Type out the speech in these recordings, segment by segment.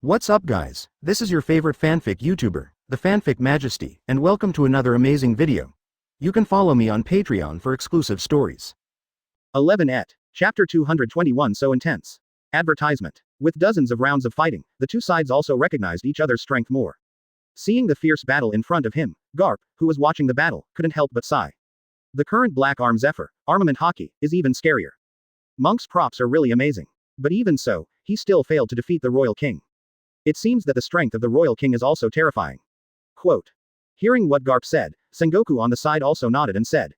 What's up guys, this is your favorite fanfic YouTuber, the Fanfic Majesty, and welcome to another amazing video. You can follow me on Patreon for exclusive stories. 11 et. Chapter 221 So intense. Advertisement. With dozens of rounds of fighting, the two sides also recognized each other's strength more. Seeing the fierce battle in front of him, Garp, who was watching the battle, couldn't help but sigh. The current black arm Zephyr, armament Haki, is even scarier. Monk's props are really amazing. But even so, he still failed to defeat the Royal King. It seems that the strength of the Royal King is also terrifying. Quote. Hearing what Garp said, Sengoku on the side also nodded and said.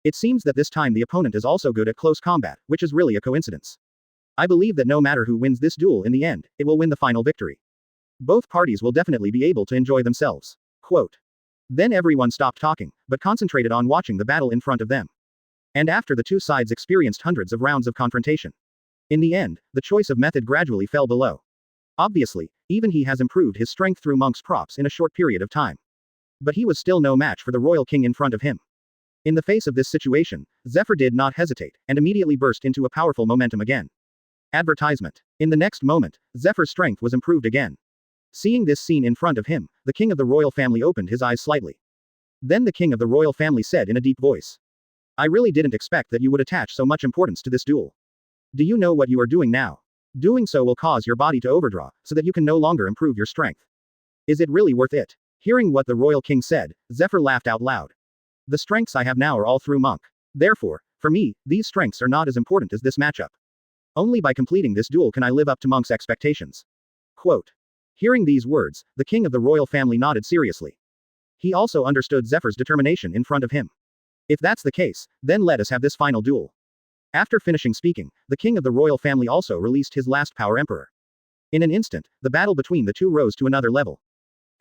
It seems that this time the opponent is also good at close combat, which is really a coincidence. I believe that no matter who wins this duel in the end, it will win the final victory. Both parties will definitely be able to enjoy themselves. Quote. Then everyone stopped talking, but concentrated on watching the battle in front of them. And after the two sides experienced hundreds of rounds of confrontation. In the end, the choice of method gradually fell below. Obviously, even he has improved his strength through Monk's props in a short period of time. But he was still no match for the Royal King in front of him. In the face of this situation, Zephyr did not hesitate, and immediately burst into a powerful momentum again. Advertisement. In the next moment, Zephyr's strength was improved again. Seeing this scene in front of him, the king of the royal family opened his eyes slightly. Then the king of the royal family said in a deep voice. I really didn't expect that you would attach so much importance to this duel. Do you know what you are doing now? Doing so will cause your body to overdraw, so that you can no longer improve your strength. Is it really worth it? Hearing what the royal king said, Zephyr laughed out loud. The strengths I have now are all through Monk. Therefore, for me, these strengths are not as important as this matchup. Only by completing this duel can I live up to Monk's expectations. Quote. Hearing these words, the king of the royal family nodded seriously. He also understood Zephyr's determination in front of him. If that's the case, then let us have this final duel. After finishing speaking, the king of the royal family also released his last power emperor. In an instant, the battle between the two rose to another level.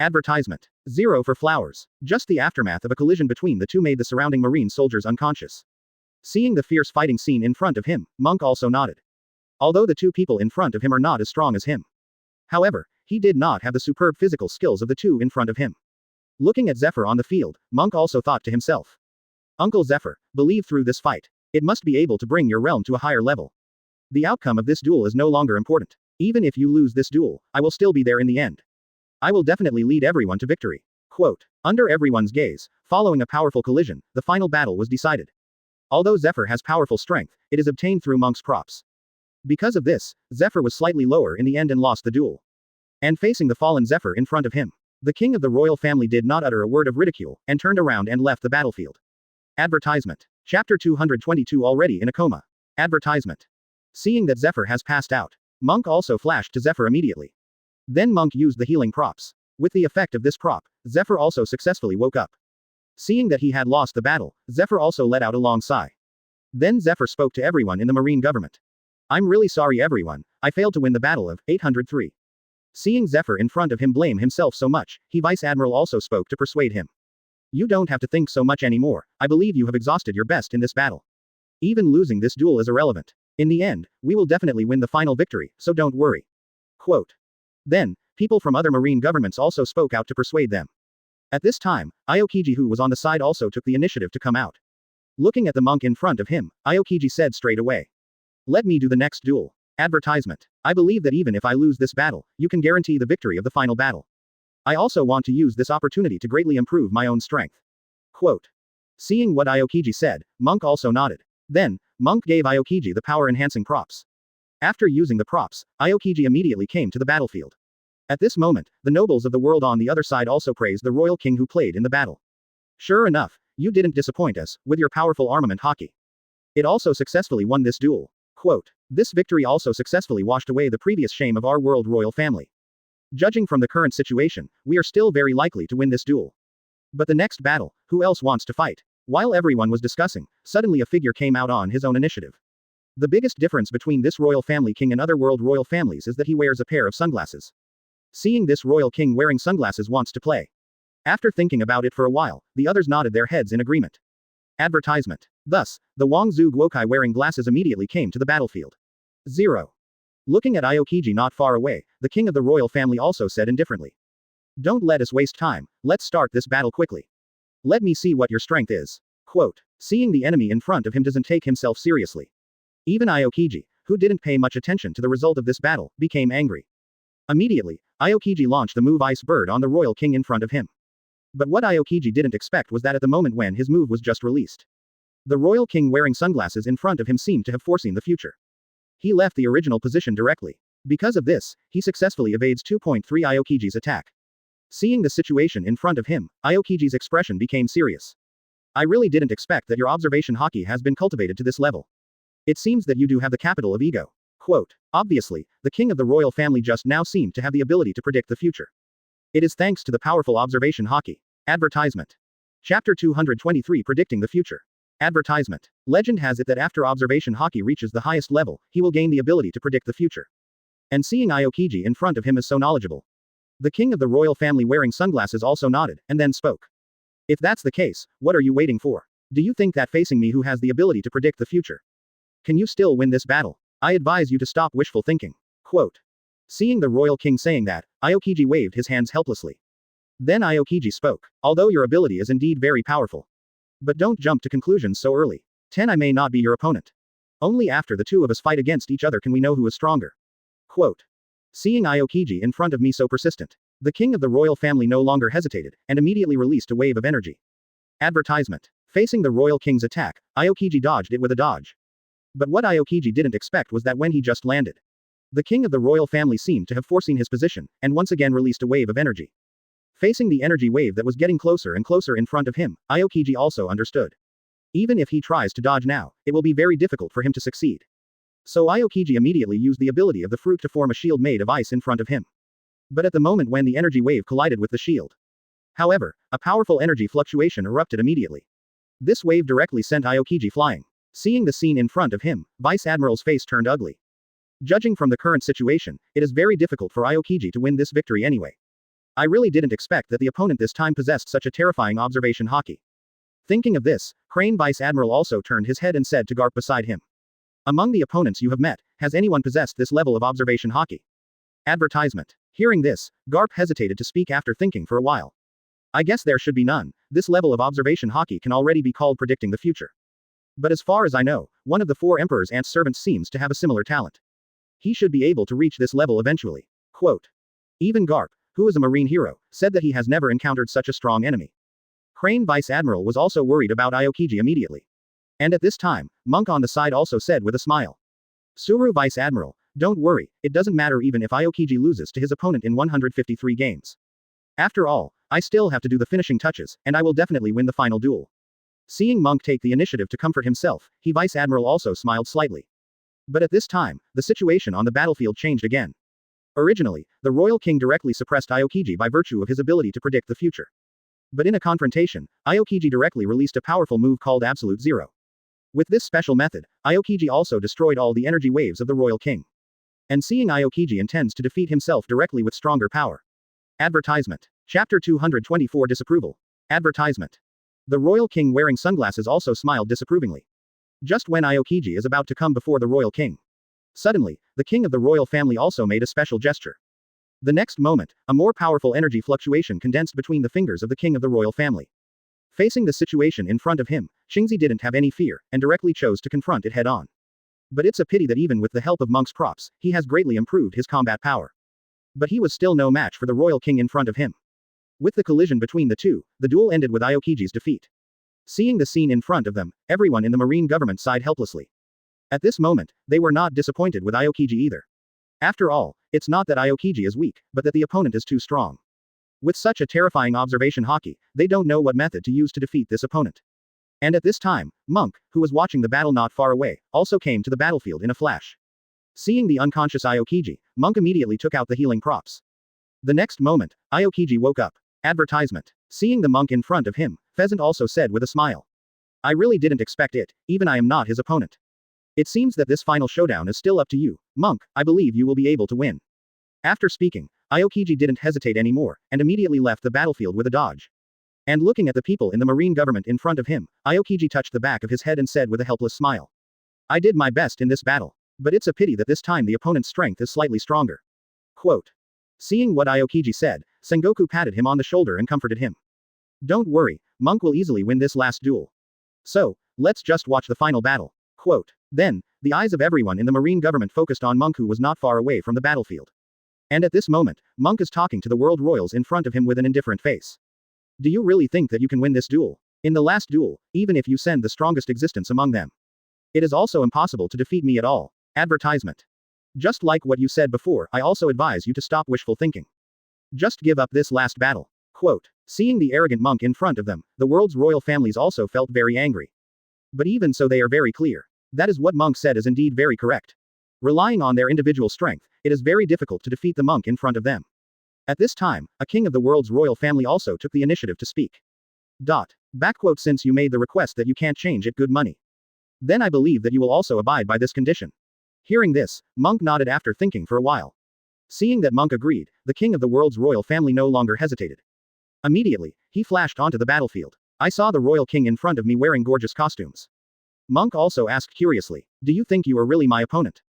Advertisement. 0 for flowers. Just the aftermath of a collision between the two made the surrounding marine soldiers unconscious. Seeing the fierce fighting scene in front of him, Monk also nodded. Although the two people in front of him are not as strong as him. However, he did not have the superb physical skills of the two in front of him. Looking at Zephyr on the field, Monk also thought to himself. Uncle Zephyr, believe through this fight. It must be able to bring your realm to a higher level. The outcome of this duel is no longer important. Even if you lose this duel, I will still be there in the end. I will definitely lead everyone to victory. Quote. Under everyone's gaze, following a powerful collision, the final battle was decided. Although Zephyr has powerful strength, it is obtained through Monk's props. Because of this, Zephyr was slightly lower in the end and lost the duel. And facing the fallen Zephyr in front of him, the king of the royal family did not utter a word of ridicule, and turned around and left the battlefield. Advertisement. Chapter 222 Already in a coma. Advertisement. Seeing that Zephyr has passed out, Monk also flashed to Zephyr immediately. Then Monk used the healing props. With the effect of this prop, Zephyr also successfully woke up. Seeing that he had lost the battle, Zephyr also let out a long sigh. Then Zephyr spoke to everyone in the marine government. I'm really sorry everyone, I failed to win the battle of 803. Seeing Zephyr in front of him blame himself so much, Vice Admiral also spoke to persuade him. You don't have to think so much anymore, I believe you have exhausted your best in this battle. Even losing this duel is irrelevant. In the end, we will definitely win the final victory, so don't worry. Quote. Then, people from other marine governments also spoke out to persuade them. At this time, Aokiji who was on the side also took the initiative to come out. Looking at the monk in front of him, Aokiji said straight away. Let me do the next duel. Advertisement. I believe that even if I lose this battle, you can guarantee the victory of the final battle. I also want to use this opportunity to greatly improve my own strength. Quote. Seeing what Aokiji said, Monk also nodded. Then, Monk gave Aokiji the power-enhancing props. After using the props, Aokiji immediately came to the battlefield. At this moment, the nobles of the world on the other side also praised the royal king who played in the battle. Sure enough, you didn't disappoint us, with your powerful armament Haki. It also successfully won this duel. Quote. This victory also successfully washed away the previous shame of our world royal family. Judging from the current situation, we are still very likely to win this duel. But the next battle, who else wants to fight? While everyone was discussing, suddenly a figure came out on his own initiative. The biggest difference between this royal family king and other world royal families is that he wears a pair of sunglasses. Seeing this royal king wearing sunglasses wants to play. After thinking about it for a while, the others nodded their heads in agreement. Advertisement. Thus, the Wangzhu Guokai wearing glasses immediately came to the battlefield. 0. Looking at Aokiji not far away, the king of the royal family also said indifferently. Don't let us waste time, let's start this battle quickly. Let me see what your strength is. Quote. Seeing the enemy in front of him doesn't take himself seriously. Even Aokiji, who didn't pay much attention to the result of this battle, became angry. Immediately, Aokiji launched the move Ice Bird on the Royal King in front of him. But what Aokiji didn't expect was that at the moment when his move was just released, the Royal King wearing sunglasses in front of him seemed to have foreseen the future. He left the original position directly. Because of this, he successfully evades 2.3 Aokiji's attack. Seeing the situation in front of him, Aokiji's expression became serious. I really didn't expect that your observation Haki has been cultivated to this level. It seems that you do have the capital of ego. Quote. Obviously, the king of the royal family just now seemed to have the ability to predict the future. It is thanks to the powerful observation Haki. Advertisement. Chapter 223 Predicting the Future. Advertisement. Legend has it that after observation Haki reaches the highest level, he will gain the ability to predict the future. And seeing Aokiji in front of him is so knowledgeable. The king of the royal family wearing sunglasses also nodded, and then spoke. If that's the case, what are you waiting for? Do you think that facing me who has the ability to predict the future? Can you still win this battle? I advise you to stop wishful thinking. Quote. Seeing the royal king saying that, Aokiji waved his hands helplessly. Then Aokiji spoke. Although your ability is indeed very powerful. But don't jump to conclusions so early. 10 I may not be your opponent. Only after the two of us fight against each other can we know who is stronger. Quote. Seeing Aokiji in front of me so persistent, the king of the royal family no longer hesitated, and immediately released a wave of energy. Advertisement. Facing the royal king's attack, Aokiji dodged it with a dodge. But what Aokiji didn't expect was that when he just landed, the king of the royal family seemed to have foreseen his position, and once again released a wave of energy. Facing the energy wave that was getting closer and closer in front of him, Aokiji also understood. Even if he tries to dodge now, it will be very difficult for him to succeed. So Aokiji immediately used the ability of the fruit to form a shield made of ice in front of him. But at the moment when the energy wave collided with the shield, however, a powerful energy fluctuation erupted immediately. This wave directly sent Aokiji flying. Seeing the scene in front of him, Vice Admiral's face turned ugly. Judging from the current situation, it is very difficult for Aokiji to win this victory anyway. I really didn't expect that the opponent this time possessed such a terrifying observation Haki. Thinking of this, Crane Vice Admiral also turned his head and said to Garp beside him. Among the opponents you have met, has anyone possessed this level of observation Haki? Advertisement. Hearing this, Garp hesitated to speak after thinking for a while. I guess there should be none. This level of observation Haki can already be called predicting the future. But as far as I know, one of the 4 Emperor's Ant servants seems to have a similar talent. He should be able to reach this level eventually. Quote. Even Garp, who is a marine hero, said that he has never encountered such a strong enemy. Crane Vice Admiral was also worried about Aokiji immediately. And at this time, Monk on the side also said with a smile. Suru Vice Admiral, don't worry, it doesn't matter even if Aokiji loses to his opponent in 153 games. After all, I still have to do the finishing touches, and I will definitely win the final duel. Seeing Monk take the initiative to comfort himself, he Vice Admiral also smiled slightly. But at this time, the situation on the battlefield changed again. Originally, the Royal King directly suppressed Aokiji by virtue of his ability to predict the future. But in a confrontation, Aokiji directly released a powerful move called Absolute Zero. With this special method, Aokiji also destroyed all the energy waves of the Royal King. And seeing Aokiji intends to defeat himself directly with stronger power. Advertisement. Chapter 224 Disapproval. Advertisement. The Royal King wearing sunglasses also smiled disapprovingly. Just when Aokiji is about to come before the Royal King. Suddenly, the king of the royal family also made a special gesture. The next moment, a more powerful energy fluctuation condensed between the fingers of the king of the royal family. Facing the situation in front of him, Xingzi didn't have any fear, and directly chose to confront it head-on. But it's a pity that even with the help of Monk's props, he has greatly improved his combat power. But he was still no match for the royal king in front of him. With the collision between the two, the duel ended with Aokiji's defeat. Seeing the scene in front of them, everyone in the marine government sighed helplessly. At this moment, they were not disappointed with Aokiji either. After all, it's not that Aokiji is weak, but that the opponent is too strong. With such a terrifying observation Haki, they don't know what method to use to defeat this opponent. And at this time, Monk, who was watching the battle not far away, also came to the battlefield in a flash. Seeing the unconscious Aokiji, Monk immediately took out the healing props. The next moment, Aokiji woke up. Advertisement. Seeing the monk in front of him, Pheasant also said with a smile. I really didn't expect it, even I am not his opponent. It seems that this final showdown is still up to you, Monk, I believe you will be able to win. After speaking, Aokiji didn't hesitate anymore, and immediately left the battlefield with a dodge. And looking at the people in the marine government in front of him, Aokiji touched the back of his head and said with a helpless smile. I did my best in this battle. But it's a pity that this time the opponent's strength is slightly stronger. Quote. Seeing what Aokiji said, Sengoku patted him on the shoulder and comforted him. Don't worry, Monk will easily win this last duel. So, let's just watch the final battle. Quote. Then, the eyes of everyone in the marine government focused on Monk who was not far away from the battlefield. And at this moment, Monk is talking to the world royals in front of him with an indifferent face. Do you really think that you can win this duel? In the last duel, even if you send the strongest existence among them, it is also impossible to defeat me at all. Advertisement. Just like what you said before, I also advise you to stop wishful thinking. Just give up this last battle. Quote. Seeing the arrogant monk in front of them, the world's royal families also felt very angry. But even so, they are very clear. That is what Monk said is indeed very correct. Relying on their individual strength, it is very difficult to defeat the monk in front of them. At this time, a king of the world's royal family also took the initiative to speak. Backquote. Since you made the request that you can't change it, good money. Then I believe that you will also abide by this condition. Hearing this, Monk nodded after thinking for a while. Seeing that Monk agreed, the king of the world's royal family no longer hesitated. Immediately, he flashed onto the battlefield. I saw the royal king in front of me wearing gorgeous costumes. Monk also asked curiously, do you think you are really my opponent?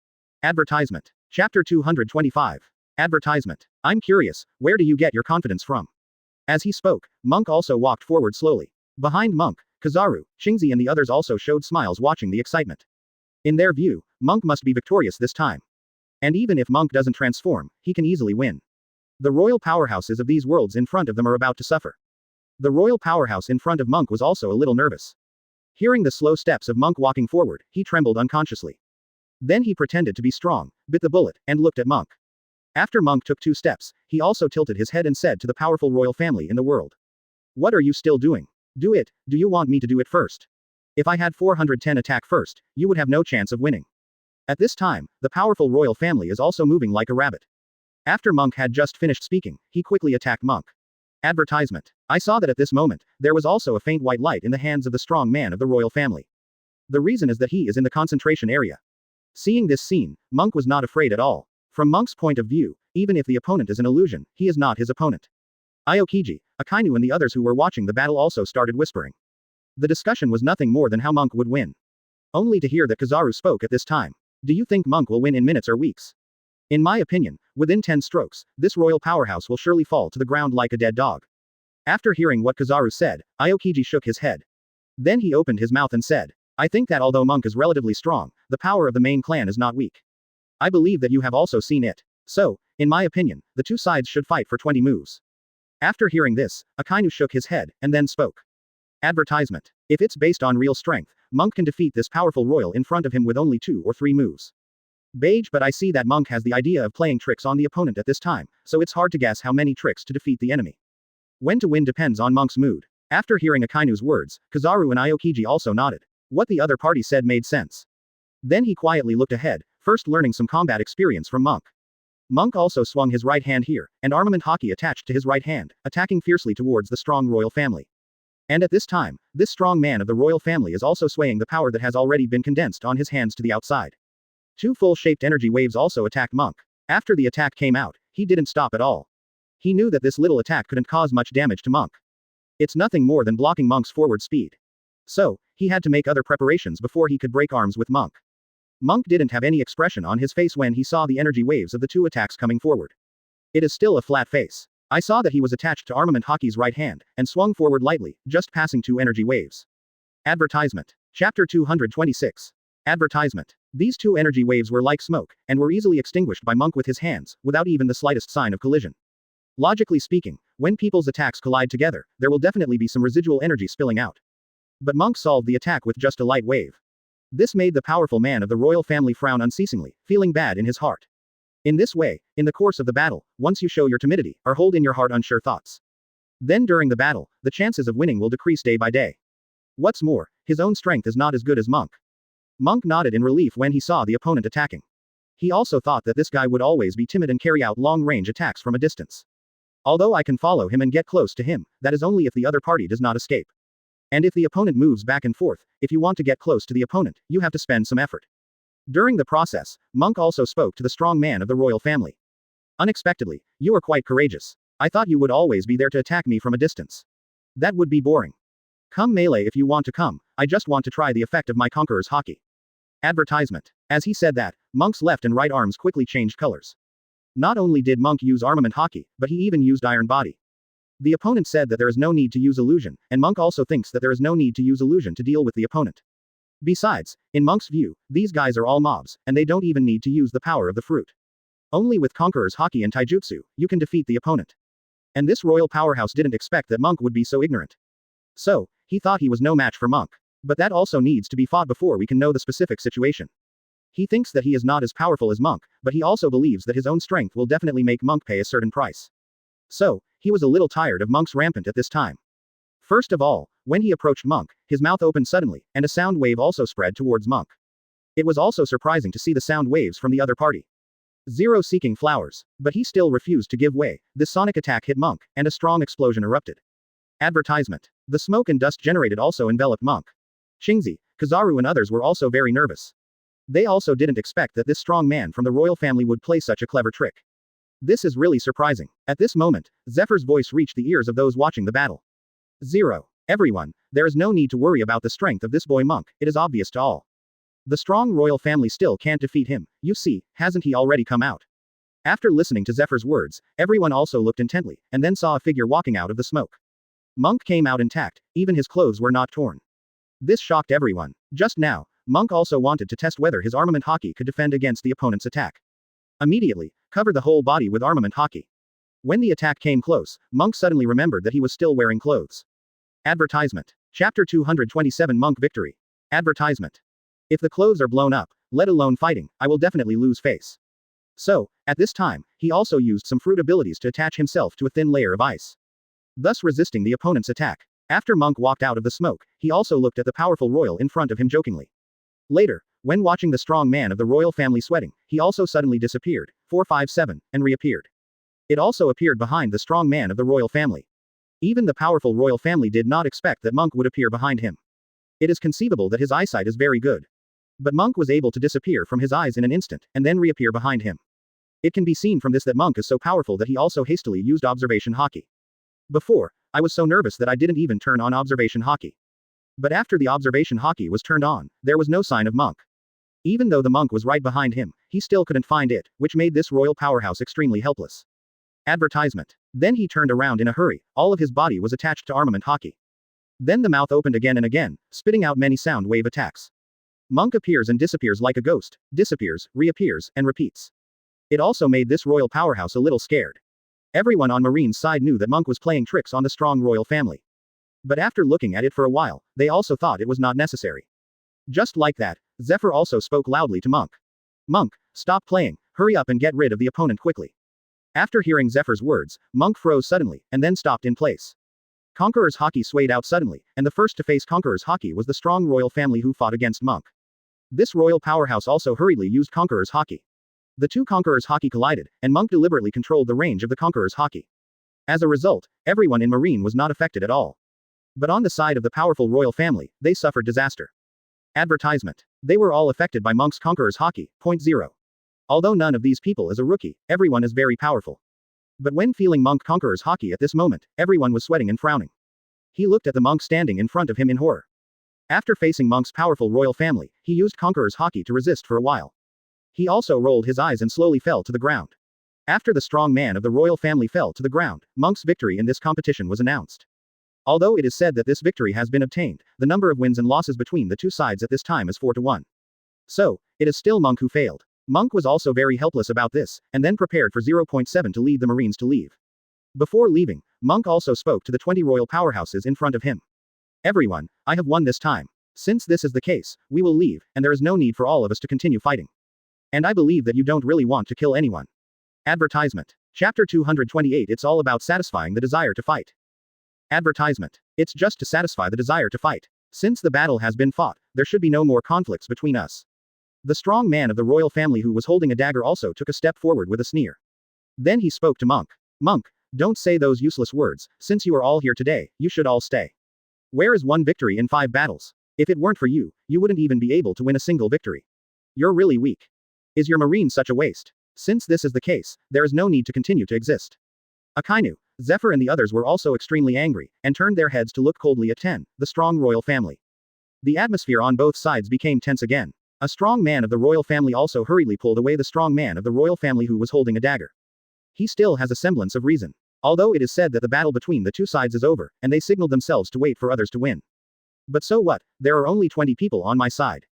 Advertisement. Chapter 225. Advertisement. I'm curious, where do you get your confidence from? As he spoke, Monk also walked forward slowly. Behind Monk, Kizaru, Xingzi and the others also showed smiles watching the excitement. In their view, Monk must be victorious this time. And even if Monk doesn't transform, he can easily win. The royal powerhouses of these worlds in front of them are about to suffer. The royal powerhouse in front of Monk was also a little nervous. Hearing the slow steps of Monk walking forward, he trembled unconsciously. Then he pretended to be strong, bit the bullet, and looked at Monk. After Monk took 2 steps, he also tilted his head and said to the powerful royal family in the world. What are you still doing? Do it, do you want me to do it first? If I had 410 attack first, you would have no chance of winning. At this time, the powerful royal family is also moving like a rabbit. After Monk had just finished speaking, he quickly attacked Monk. Advertisement. I saw that at this moment, there was also a faint white light in the hands of the strong man of the royal family. The reason is that he is in the concentration area. Seeing this scene, Monk was not afraid at all. From Monk's point of view, even if the opponent is an illusion, he is not his opponent. Aokiji, Akainu and the others who were watching the battle also started whispering. The discussion was nothing more than how Monk would win. Only to hear that Kizaru spoke at this time. Do you think Monk will win in minutes or weeks? In my opinion, within 10 strokes, this royal powerhouse will surely fall to the ground like a dead dog. After hearing what Kizaru said, Aokiji shook his head. Then he opened his mouth and said, I think that although Monk is relatively strong, the power of the main clan is not weak. I believe that you have also seen it. So, in my opinion, the 2 sides should fight for 20 moves. After hearing this, Akainu shook his head, and then spoke. Advertisement. If it's based on real strength, Monk can defeat this powerful royal in front of him with only 2 or 3 moves. Beige, but I see that Monk has the idea of playing tricks on the opponent at this time, so it's hard to guess how many tricks to defeat the enemy. When to win depends on Monk's mood. After hearing Akainu's words, Kizaru and Aokiji also nodded. What the other party said made sense. Then he quietly looked ahead, first learning some combat experience from Monk. Monk also swung his right hand here, and armament Haki attached to his right hand, attacking fiercely towards the strong royal family. And at this time, this strong man of the royal family is also swaying the power that has already been condensed on his hands to the outside. 2 full-shaped energy waves also attacked Monk. After the attack came out, he didn't stop at all. He knew that this little attack couldn't cause much damage to Monk. It's nothing more than blocking Monk's forward speed. So, he had to make other preparations before he could break arms with Monk. Monk didn't have any expression on his face when he saw the energy waves of the 2 attacks coming forward. It is still a flat face. I saw that he was attached to armament Haki's right hand, and swung forward lightly, just passing 2 energy waves. Advertisement. Chapter 226. Advertisement. These 2 energy waves were like smoke, and were easily extinguished by Monk with his hands, without even the slightest sign of collision. Logically speaking, when people's attacks collide together, there will definitely be some residual energy spilling out. But Monk solved the attack with just a light wave. This made the powerful man of the royal family frown unceasingly, feeling bad in his heart. In this way, in the course of the battle, once you show your timidity, or hold in your heart unsure thoughts, then during the battle, the chances of winning will decrease day by day. What's more, his own strength is not as good as Monk. Monk nodded in relief when he saw the opponent attacking. He also thought that this guy would always be timid and carry out long-range attacks from a distance. Although I can follow him and get close to him, that is only if the other party does not escape. And if the opponent moves back and forth, if you want to get close to the opponent, you have to spend some effort. During the process, Monk also spoke to the strong man of the royal family. Unexpectedly, you are quite courageous. I thought you would always be there to attack me from a distance. That would be boring. Come melee if you want to come, I just want to try the effect of my Conqueror's Haki. Advertisement. As he said that, Monk's left and right arms quickly changed colors. Not only did Monk use armament Haki, but he even used Iron Body. The opponent said that there is no need to use illusion, and Monk also thinks that there is no need to use illusion to deal with the opponent. Besides, in Monk's view, these guys are all mobs, and they don't even need to use the power of the fruit. Only with Conqueror's Haki and Taijutsu, you can defeat the opponent. And this royal powerhouse didn't expect that Monk would be so ignorant. So, he thought he was no match for Monk. But that also needs to be fought before we can know the specific situation. He thinks that he is not as powerful as Monk, but he also believes that his own strength will definitely make Monk pay a certain price. So, he was a little tired of Monk's rampant at this time. First of all, when he approached Monk, his mouth opened suddenly, and a sound wave also spread towards Monk. It was also surprising to see the sound waves from the other party. Zero seeking flowers, but he still refused to give way. This sonic attack hit Monk, and a strong explosion erupted. Advertisement. The smoke and dust generated also enveloped Monk. Shingzi, Kizaru and others were also very nervous. They also didn't expect that this strong man from the royal family would play such a clever trick. This is really surprising. At this moment, Zephyr's voice reached the ears of those watching the battle. Zero. Everyone, there is no need to worry about the strength of this boy Monk, it is obvious to all. The strong royal family still can't defeat him, you see, hasn't he already come out? After listening to Zephyr's words, everyone also looked intently, and then saw a figure walking out of the smoke. Monk came out intact, even his clothes were not torn. This shocked everyone. Just now, Monk also wanted to test whether his armament Haki could defend against the opponent's attack. Immediately, cover the whole body with armament Haki. When the attack came close, Monk suddenly remembered that he was still wearing clothes. Advertisement. Chapter 227 Monk Victory. Advertisement. If the clothes are blown up, let alone fighting, I will definitely lose face. So, at this time, he also used some fruit abilities to attach himself to a thin layer of ice, thus resisting the opponent's attack. After Monk walked out of the smoke, he also looked at the powerful royal in front of him jokingly. Later, when watching the strong man of the royal family sweating, he also suddenly disappeared, 457, and reappeared. It also appeared behind the strong man of the royal family. Even the powerful royal family did not expect that Monk would appear behind him. It is conceivable that his eyesight is very good. But Monk was able to disappear from his eyes in an instant, and then reappear behind him. It can be seen from this that Monk is so powerful that he also hastily used observation Haki. Before, I was so nervous that I didn't even turn on observation Haki. But after the observation Haki was turned on, there was no sign of Monk. Even though the monk was right behind him, he still couldn't find it, which made this royal powerhouse extremely helpless. Advertisement. Then he turned around in a hurry, all of his body was attached to armament Haki. Then the mouth opened again and again, spitting out many sound wave attacks. Monk appears and disappears like a ghost, disappears, reappears, and repeats. It also made this royal powerhouse a little scared. Everyone on Marine's side knew that Monk was playing tricks on the strong royal family. But after looking at it for a while, they also thought it was not necessary. Just like that, Zephyr also spoke loudly to Monk. Monk, stop playing, hurry up and get rid of the opponent quickly. After hearing Zephyr's words, Monk froze suddenly, and then stopped in place. Conqueror's Haki swayed out suddenly, and the first to face Conqueror's Haki was the strong royal family who fought against Monk. This royal powerhouse also hurriedly used Conqueror's Haki. The two Conqueror's Haki collided, and Monk deliberately controlled the range of the Conqueror's Haki. As a result, everyone in Marine was not affected at all. But on the side of the powerful royal family, they suffered disaster. Advertisement. They were all affected by Monk's Conqueror's Haki, 0. Although none of these people is a rookie, everyone is very powerful. But when feeling Monk Conqueror's Haki at this moment, everyone was sweating and frowning. He looked at the monk standing in front of him in horror. After facing Monk's powerful royal family, he used Conqueror's Haki to resist for a while. He also rolled his eyes and slowly fell to the ground. After the strong man of the royal family fell to the ground, Monk's victory in this competition was announced. Although it is said that this victory has been obtained, the number of wins and losses between the two sides at this time is 4-1. So, it is still Monk who failed. Monk was also very helpless about this, and then prepared for 0.7 to lead the Marines to leave. Before leaving, Monk also spoke to the 20 royal powerhouses in front of him. Everyone, I have won this time. Since this is the case, we will leave, and there is no need for all of us to continue fighting. And I believe that you don't really want to kill anyone. Advertisement. Chapter 228. It's all about satisfying the desire to fight. Advertisement. It's just to satisfy the desire to fight. Since the battle has been fought, there should be no more conflicts between us. The strong man of the royal family who was holding a dagger also took a step forward with a sneer. Then he spoke to Monk. Monk, don't say those useless words, since you are all here today, you should all stay. Where is one victory in 5 battles? If it weren't for you, you wouldn't even be able to win a single victory. You're really weak. Is your marine such a waste? Since this is the case, there is no need to continue to exist. Akainu, Zephyr and the others were also extremely angry, and turned their heads to look coldly at the strong royal family. The atmosphere on both sides became tense again. A strong man of the royal family also hurriedly pulled away the strong man of the royal family who was holding a dagger. He still has a semblance of reason. Although it is said that the battle between the two sides is over, and they signaled themselves to wait for others to win. But so what, there are only 20 people on my side.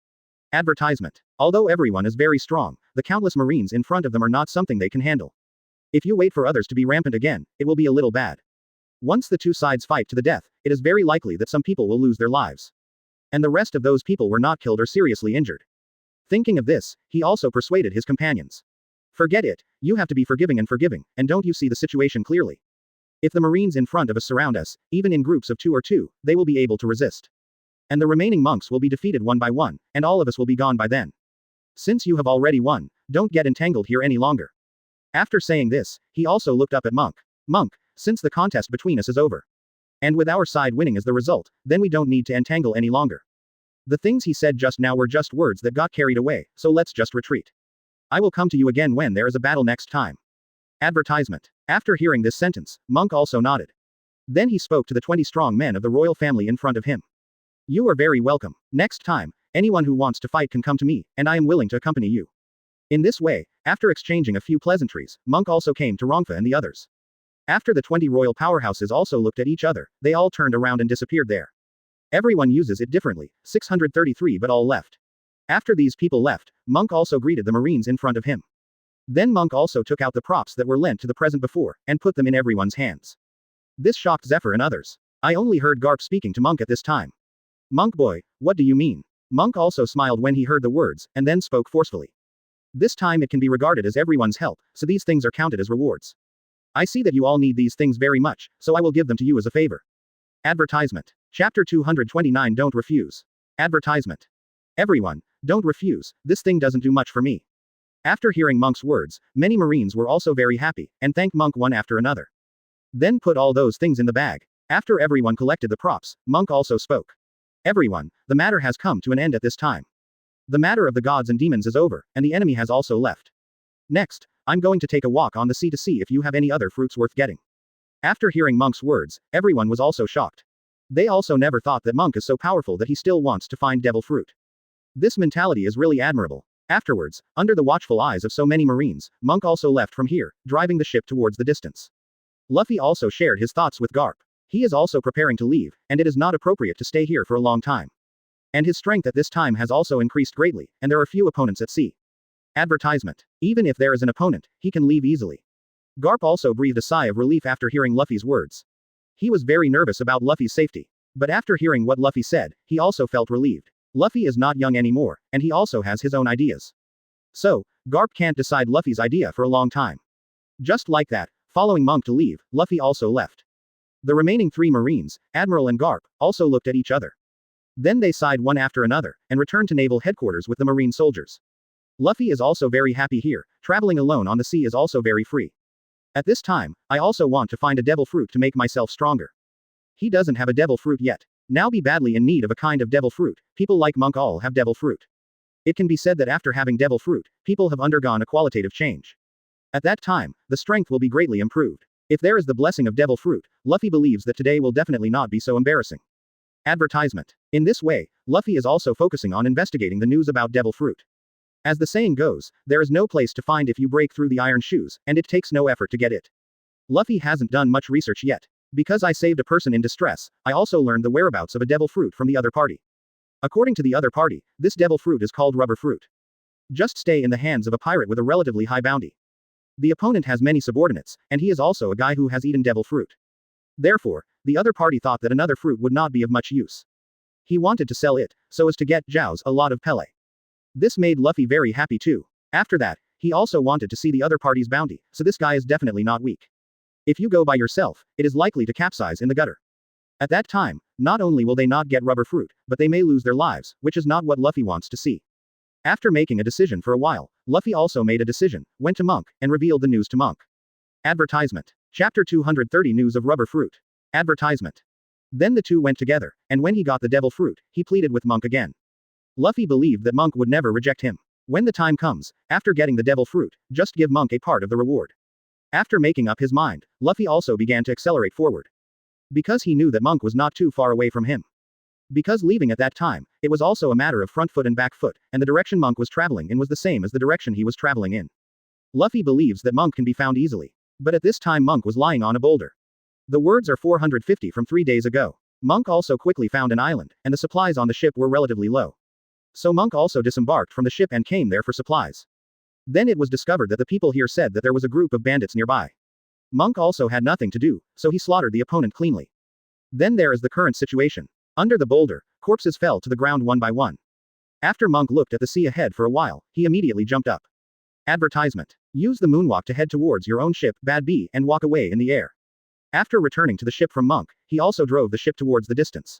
Advertisement. Although everyone is very strong, the countless marines in front of them are not something they can handle. If you wait for others to be rampant again, it will be a little bad. Once the two sides fight to the death, it is very likely that some people will lose their lives. And the rest of those people were not killed or seriously injured. Thinking of this, he also persuaded his companions. Forget it, you have to be forgiving, and don't you see the situation clearly? If the marines in front of us surround us, even in groups of 2 or 2, they will be able to resist. And the remaining monks will be defeated one by one, and all of us will be gone by then. Since you have already won, don't get entangled here any longer. After saying this, he also looked up at Monk. Monk, since the contest between us is over, and with our side winning as the result, then we don't need to entangle any longer. The things he said just now were just words that got carried away, so let's just retreat. I will come to you again when there is a battle next time. Advertisement. After hearing this sentence, Monk also nodded. Then he spoke to the 20 strong men of the royal family in front of him. You are very welcome. Next time, anyone who wants to fight can come to me, and I am willing to accompany you. In this way, after exchanging a few pleasantries, Monk also came to Rongfa and the others. After the 20 royal powerhouses also looked at each other, they all turned around and disappeared there. Everyone uses it differently, 633 but all left. After these people left, Monk also greeted the marines in front of him. Then Monk also took out the props that were lent to the present before, and put them in everyone's hands. This shocked Zephyr and others. I only heard Garp speaking to Monk at this time. Monk boy, what do you mean? Monk also smiled when he heard the words, and then spoke forcefully. This time it can be regarded as everyone's help, so these things are counted as rewards. I see that you all need these things very much, so I will give them to you as a favor. Advertisement. Chapter 229 Don't Refuse. Advertisement. Everyone, don't refuse, this thing doesn't do much for me. After hearing Monk's words, many marines were also very happy, and thanked Monk one after another. Then put all those things in the bag. After everyone collected the props, Monk also spoke. Everyone, the matter has come to an end at this time. The matter of the gods and demons is over, and the enemy has also left. Next, I'm going to take a walk on the sea to see if you have any other fruits worth getting. After hearing Monk's words, everyone was also shocked. They also never thought that Monk is so powerful that he still wants to find devil fruit. This mentality is really admirable. Afterwards, under the watchful eyes of so many marines, Monk also left from here, driving the ship towards the distance. Luffy also shared his thoughts with Garp. He is also preparing to leave, and it is not appropriate to stay here for a long time. And his strength at this time has also increased greatly, and there are few opponents at sea. Advertisement. Even if there is an opponent, he can leave easily. Garp also breathed a sigh of relief after hearing Luffy's words. He was very nervous about Luffy's safety. But after hearing what Luffy said, he also felt relieved. Luffy is not young anymore, and he also has his own ideas. So, Garp can't decide Luffy's idea for a long time. Just like that, following Monk to leave, Luffy also left. The remaining 3 marines, Admiral and Garp, also looked at each other. Then they sighed one after another, and returned to naval headquarters with the marine soldiers. Luffy is also very happy here, traveling alone on the sea is also very free. At this time, I also want to find a devil fruit to make myself stronger. He doesn't have a devil fruit yet. Now be badly in need of a kind of devil fruit, people like Monk all have devil fruit. It can be said that after having devil fruit, people have undergone a qualitative change. At that time, the strength will be greatly improved. If there is the blessing of devil fruit, Luffy believes that today will definitely not be so embarrassing. Advertisement. In this way, Luffy is also focusing on investigating the news about devil fruit. As the saying goes, there is no place to find if you break through the iron shoes, and it takes no effort to get it. Luffy hasn't done much research yet. Because I saved a person in distress, I also learned the whereabouts of a devil fruit from the other party. According to the other party, this devil fruit is called rubber fruit. Just stay in the hands of a pirate with a relatively high bounty. The opponent has many subordinates, and he is also a guy who has eaten devil fruit. Therefore, the other party thought that another fruit would not be of much use. He wanted to sell it, so as to get Zhao's a lot of Pele. This made Luffy very happy too. After that, he also wanted to see the other party's bounty, so this guy is definitely not weak. If you go by yourself, it is likely to capsize in the gutter. At that time, not only will they not get rubber fruit, but they may lose their lives, which is not what Luffy wants to see. After making a decision for a while, Luffy also made a decision, went to Monk, and revealed the news to Monk. Advertisement. Chapter 230 News of Rubber Fruit. Advertisement. Then the two went together, and when he got the devil fruit, he pleaded with Monk again. Luffy believed that Monk would never reject him. When the time comes, after getting the devil fruit, just give Monk a part of the reward. After making up his mind, Luffy also began to accelerate forward. Because he knew that Monk was not too far away from him. Because leaving at that time, it was also a matter of front foot and back foot, and the direction Monk was traveling in was the same as the direction he was traveling in. Luffy believes that Monk can be found easily. But at this time Monk was lying on a boulder. The words are 450 from 3 days ago. Monk also quickly found an island, and the supplies on the ship were relatively low. So Monk also disembarked from the ship and came there for supplies. Then it was discovered that the people here said that there was a group of bandits nearby. Monk also had nothing to do, so he slaughtered the opponent cleanly. Then there is the current situation. Under the boulder, corpses fell to the ground one by one. After Monk looked at the sea ahead for a while, he immediately jumped up. Advertisement. Use the moonwalk to head towards your own ship, Bad B, and walk away in the air. After returning to the ship from Monk, he also drove the ship towards the distance.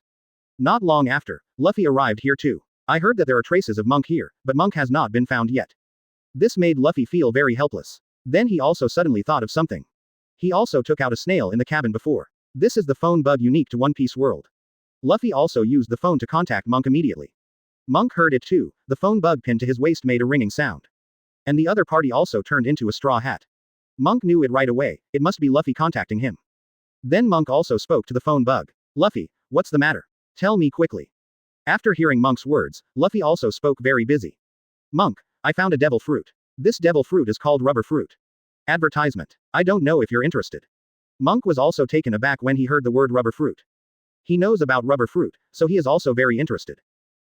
Not long after, Luffy arrived here too. I heard that there are traces of Monk here, but Monk has not been found yet. This made Luffy feel very helpless. Then he also suddenly thought of something. He also took out a snail in the cabin before. This is the phone bug unique to One Piece world. Luffy also used the phone to contact Monk immediately. Monk heard it too. The phone bug pinned to his waist made a ringing sound. And the other party also turned into a straw hat. Monk knew it right away. It must be Luffy contacting him. Then Monk also spoke to the phone bug. Luffy, what's the matter? Tell me quickly. After hearing Monk's words, Luffy also spoke very busy. Monk, I found a devil fruit. This devil fruit is called rubber fruit. Advertisement. I don't know if you're interested. Monk was also taken aback when he heard the word rubber fruit. He knows about rubber fruit, so he is also very interested.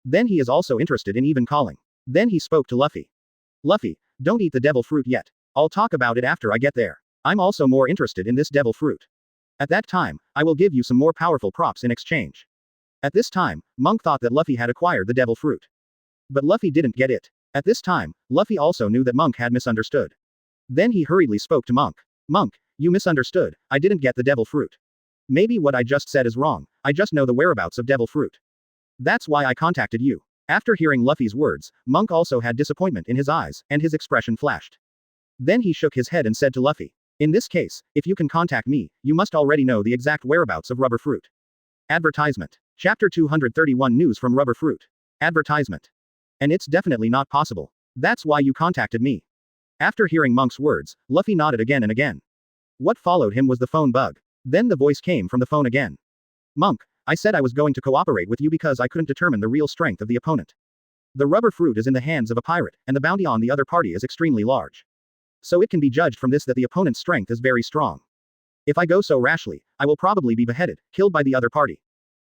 Then he is also interested in even calling. Then he spoke to Luffy. Luffy, don't eat the devil fruit yet. I'll talk about it after I get there. I'm also more interested in this devil fruit. At that time, I will give you some more powerful props in exchange. At this time, Monk thought that Luffy had acquired the devil fruit. But Luffy didn't get it. At this time, Luffy also knew that Monk had misunderstood. Then he hurriedly spoke to Monk. Monk, you misunderstood, I didn't get the devil fruit. Maybe what I just said is wrong, I just know the whereabouts of devil fruit. That's why I contacted you. After hearing Luffy's words, Monk also had disappointment in his eyes, and his expression flashed. Then he shook his head and said to Luffy. In this case, if you can contact me, you must already know the exact whereabouts of rubber fruit. Advertisement. Chapter 231 News from Rubber Fruit. Advertisement. And it's definitely not possible. That's why you contacted me. After hearing Monk's words, Luffy nodded again and again. What followed him was the phone bug. Then the voice came from the phone again. Monk, I said I was going to cooperate with you because I couldn't determine the real strength of the opponent. The rubber fruit is in the hands of a pirate, and the bounty on the other party is extremely large. So it can be judged from this that the opponent's strength is very strong. If I go so rashly, I will probably be beheaded, killed by the other party.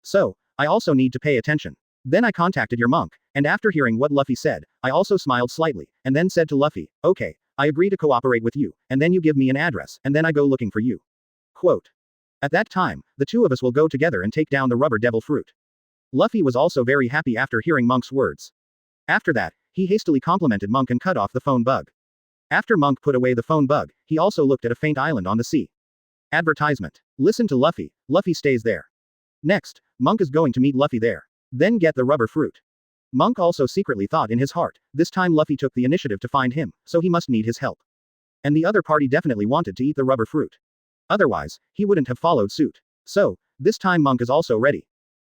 So, I also need to pay attention. Then I contacted your Monk, and after hearing what Luffy said, I also smiled slightly, and then said to Luffy, okay, I agree to cooperate with you, and then you give me an address, and then I go looking for you. Quote. At that time, the two of us will go together and take down the rubber devil fruit. Luffy was also very happy after hearing Monk's words. After that, he hastily complimented Monk and cut off the phone bug. After Monk put away the phone bug, he also looked at a faint island on the sea. Advertisement. Listen to Luffy, Luffy stays there. Next, Monk is going to meet Luffy there. Then get the rubber fruit. Monk also secretly thought in his heart, this time Luffy took the initiative to find him, so he must need his help. And the other party definitely wanted to eat the rubber fruit. Otherwise, he wouldn't have followed suit. So, this time Monk is also ready.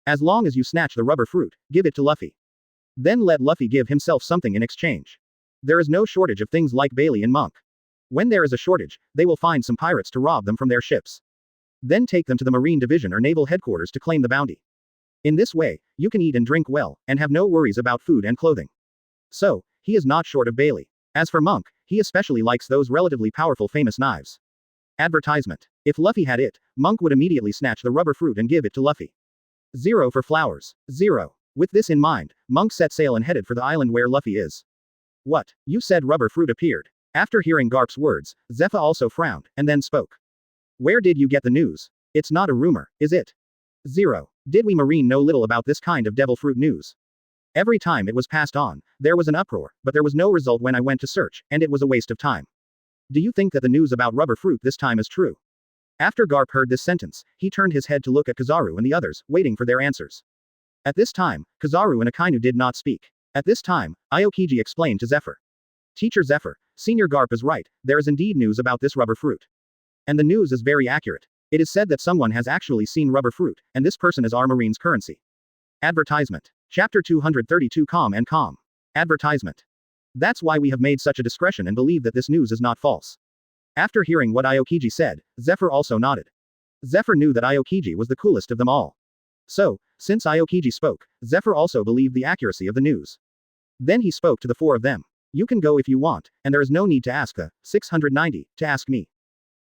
As long as you snatch the rubber fruit, give it to Luffy. Then let Luffy give himself something in exchange. There is no shortage of things like Bailey and Monk. When there is a shortage, they will find some pirates to rob them from their ships. Then take them to the Marine Division or Naval Headquarters to claim the bounty. In this way, you can eat and drink well, and have no worries about food and clothing. So, he is not short of Bailey. As for Monk, he especially likes those relatively powerful famous knives. Advertisement. If Luffy had it, Monk would immediately snatch the rubber fruit and give it to Luffy. 0 for flowers. 0. With this in mind, Monk set sail and headed for the island where Luffy is. What? You said rubber fruit appeared. After hearing Garp's words, Zephyr also frowned, and then spoke. Where did you get the news? It's not a rumor, is it? 0. Did we Marine know little about this kind of devil fruit news? Every time it was passed on, there was an uproar, but there was no result when I went to search, and it was a waste of time. Do you think that the news about rubber fruit this time is true? After Garp heard this sentence, he turned his head to look at Kizaru and the others, waiting for their answers. At this time, Kizaru and Akainu did not speak. At this time, Aokiji explained to Zephyr. Teacher Zephyr, Senior Garp is right, there is indeed news about this rubber fruit. And the news is very accurate. It is said that someone has actually seen rubber fruit, and this person is our Marine's currency. Advertisement. Chapter 232 Calm and Calm. Advertisement. That's why we have made such a discretion and believe that this news is not false. After hearing what Aokiji said, Zephyr also nodded. Zephyr knew that Aokiji was the coolest of them all. So, since Aokiji spoke, Zephyr also believed the accuracy of the news. Then he spoke to the four of them. You can go if you want, and there is no need to ask the 690 to ask me.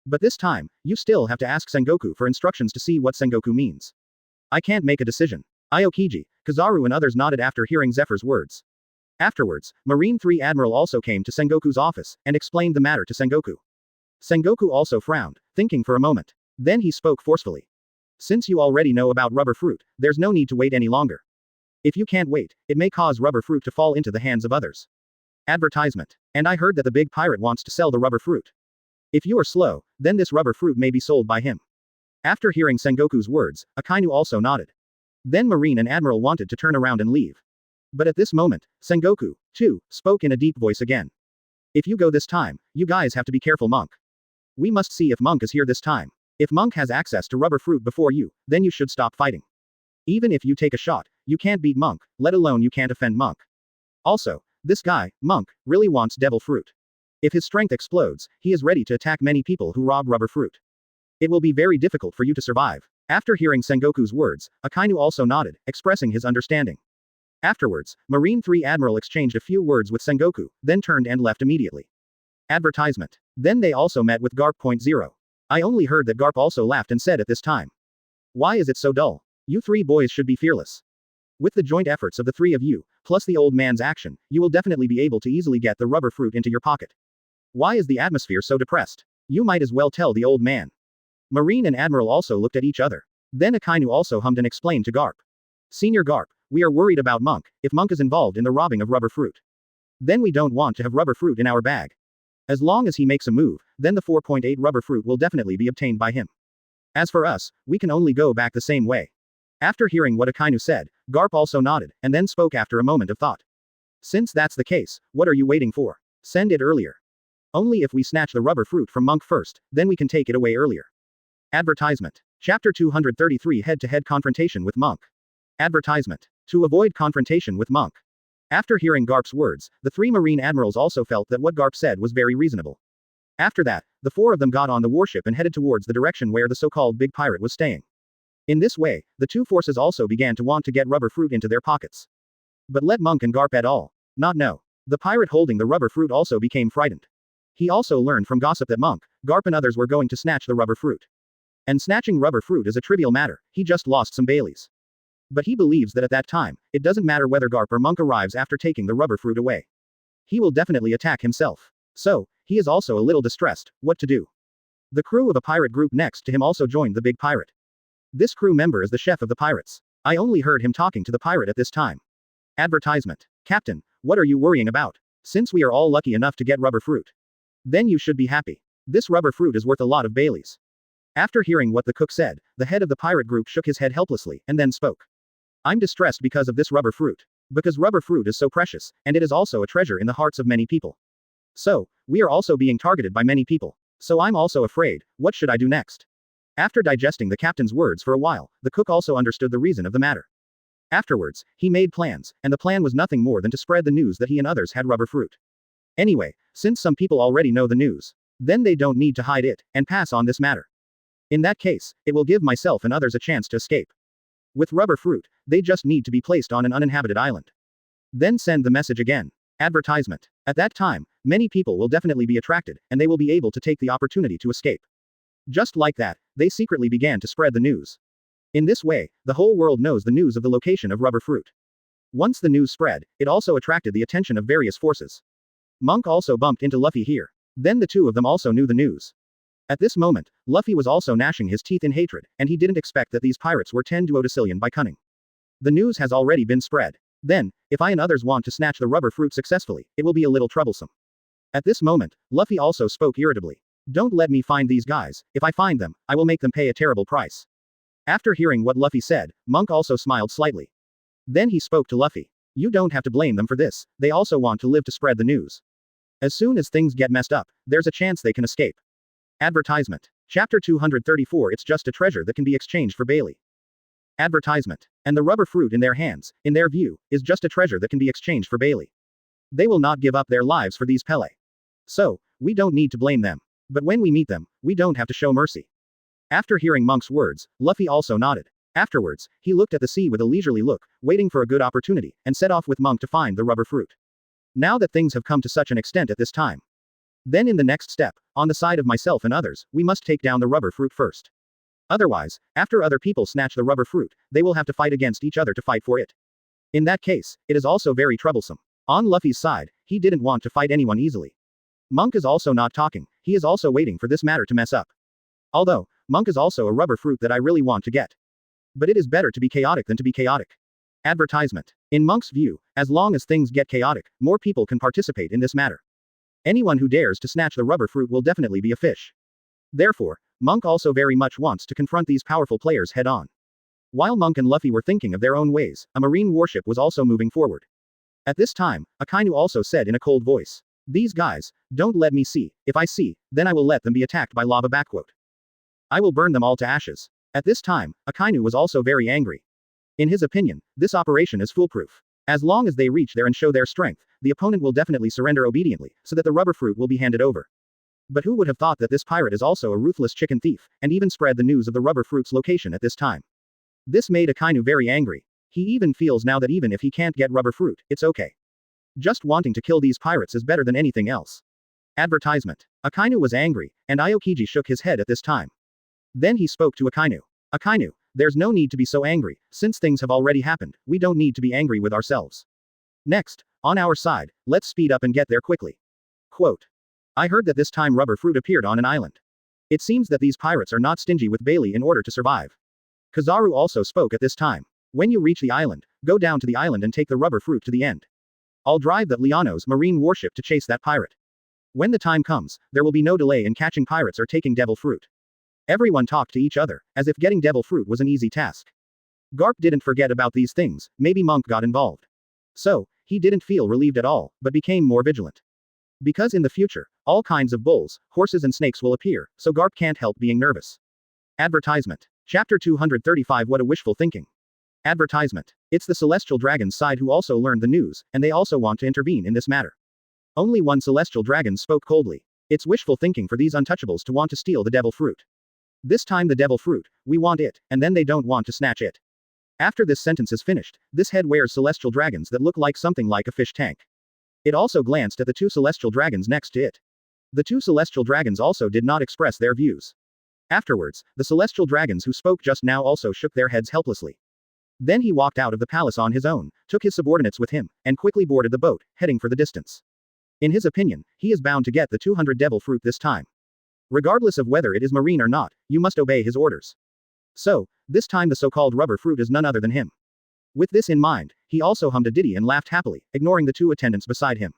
But this time, you still have to ask Sengoku for instructions to see what Sengoku means. I can't make a decision. Aokiji, Kizaru and others nodded after hearing Zephyr's words. Afterwards, Marine 3 Admiral also came to Sengoku's office, and explained the matter to Sengoku. Sengoku also frowned, thinking for a moment. Then he spoke forcefully. Since you already know about rubber fruit, there's no need to wait any longer. If you can't wait, it may cause rubber fruit to fall into the hands of others. Advertisement. And I heard that the big pirate wants to sell the rubber fruit. If you are slow, then this rubber fruit may be sold by him. After hearing Sengoku's words, Akainu also nodded. Then Marine and Admiral wanted to turn around and leave. But at this moment, Sengoku, too, spoke in a deep voice again. If you go this time, you guys have to be careful, Monk. We must see if Monk is here this time. If Monk has access to rubber fruit before you, then you should stop fighting. Even if you take a shot, you can't beat Monk, let alone you can't offend Monk. Also, this guy, Monk, really wants devil fruit. If his strength explodes, he is ready to attack many people who rob rubber fruit. It will be very difficult for you to survive. After hearing Sengoku's words, Akainu also nodded, expressing his understanding. Afterwards, Marine 3 Admiral exchanged a few words with Sengoku, then turned and left immediately. Advertisement. Then they also met with Garp.0. I only heard that Garp also laughed and said at this time. Why is it so dull? You three boys should be fearless. With the joint efforts of the three of you, plus the old man's action, you will definitely be able to easily get the rubber fruit into your pocket. Why is the atmosphere so depressed? You might as well tell the old man. Marine and Admiral also looked at each other. Then Akainu also hummed and explained to Garp. Senior Garp, we are worried about Monk, if Monk is involved in the robbing of rubber fruit. Then we don't want to have rubber fruit in our bag. As long as he makes a move, then the 4.8 rubber fruit will definitely be obtained by him. As for us, we can only go back the same way. After hearing what Akainu said, Garp also nodded, and then spoke after a moment of thought. Since that's the case, what are you waiting for? Send it earlier. Only if we snatch the rubber fruit from Monk first, then we can take it away earlier. Advertisement. Chapter 233 Head-to-head confrontation with Monk. Advertisement. To avoid confrontation with Monk. After hearing Garp's words, the three Marine Admirals also felt that what Garp said was very reasonable. After that, the four of them got on the warship and headed towards the direction where the so-called big pirate was staying. In this way, the two forces also began to want to get rubber fruit into their pockets. But let Monk and Garp at all not know. The pirate holding the rubber fruit also became frightened. He also learned from gossip that Monk, Garp and others were going to snatch the rubber fruit. And snatching rubber fruit is a trivial matter, he just lost some Baileys. But he believes that at that time, it doesn't matter whether Garp or Monk arrives after taking the rubber fruit away. He will definitely attack himself. So, he is also a little distressed, what to do. The crew of a pirate group next to him also joined the big pirate. This crew member is the chef of the pirates. I only heard him talking to the pirate at this time. Advertisement. Captain, what are you worrying about? Since we are all lucky enough to get rubber fruit. Then you should be happy. This rubber fruit is worth a lot of Baileys. After hearing what the cook said, the head of the pirate group shook his head helplessly, and then spoke. I'm distressed because of this rubber fruit. Because rubber fruit is so precious, and it is also a treasure in the hearts of many people. So, we are also being targeted by many people. So I'm also afraid, what should I do next? After digesting the captain's words for a while, the cook also understood the reason of the matter. Afterwards, he made plans, and the plan was nothing more than to spread the news that he and others had rubber fruit. Anyway, since some people already know the news, then they don't need to hide it, and pass on this matter. In that case, it will give myself and others a chance to escape. With rubber fruit, they just need to be placed on an uninhabited island. Then send the message again. Advertisement. At that time, many people will definitely be attracted, and they will be able to take the opportunity to escape. Just like that, they secretly began to spread the news. In this way, the whole world knows the news of the location of rubber fruit. Once the news spread, it also attracted the attention of various forces. Monk also bumped into Luffy here. Then the two of them also knew the news. At this moment, Luffy was also gnashing his teeth in hatred, and he didn't expect that these pirates were 10 duodecillion by cunning. The news has already been spread. Then, if I and others want to snatch the rubber fruit successfully, it will be a little troublesome. At this moment, Luffy also spoke irritably. Don't let me find these guys, if I find them, I will make them pay a terrible price. After hearing what Luffy said, Monk also smiled slightly. Then he spoke to Luffy. You don't have to blame them for this, they also want to live to spread the news. As soon as things get messed up, there's a chance they can escape. Advertisement. Chapter 234 It's just a treasure that can be exchanged for Bailey. Advertisement. And the rubber fruit in their hands, in their view, is just a treasure that can be exchanged for Bailey. They will not give up their lives for these Pele. So, we don't need to blame them. But when we meet them, we don't have to show mercy. After hearing Monk's words, Luffy also nodded. Afterwards, he looked at the sea with a leisurely look, waiting for a good opportunity, and set off with Monk to find the rubber fruit. Now that things have come to such an extent at this time. Then in the next step, on the side of myself and others, we must take down the rubber fruit first. Otherwise, after other people snatch the rubber fruit, they will have to fight against each other to fight for it. In that case, it is also very troublesome. On Luffy's side, he didn't want to fight anyone easily. Monk is also not talking, he is also waiting for this matter to mess up. Although, Monk is also a rubber fruit that I really want to get. But it is better to be chaotic than to be chaotic. Advertisement. In Monk's view, as long as things get chaotic, more people can participate in this matter. Anyone who dares to snatch the rubber fruit will definitely be a fish. Therefore, Monk also very much wants to confront these powerful players head on. While Monk and Luffy were thinking of their own ways, a marine warship was also moving forward. At this time, Akainu also said in a cold voice, "These guys, don't let me see, if I see, then I will let them be attacked by lava." I will burn them all to ashes. At this time, Akainu was also very angry. In his opinion, this operation is foolproof. As long as they reach there and show their strength, the opponent will definitely surrender obediently, so that the rubber fruit will be handed over. But who would have thought that this pirate is also a ruthless chicken thief, and even spread the news of the rubber fruit's location at this time? This made Akainu very angry. He even feels now that even if he can't get rubber fruit, it's okay. Just wanting to kill these pirates is better than anything else. Advertisement. Akainu was angry, and Aokiji shook his head at this time. Then he spoke to Akainu. Akainu, there's no need to be so angry, since things have already happened, we don't need to be angry with ourselves. Next, on our side, let's speed up and get there quickly. Quote. I heard that this time rubber fruit appeared on an island. It seems that these pirates are not stingy with Bailey in order to survive. Kizaru also spoke at this time. When you reach the island, go down to the island and take the rubber fruit to the end. I'll drive that Liano's marine warship to chase that pirate. When the time comes, there will be no delay in catching pirates or taking devil fruit. Everyone talked to each other, as if getting devil fruit was an easy task. Garp didn't forget about these things, maybe Monk got involved. So, he didn't feel relieved at all, but became more vigilant. Because in the future, all kinds of bulls, horses and snakes will appear, so Garp can't help being nervous. Advertisement. Chapter 235. What a wishful thinking. Advertisement. It's the Celestial Dragon's side who also learned the news, and they also want to intervene in this matter. Only one Celestial Dragon spoke coldly. It's wishful thinking for these untouchables to want to steal the devil fruit. This time the devil fruit, we want it, and then they don't want to snatch it. After this sentence is finished, this head wears Celestial Dragons that look like something like a fish tank. It also glanced at the two Celestial Dragons next to it. The two Celestial Dragons also did not express their views. Afterwards, the Celestial Dragons who spoke just now also shook their heads helplessly. Then he walked out of the palace on his own, took his subordinates with him, and quickly boarded the boat, heading for the distance. In his opinion, he is bound to get the 200 devil fruit this time. Regardless of whether it is marine or not, you must obey his orders. So, this time the so-called rubber fruit is none other than him. With this in mind, he also hummed a ditty and laughed happily, ignoring the two attendants beside him.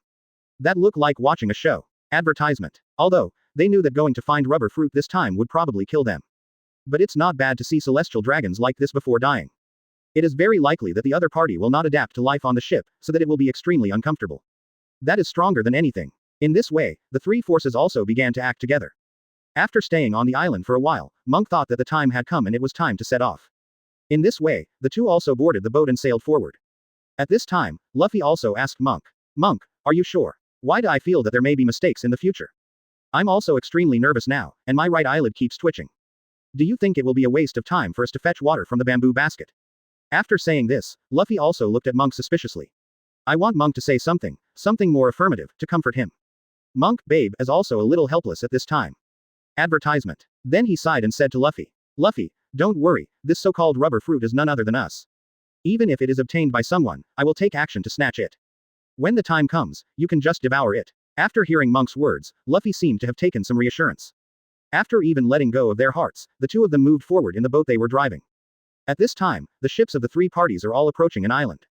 That looked like watching a show. Advertisement. Although, they knew that going to find rubber fruit this time would probably kill them. But it's not bad to see celestial dragons like this before dying. It is very likely that the other party will not adapt to life on the ship, so that it will be extremely uncomfortable. That is stronger than anything. In this way, the three forces also began to act together. After staying on the island for a while, Monk thought that the time had come and it was time to set off. In this way, the two also boarded the boat and sailed forward. At this time, Luffy also asked Monk, "Monk, are you sure? Why do I feel that there may be mistakes in the future? I'm also extremely nervous now, and my right eyelid keeps twitching. Do you think it will be a waste of time for us to fetch water from the bamboo basket?" After saying this, Luffy also looked at Monk suspiciously. I want Monk to say something more affirmative, to comfort him. Monk, babe, is also a little helpless at this time. Advertisement. Then he sighed and said to Luffy, "Luffy, don't worry, this so-called rubber fruit is none other than us. Even if it is obtained by someone, I will take action to snatch it. When the time comes, you can just devour it." After hearing Monk's words, Luffy seemed to have taken some reassurance. After even letting go of their hearts, the two of them moved forward in the boat they were driving. At this time, the ships of the three parties are all approaching an island.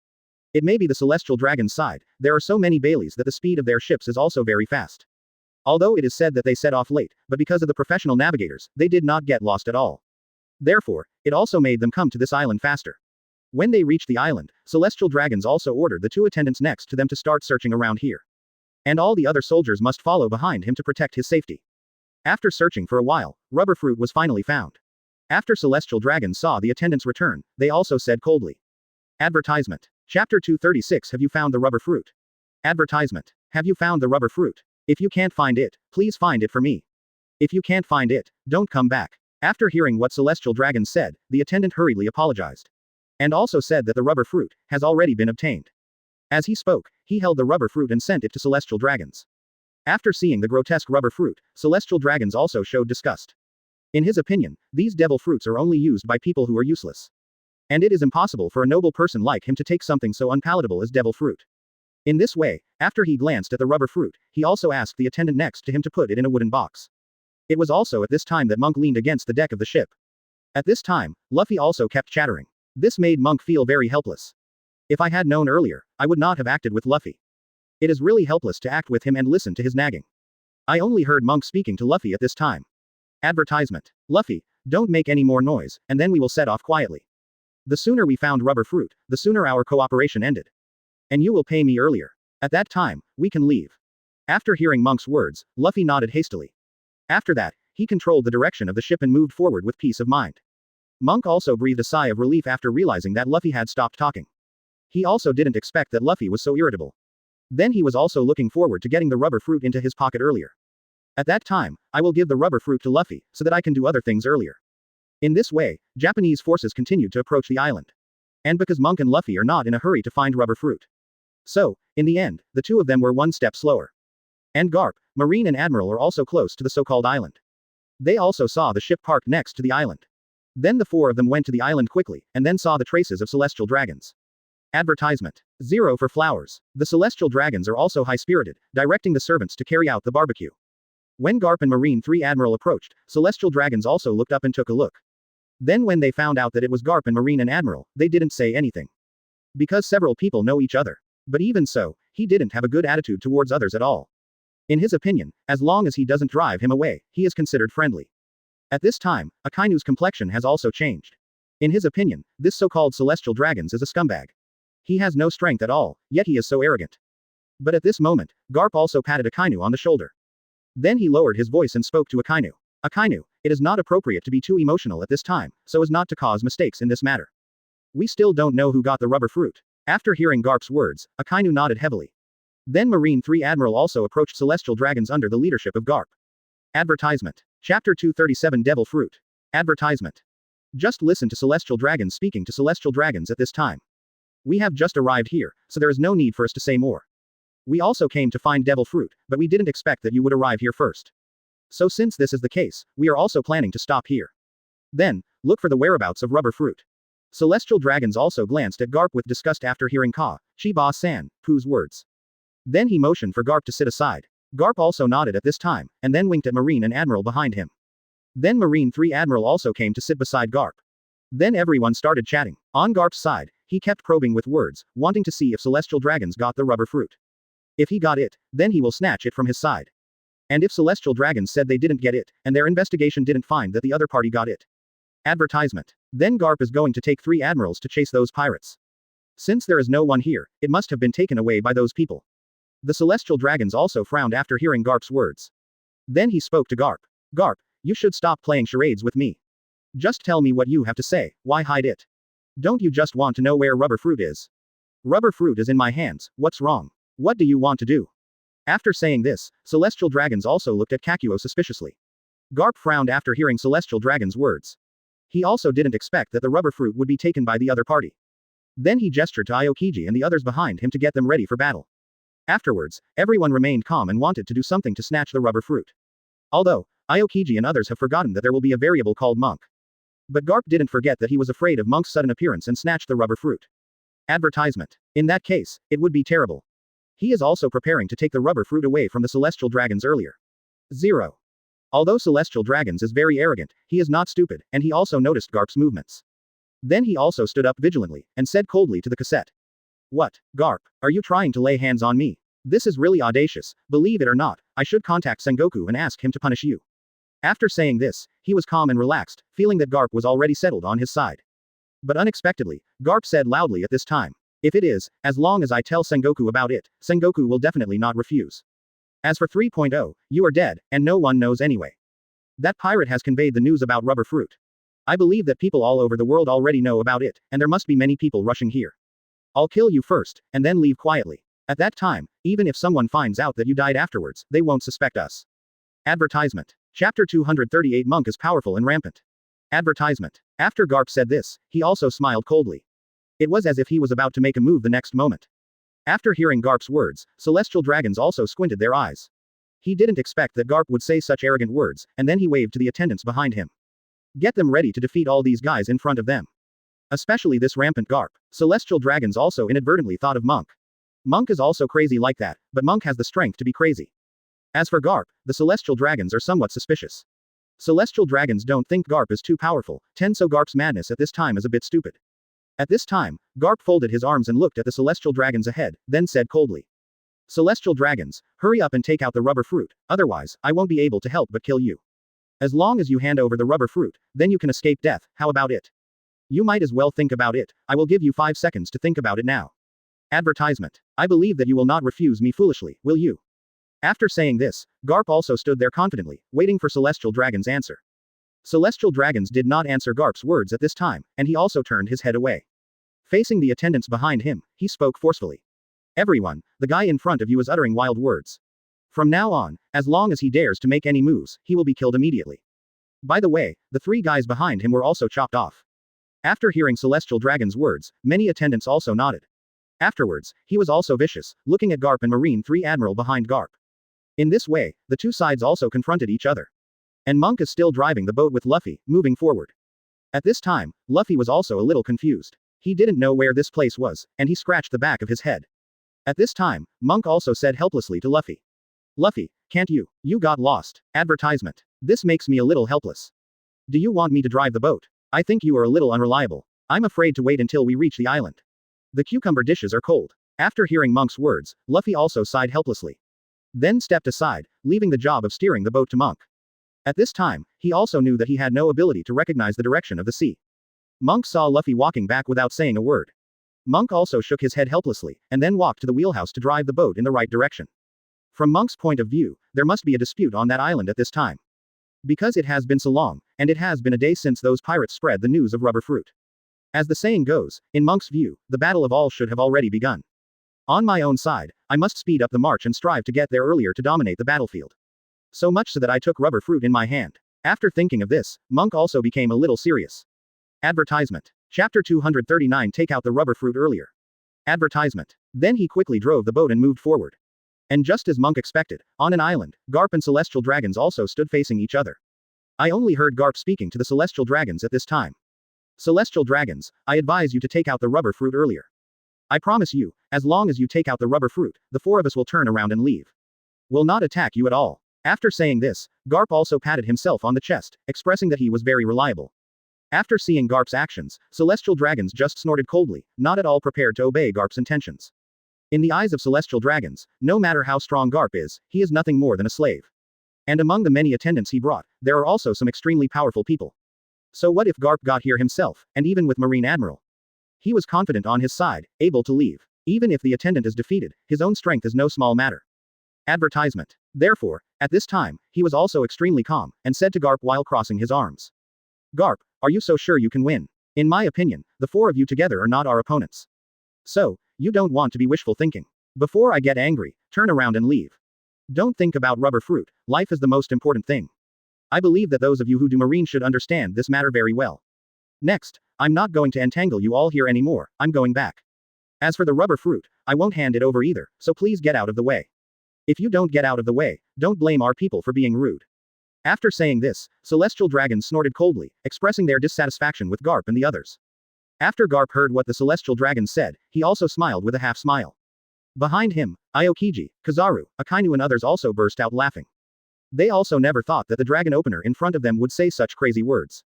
It may be the Celestial Dragon's side, there are so many Baileys that the speed of their ships is also very fast. Although it is said that they set off late, but because of the professional navigators, they did not get lost at all. Therefore, it also made them come to this island faster. When they reached the island, Celestial Dragons also ordered the two attendants next to them to start searching around here. And all the other soldiers must follow behind him to protect his safety. After searching for a while, rubber fruit was finally found. After Celestial Dragons saw the attendants return, they also said coldly. Advertisement. Chapter 236. Have you found the rubber fruit? Advertisement. Have you found the rubber fruit? If you can't find it, please find it for me. If you can't find it, don't come back. After hearing what Celestial Dragons said, the attendant hurriedly apologized. And also said that the rubber fruit has already been obtained. As he spoke, he held the rubber fruit and sent it to Celestial Dragons. After seeing the grotesque rubber fruit, Celestial Dragons also showed disgust. In his opinion, these devil fruits are only used by people who are useless. And it is impossible for a noble person like him to take something so unpalatable as devil fruit. In this way, after he glanced at the rubber fruit, he also asked the attendant next to him to put it in a wooden box. It was also at this time that Monk leaned against the deck of the ship. At this time, Luffy also kept chattering. This made Monk feel very helpless. If I had known earlier, I would not have acted with Luffy. It is really helpless to act with him and listen to his nagging. I only heard Monk speaking to Luffy at this time. Advertisement. Luffy, don't make any more noise, and then we will set off quietly. The sooner we found rubber fruit, the sooner our cooperation ended. And you will pay me earlier. At that time, we can leave. After hearing Monk's words, Luffy nodded hastily. After that, he controlled the direction of the ship and moved forward with peace of mind. Monk also breathed a sigh of relief after realizing that Luffy had stopped talking. He also didn't expect that Luffy was so irritable. Then he was also looking forward to getting the rubber fruit into his pocket earlier. At that time, I will give the rubber fruit to Luffy, so that I can do other things earlier. In this way, Japanese forces continued to approach the island. And because Monk and Luffy are not in a hurry to find rubber fruit. So, in the end, the two of them were one step slower. And Garp, Marine and Admiral are also close to the so-called island. They also saw the ship parked next to the island. Then the four of them went to the island quickly, and then saw the traces of celestial dragons. Advertisement. 0 for flowers. The celestial dragons are also high-spirited, directing the servants to carry out the barbecue. When Garp and Marine 3 Admiral approached, celestial dragons also looked up and took a look. Then when they found out that it was Garp and Marine and Admiral, they didn't say anything. Because several people know each other. But even so, he didn't have a good attitude towards others at all. In his opinion, as long as he doesn't drive him away, he is considered friendly. At this time, Akainu's complexion has also changed. In his opinion, this so-called celestial dragons is a scumbag. He has no strength at all, yet he is so arrogant. But at this moment, Garp also patted Akainu on the shoulder. Then he lowered his voice and spoke to Akainu. Akainu, it is not appropriate to be too emotional at this time, so as not to cause mistakes in this matter. We still don't know who got the rubber fruit. After hearing Garp's words, Akainu nodded heavily. Then Marine 3 Admiral also approached celestial dragons under the leadership of Garp. Advertisement. Chapter 237 Devil Fruit. Advertisement. Just listen to celestial dragons speaking to celestial dragons at this time. We have just arrived here, so there is no need for us to say more. We also came to find devil fruit, but we didn't expect that you would arrive here first. So since this is the case, we are also planning to stop here. Then, look for the whereabouts of rubber fruit. Celestial dragons also glanced at Garp with disgust after hearing Chiba-san, Pooh's words. Then he motioned for Garp to sit aside. Garp also nodded at this time, and then winked at Marine and Admiral behind him. Then Marine 3 Admiral also came to sit beside Garp. Then everyone started chatting. On Garp's side, he kept probing with words, wanting to see if celestial dragons got the rubber fruit. If he got it, then he will snatch it from his side. And if celestial dragons said they didn't get it, and their investigation didn't find that the other party got it. Advertisement. Then Garp is going to take 3 admirals to chase those pirates. Since there is no one here, it must have been taken away by those people. The celestial dragons also frowned after hearing Garp's words. Then he spoke to Garp. Garp, you should stop playing charades with me. Just tell me what you have to say, why hide it? Don't you just want to know where rubber fruit is? Rubber fruit is in my hands, what's wrong? What do you want to do? After saying this, celestial dragons also looked at Kakuo suspiciously. Garp frowned after hearing celestial dragons' words. He also didn't expect that the rubber fruit would be taken by the other party. Then he gestured to Aokiji and the others behind him to get them ready for battle. Afterwards, everyone remained calm and wanted to do something to snatch the rubber fruit. Although, Aokiji and others have forgotten that there will be a variable called Monk. But Garp didn't forget that he was afraid of Monk's sudden appearance and snatched the rubber fruit. Advertisement. In that case, it would be terrible. He is also preparing to take the rubber fruit away from the celestial dragons earlier. 0. Although celestial dragons is very arrogant, he is not stupid, and he also noticed Garp's movements. Then he also stood up vigilantly, and said coldly to the cassette. What, Garp, are you trying to lay hands on me? This is really audacious, believe it or not, I should contact Sengoku and ask him to punish you. After saying this, he was calm and relaxed, feeling that Garp was already settled on his side. But unexpectedly, Garp said loudly at this time. If it is, as long as I tell Sengoku about it, Sengoku will definitely not refuse. As for 3.0, you are dead, and no one knows anyway. That pirate has conveyed the news about rubber fruit. I believe that people all over the world already know about it, and there must be many people rushing here. I'll kill you first, and then leave quietly. At that time, even if someone finds out that you died afterwards, they won't suspect us. Advertisement. Chapter 238 Monk is powerful and rampant. Advertisement. After Garp said this, he also smiled coldly. It was as if he was about to make a move the next moment. After hearing Garp's words, celestial dragons also squinted their eyes. He didn't expect that Garp would say such arrogant words, and then he waved to the attendants behind him. Get them ready to defeat all these guys in front of them. Especially this rampant Garp. Celestial dragons also inadvertently thought of Monk. Monk is also crazy like that, but Monk has the strength to be crazy. As for Garp, the celestial dragons are somewhat suspicious. Celestial dragons don't think Garp is too powerful, so Garp's madness at this time is a bit stupid. At this time, Garp folded his arms and looked at the celestial dragons ahead, then said coldly. Celestial dragons, hurry up and take out the rubber fruit, otherwise, I won't be able to help but kill you. As long as you hand over the rubber fruit, then you can escape death, how about it? You might as well think about it, I will give you 5 seconds to think about it now. Advertisement. I believe that you will not refuse me foolishly, will you? After saying this, Garp also stood there confidently, waiting for Celestial Dragon's answer. Celestial Dragons did not answer Garp's words at this time, and he also turned his head away. Facing the attendants behind him, he spoke forcefully. Everyone, the guy in front of you is uttering wild words. From now on, as long as he dares to make any moves, he will be killed immediately. By the way, the 3 guys behind him were also chopped off. After hearing Celestial Dragon's words, many attendants also nodded. Afterwards, he was also vicious, looking at Garp and Marine 3 Admiral behind Garp. In this way, the 2 sides also confronted each other. And Monk is still driving the boat with Luffy, moving forward. At this time, Luffy was also a little confused. He didn't know where this place was, and he scratched the back of his head. At this time, Monk also said helplessly to Luffy. Luffy, can't you? You got lost. Advertisement. This makes me a little helpless. Do you want me to drive the boat? I think you are a little unreliable. I'm afraid to wait until we reach the island. The cucumber dishes are cold. After hearing Monk's words, Luffy also sighed helplessly. Then stepped aside, leaving the job of steering the boat to Monk. At this time, he also knew that he had no ability to recognize the direction of the sea. Monk saw Luffy walking back without saying a word. Monk also shook his head helplessly, and then walked to the wheelhouse to drive the boat in the right direction. From Monk's point of view, there must be a dispute on that island at this time. Because it has been so long, and it has been a day since those pirates spread the news of rubber fruit. As the saying goes, in Monk's view, the battle of all should have already begun. On my own side, I must speed up the march and strive to get there earlier to dominate the battlefield. So much so that I took rubber fruit in my hand. After thinking of this, Monk also became a little serious. Advertisement. Chapter 239. Take out the rubber fruit earlier. Advertisement. Then he quickly drove the boat and moved forward. And just as Monk expected, on an island, Garp and Celestial Dragons also stood facing each other. I only heard Garp speaking to the Celestial Dragons at this time. Celestial Dragons, I advise you to take out the rubber fruit earlier. I promise you, as long as you take out the rubber fruit, the 4 of us will turn around and leave. Will not attack you at all. After saying this, Garp also patted himself on the chest, expressing that he was very reliable. After seeing Garp's actions, Celestial Dragons just snorted coldly, not at all prepared to obey Garp's intentions. In the eyes of Celestial Dragons, no matter how strong Garp is, he is nothing more than a slave. And among the many attendants he brought, there are also some extremely powerful people. So what if Garp got here himself, and even with Marine Admiral? He was confident on his side, able to leave. Even if the attendant is defeated, his own strength is no small matter. Advertisement. Therefore, at this time, he was also extremely calm, and said to Garp while crossing his arms. Garp, are you so sure you can win? In my opinion, the 4 of you together are not our opponents. So, you don't want to be wishful thinking. Before I get angry, turn around and leave. Don't think about rubber fruit, life is the most important thing. I believe that those of you who do marine should understand this matter very well. Next, I'm not going to entangle you all here anymore, I'm going back. As for the rubber fruit, I won't hand it over either, so please get out of the way. If you don't get out of the way, don't blame our people for being rude. After saying this, Celestial Dragons snorted coldly, expressing their dissatisfaction with Garp and the others. After Garp heard what the Celestial Dragons said, he also smiled with a half smile. Behind him, Aokiji, Kizaru, Akainu and others also burst out laughing. They also never thought that the dragon opener in front of them would say such crazy words.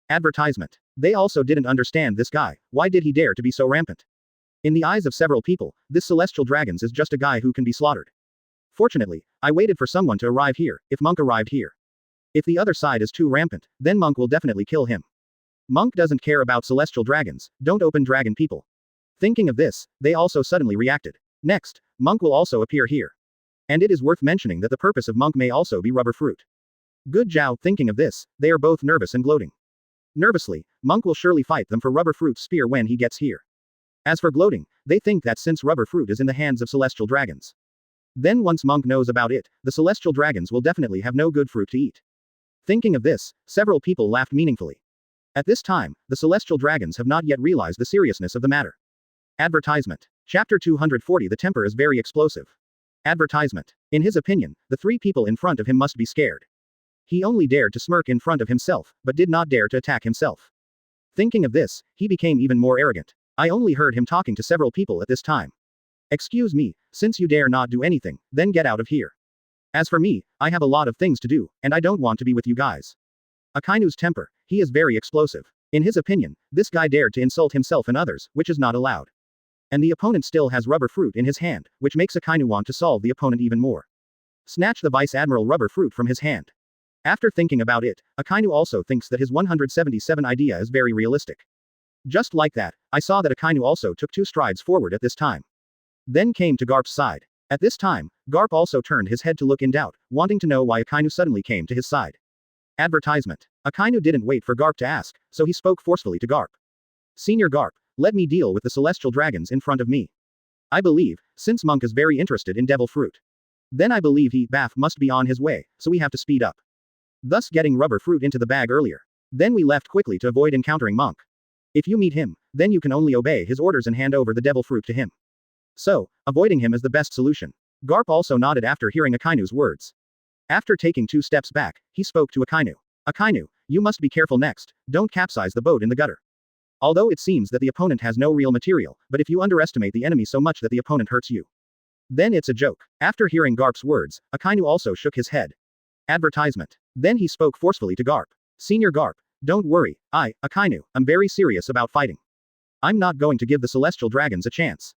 Advertisement. They also didn't understand this guy, why did he dare to be so rampant? In the eyes of several people, this Celestial Dragons is just a guy who can be slaughtered. Fortunately, I waited for someone to arrive here, if Monk arrived here. If the other side is too rampant, then Monk will definitely kill him. Monk doesn't care about Celestial Dragons, don't open dragon people. Thinking of this, they also suddenly reacted. Next, Monk will also appear here. And it is worth mentioning that the purpose of Monk may also be rubber fruit. Good Zhao, thinking of this, they are both nervous and gloating. Nervously, Monk will surely fight them for rubber fruit spear when he gets here. As for gloating, they think that since rubber fruit is in the hands of Celestial Dragons, then once Monk knows about it, the Celestial Dragons will definitely have no good fruit to eat. Thinking of this, several people laughed meaningfully. At this time, the Celestial Dragons have not yet realized the seriousness of the matter. Advertisement. Chapter 240. The temper is very explosive. Advertisement. In his opinion, the 3 people in front of him must be scared. He only dared to smirk in front of himself, but did not dare to attack himself. Thinking of this, he became even more arrogant. I only heard him talking to several people at this time. Excuse me, since you dare not do anything, then get out of here. As for me, I have a lot of things to do, and I don't want to be with you guys. Akainu's temper, he is very explosive. In his opinion, this guy dared to insult himself and others, which is not allowed. And the opponent still has rubber fruit in his hand, which makes Akainu want to solve the opponent even more. Snatch the Vice Admiral rubber fruit from his hand. After thinking about it, Akainu also thinks that his 177 idea is very realistic. Just like that, I saw that Akainu also took 2 strides forward at this time. Then came to Garp's side. At this time, Garp also turned his head to look in doubt, wanting to know why Akainu suddenly came to his side. Advertisement. Akainu didn't wait for Garp to ask, so he spoke forcefully to Garp. Senior Garp, let me deal with the celestial dragons in front of me. I believe, since Monk is very interested in devil fruit. Then I believe Bath must be on his way, so we have to speed up. Thus getting rubber fruit into the bag earlier. Then we left quickly to avoid encountering Monk. If you meet him, then you can only obey his orders and hand over the devil fruit to him. So, avoiding him is the best solution. Garp also nodded after hearing Akainu's words. After taking 2 steps back, he spoke to Akainu. Akainu, you must be careful next, don't capsize the boat in the gutter. Although it seems that the opponent has no real material, but if you underestimate the enemy so much that the opponent hurts you, then it's a joke. After hearing Garp's words, Akainu also shook his head. Advertisement. Then he spoke forcefully to Garp. Senior Garp, don't worry, Akainu, I'm very serious about fighting. I'm not going to give the celestial dragons a chance.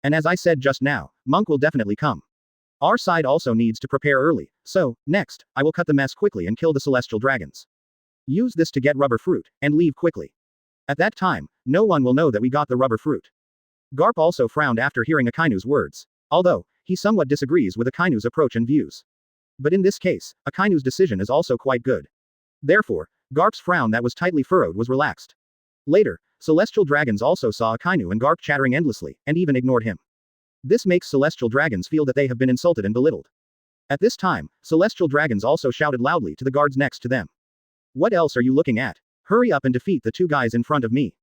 And as I said just now, Monk will definitely come. Our side also needs to prepare early, so, next, I will cut the mess quickly and kill the celestial dragons. Use this to get rubber fruit, and leave quickly. At that time, no one will know that we got the rubber fruit. Garp also frowned after hearing Akainu's words. Although, he somewhat disagrees with Akainu's approach and views. But in this case, Akainu's decision is also quite good. Therefore, Garp's frown that was tightly furrowed was relaxed. Later, celestial dragons also saw Akainu and Garp chattering endlessly, and even ignored him. This makes celestial dragons feel that they have been insulted and belittled. At this time, celestial dragons also shouted loudly to the guards next to them. What else are you looking at? Hurry up and defeat the 2 guys in front of me.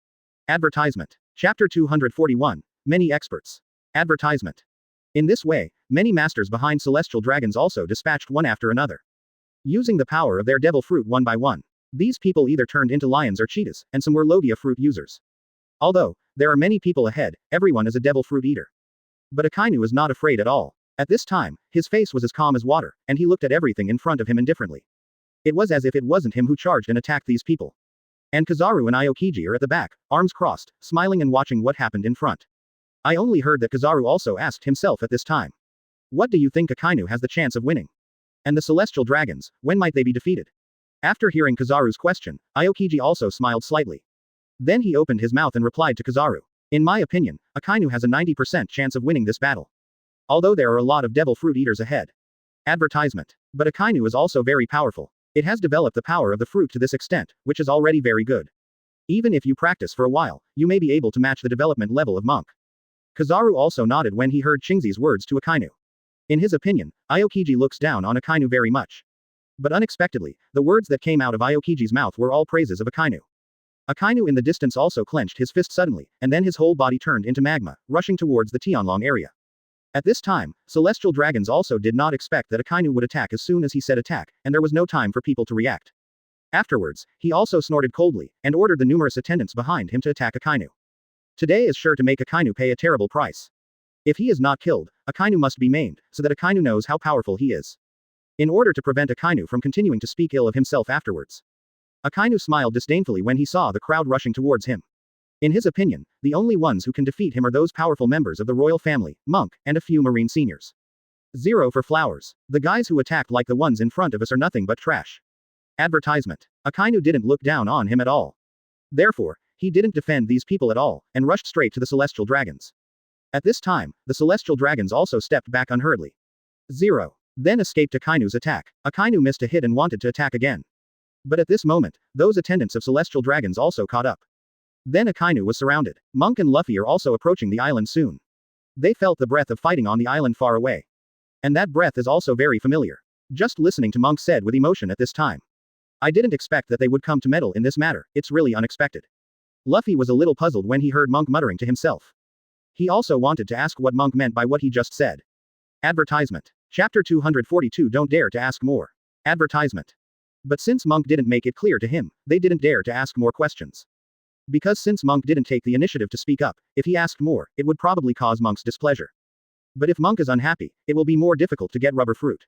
Advertisement. Chapter 241. Many experts. Advertisement. In this way, many masters behind celestial dragons also dispatched one after another. Using the power of their devil fruit one by one. These people either turned into lions or cheetahs, and some were Logia fruit users. Although, there are many people ahead, everyone is a devil fruit eater. But Akainu was not afraid at all. At this time, his face was as calm as water, and he looked at everything in front of him indifferently. It was as if it wasn't him who charged and attacked these people. And Kizaru and Aokiji are at the back, arms crossed, smiling and watching what happened in front. I only heard that Kizaru also asked himself at this time. What do you think Akainu has the chance of winning? And the celestial dragons, when might they be defeated? After hearing Kizaru's question, Aokiji also smiled slightly. Then he opened his mouth and replied to Kizaru. In my opinion, Akainu has a 90% chance of winning this battle. Although there are a lot of devil fruit eaters ahead. Advertisement. But Akainu is also very powerful. It has developed the power of the fruit to this extent, which is already very good. Even if you practice for a while, you may be able to match the development level of Monk. Kizaru also nodded when he heard Chingzi's words to Akainu. In his opinion, Aokiji looks down on Akainu very much. But unexpectedly, the words that came out of Aokiji's mouth were all praises of Akainu. Akainu in the distance also clenched his fist suddenly, and then his whole body turned into magma, rushing towards the Tianlong area. At this time, celestial dragons also did not expect that Akainu would attack as soon as he said attack, and there was no time for people to react. Afterwards, he also snorted coldly, and ordered the numerous attendants behind him to attack Akainu. Today is sure to make Akainu pay a terrible price. If he is not killed, Akainu must be maimed, so that Akainu knows how powerful he is. In order to prevent Akainu from continuing to speak ill of himself afterwards. Akainu smiled disdainfully when he saw the crowd rushing towards him. In his opinion, the only ones who can defeat him are those powerful members of the royal family, Monk, and a few marine seniors. 0 for flowers. The guys who attacked like the ones in front of us are nothing but trash. Advertisement. Akainu didn't look down on him at all. Therefore, he didn't defend these people at all, and rushed straight to the celestial dragons. At this time, the celestial dragons also stepped back unhurriedly. 0. Then escaped Akainu's attack. Akainu missed a hit and wanted to attack again. But at this moment, those attendants of celestial dragons also caught up. Then Akainu was surrounded. Monk and Luffy are also approaching the island soon. They felt the breath of fighting on the island far away. And that breath is also very familiar. Just listening to Monk said with emotion at this time. I didn't expect that they would come to meddle in this matter, it's really unexpected. Luffy was a little puzzled when he heard Monk muttering to himself. He also wanted to ask what Monk meant by what he just said. Advertisement. Chapter 242 Don't dare to ask more. Advertisement. But since Monk didn't make it clear to him, they didn't dare to ask more questions. Because since Monk didn't take the initiative to speak up, if he asked more, it would probably cause Monk's displeasure. But if Monk is unhappy, it will be more difficult to get rubber fruit.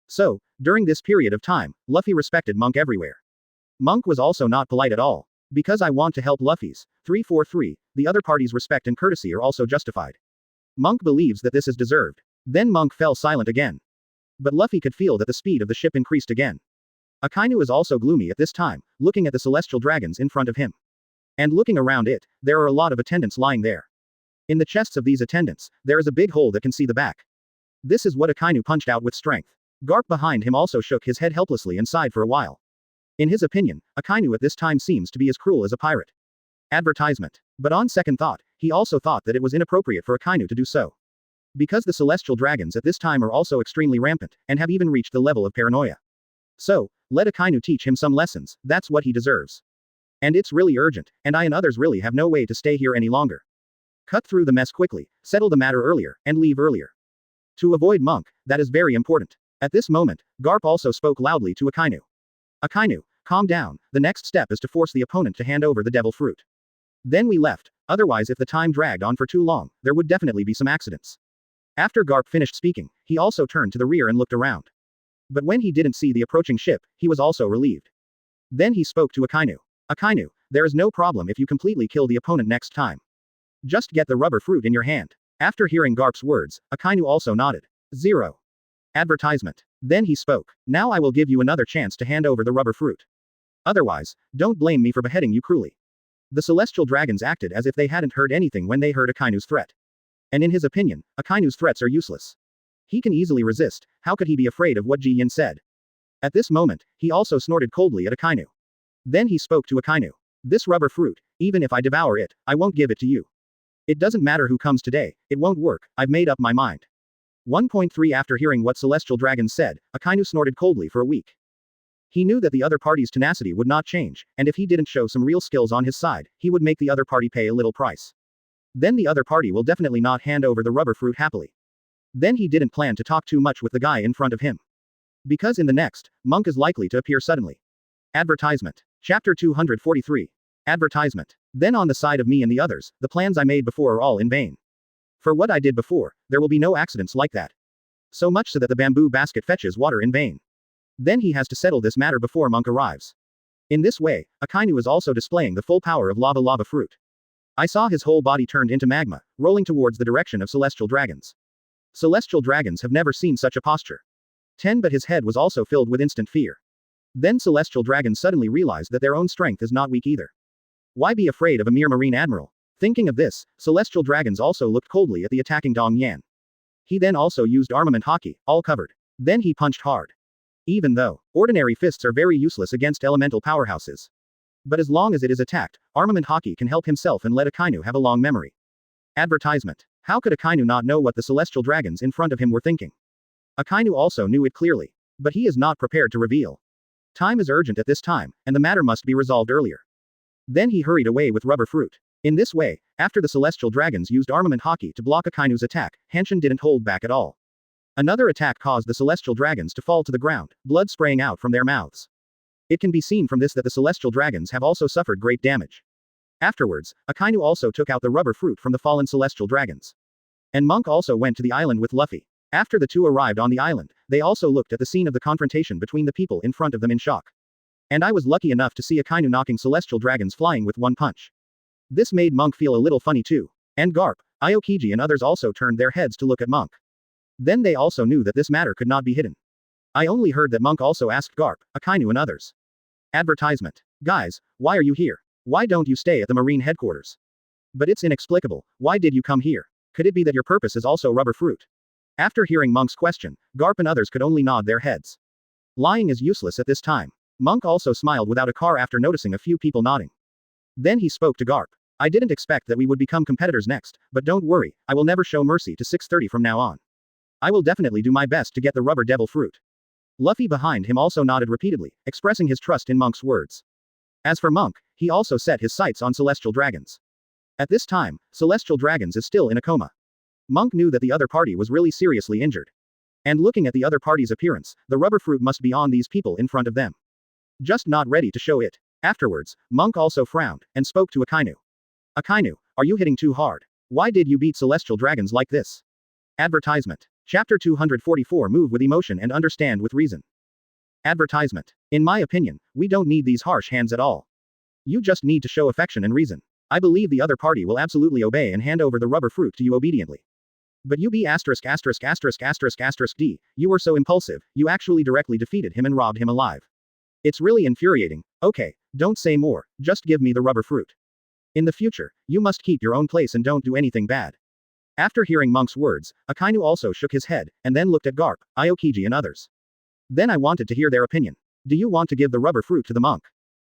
So, during this period of time, Luffy respected Monk everywhere. Monk was also not polite at all. Because I want to help Luffy's 343, the other party's respect and courtesy are also justified. Monk believes that this is deserved. Then Monk fell silent again. But Luffy could feel that the speed of the ship increased again. Akainu is also gloomy at this time, looking at the celestial dragons in front of him. And looking around it, there are a lot of attendants lying there. In the chests of these attendants, there is a big hole that can see the back. This is what Akainu punched out with strength. Garp behind him also shook his head helplessly and sighed for a while. In his opinion, Akainu at this time seems to be as cruel as a pirate. Advertisement. But on second thought, he also thought that it was inappropriate for Akainu to do so. Because the celestial dragons at this time are also extremely rampant, and have even reached the level of paranoia. So, let Akainu teach him some lessons, that's what he deserves. And it's really urgent, and I and others really have no way to stay here any longer. Cut through the mess quickly, settle the matter earlier, and leave earlier. To avoid Monk, that is very important. At this moment, Garp also spoke loudly to Akainu. Akainu, calm down, the next step is to force the opponent to hand over the devil fruit. Then we left, otherwise if the time dragged on for too long, there would definitely be some accidents. After Garp finished speaking, he also turned to the rear and looked around. But when he didn't see the approaching ship, he was also relieved. Then he spoke to Akainu. Akainu, there is no problem if you completely kill the opponent next time. Just get the rubber fruit in your hand. After hearing Garp's words, Akainu also nodded. 0. Advertisement. Then he spoke. Now I will give you another chance to hand over the rubber fruit. Otherwise, don't blame me for beheading you cruelly. The celestial dragons acted as if they hadn't heard anything when they heard Akainu's threat. And in his opinion, Akainu's threats are useless. He can easily resist, how could he be afraid of what Ji Yin said? At this moment, he also snorted coldly at Akainu. Then he spoke to Akainu. This rubber fruit, even if I devour it, I won't give it to you. It doesn't matter who comes today, it won't work, I've made up my mind. 1.3 After hearing what Celestial Dragons said, Akainu snorted coldly for a week. He knew that the other party's tenacity would not change, and if he didn't show some real skills on his side, he would make the other party pay a little price. Then the other party will definitely not hand over the rubber fruit happily. Then he didn't plan to talk too much with the guy in front of him. Because in the next, Monk is likely to appear suddenly. Advertisement. Chapter 243. Advertisement. Then on the side of me and the others, the plans I made before are all in vain. For what I did before, there will be no accidents like that. So much so that the bamboo basket fetches water in vain. Then he has to settle this matter before Monk arrives. In this way, Akainu is also displaying the full power of lava fruit. I saw his whole body turned into magma, rolling towards the direction of celestial dragons. Celestial dragons have never seen such a posture. 10 But his head was also filled with instant fear. Then celestial dragons suddenly realized that their own strength is not weak either. Why be afraid of a mere marine admiral? Thinking of this, celestial dragons also looked coldly at the attacking Dong Yan. He then also used armament Haki, all covered. Then he punched hard. Even though ordinary fists are very useless against elemental powerhouses. But as long as it is attacked, armament Haki can help himself and let Akainu have a long memory. Advertisement. How could Akainu not know what the celestial dragons in front of him were thinking? Akainu also knew it clearly. But he is not prepared to reveal. Time is urgent at this time, and the matter must be resolved earlier. Then he hurried away with rubber fruit. In this way, after the celestial dragons used armament Haki to block Akainu's attack, Hanshin didn't hold back at all. Another attack caused the celestial dragons to fall to the ground, blood spraying out from their mouths. It can be seen from this that the celestial dragons have also suffered great damage. Afterwards, Akainu also took out the rubber fruit from the fallen celestial dragons. And Monk also went to the island with Luffy. After the two arrived on the island, they also looked at the scene of the confrontation between the people in front of them in shock. And I was lucky enough to see Akainu knocking celestial dragons flying with one punch. This made Monk feel a little funny too. And Garp, Aokiji and others also turned their heads to look at Monk. Then they also knew that this matter could not be hidden. I only heard that Monk also asked Garp, Akainu and others. Advertisement. Guys, why are you here? Why don't you stay at the marine headquarters? But it's inexplicable, why did you come here? Could it be that your purpose is also rubber fruit? After hearing Monk's question, Garp and others could only nod their heads. Lying is useless at this time. Monk also smiled without a car after noticing a few people nodding. Then he spoke to Garp. I didn't expect that we would become competitors next, but don't worry, I will never show mercy to 630 from now on. I will definitely do my best to get the rubber devil fruit. Luffy behind him also nodded repeatedly, expressing his trust in Monk's words. As for Monk, he also set his sights on celestial dragons. At this time, celestial dragons is still in a coma. Monk knew that the other party was really seriously injured. And looking at the other party's appearance, the rubber fruit must be on these people in front of them. Just not ready to show it. Afterwards, Monk also frowned, and spoke to Akainu. Akainu, are you hitting too hard? Why did you beat celestial dragons like this? Advertisement. Chapter 244 Move with emotion and understand with reason. Advertisement. In my opinion, we don't need these harsh hands at all. You just need to show affection and reason. I believe the other party will absolutely obey and hand over the rubber fruit to you obediently. But you be *********D, you were so impulsive, you actually directly defeated him and robbed him alive. It's really infuriating. Okay, don't say more, just give me the rubber fruit. In the future, you must keep your own place and don't do anything bad. After hearing Monk's words, Akainu also shook his head, and then looked at Garp, Aokiji and others. Then I wanted to hear their opinion. Do you want to give the rubber fruit to the monk?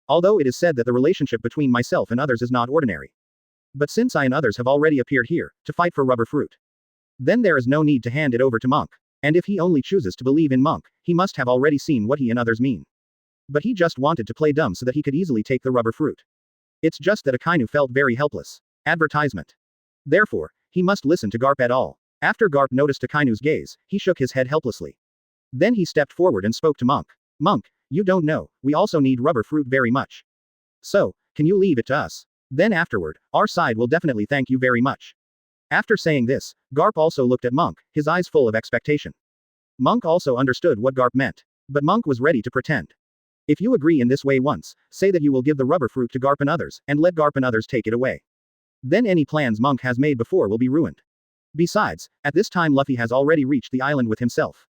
Although it is said that the relationship between myself and others is not ordinary. But since I and others have already appeared here, to fight for rubber fruit, then there is no need to hand it over to Monk. And if he only chooses to believe in Monk, he must have already seen what he and others mean. But he just wanted to play dumb so that he could easily take the rubber fruit. It's just that Akainu felt very helpless. Advertisement. Therefore, he must listen to Garp at all. After Garp noticed Akainu's gaze, he shook his head helplessly. Then he stepped forward and spoke to Monk. Monk, you don't know, we also need rubber fruit very much. So, can you leave it to us? Then afterward, our side will definitely thank you very much. After saying this, Garp also looked at Monk, his eyes full of expectation. Monk also understood what Garp meant. But Monk was ready to pretend. If you agree in this way once, say that you will give the rubber fruit to Garp and others, and let Garp and others take it away. Then any plans Monk has made before will be ruined. Besides, at this time Luffy has already reached the island with himself.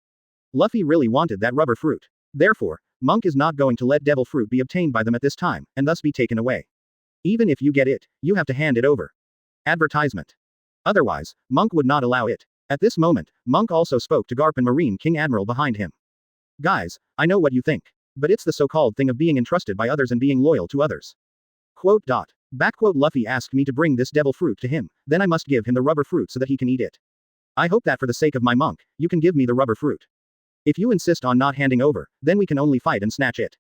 Luffy really wanted that rubber fruit. Therefore, Monk is not going to let devil fruit be obtained by them at this time, and thus be taken away. Even if you get it, you have to hand it over. Advertisement. Otherwise, Monk would not allow it. At this moment, Monk also spoke to Garp and Marine King Admiral behind him. Guys, I know what you think. But it's the so-called thing of being entrusted by others and being loyal to others. Luffy asked me to bring this devil fruit to him, then I must give him the rubber fruit so that he can eat it. I hope that for the sake of my monk, you can give me the rubber fruit. If you insist on not handing over, then we can only fight and snatch it.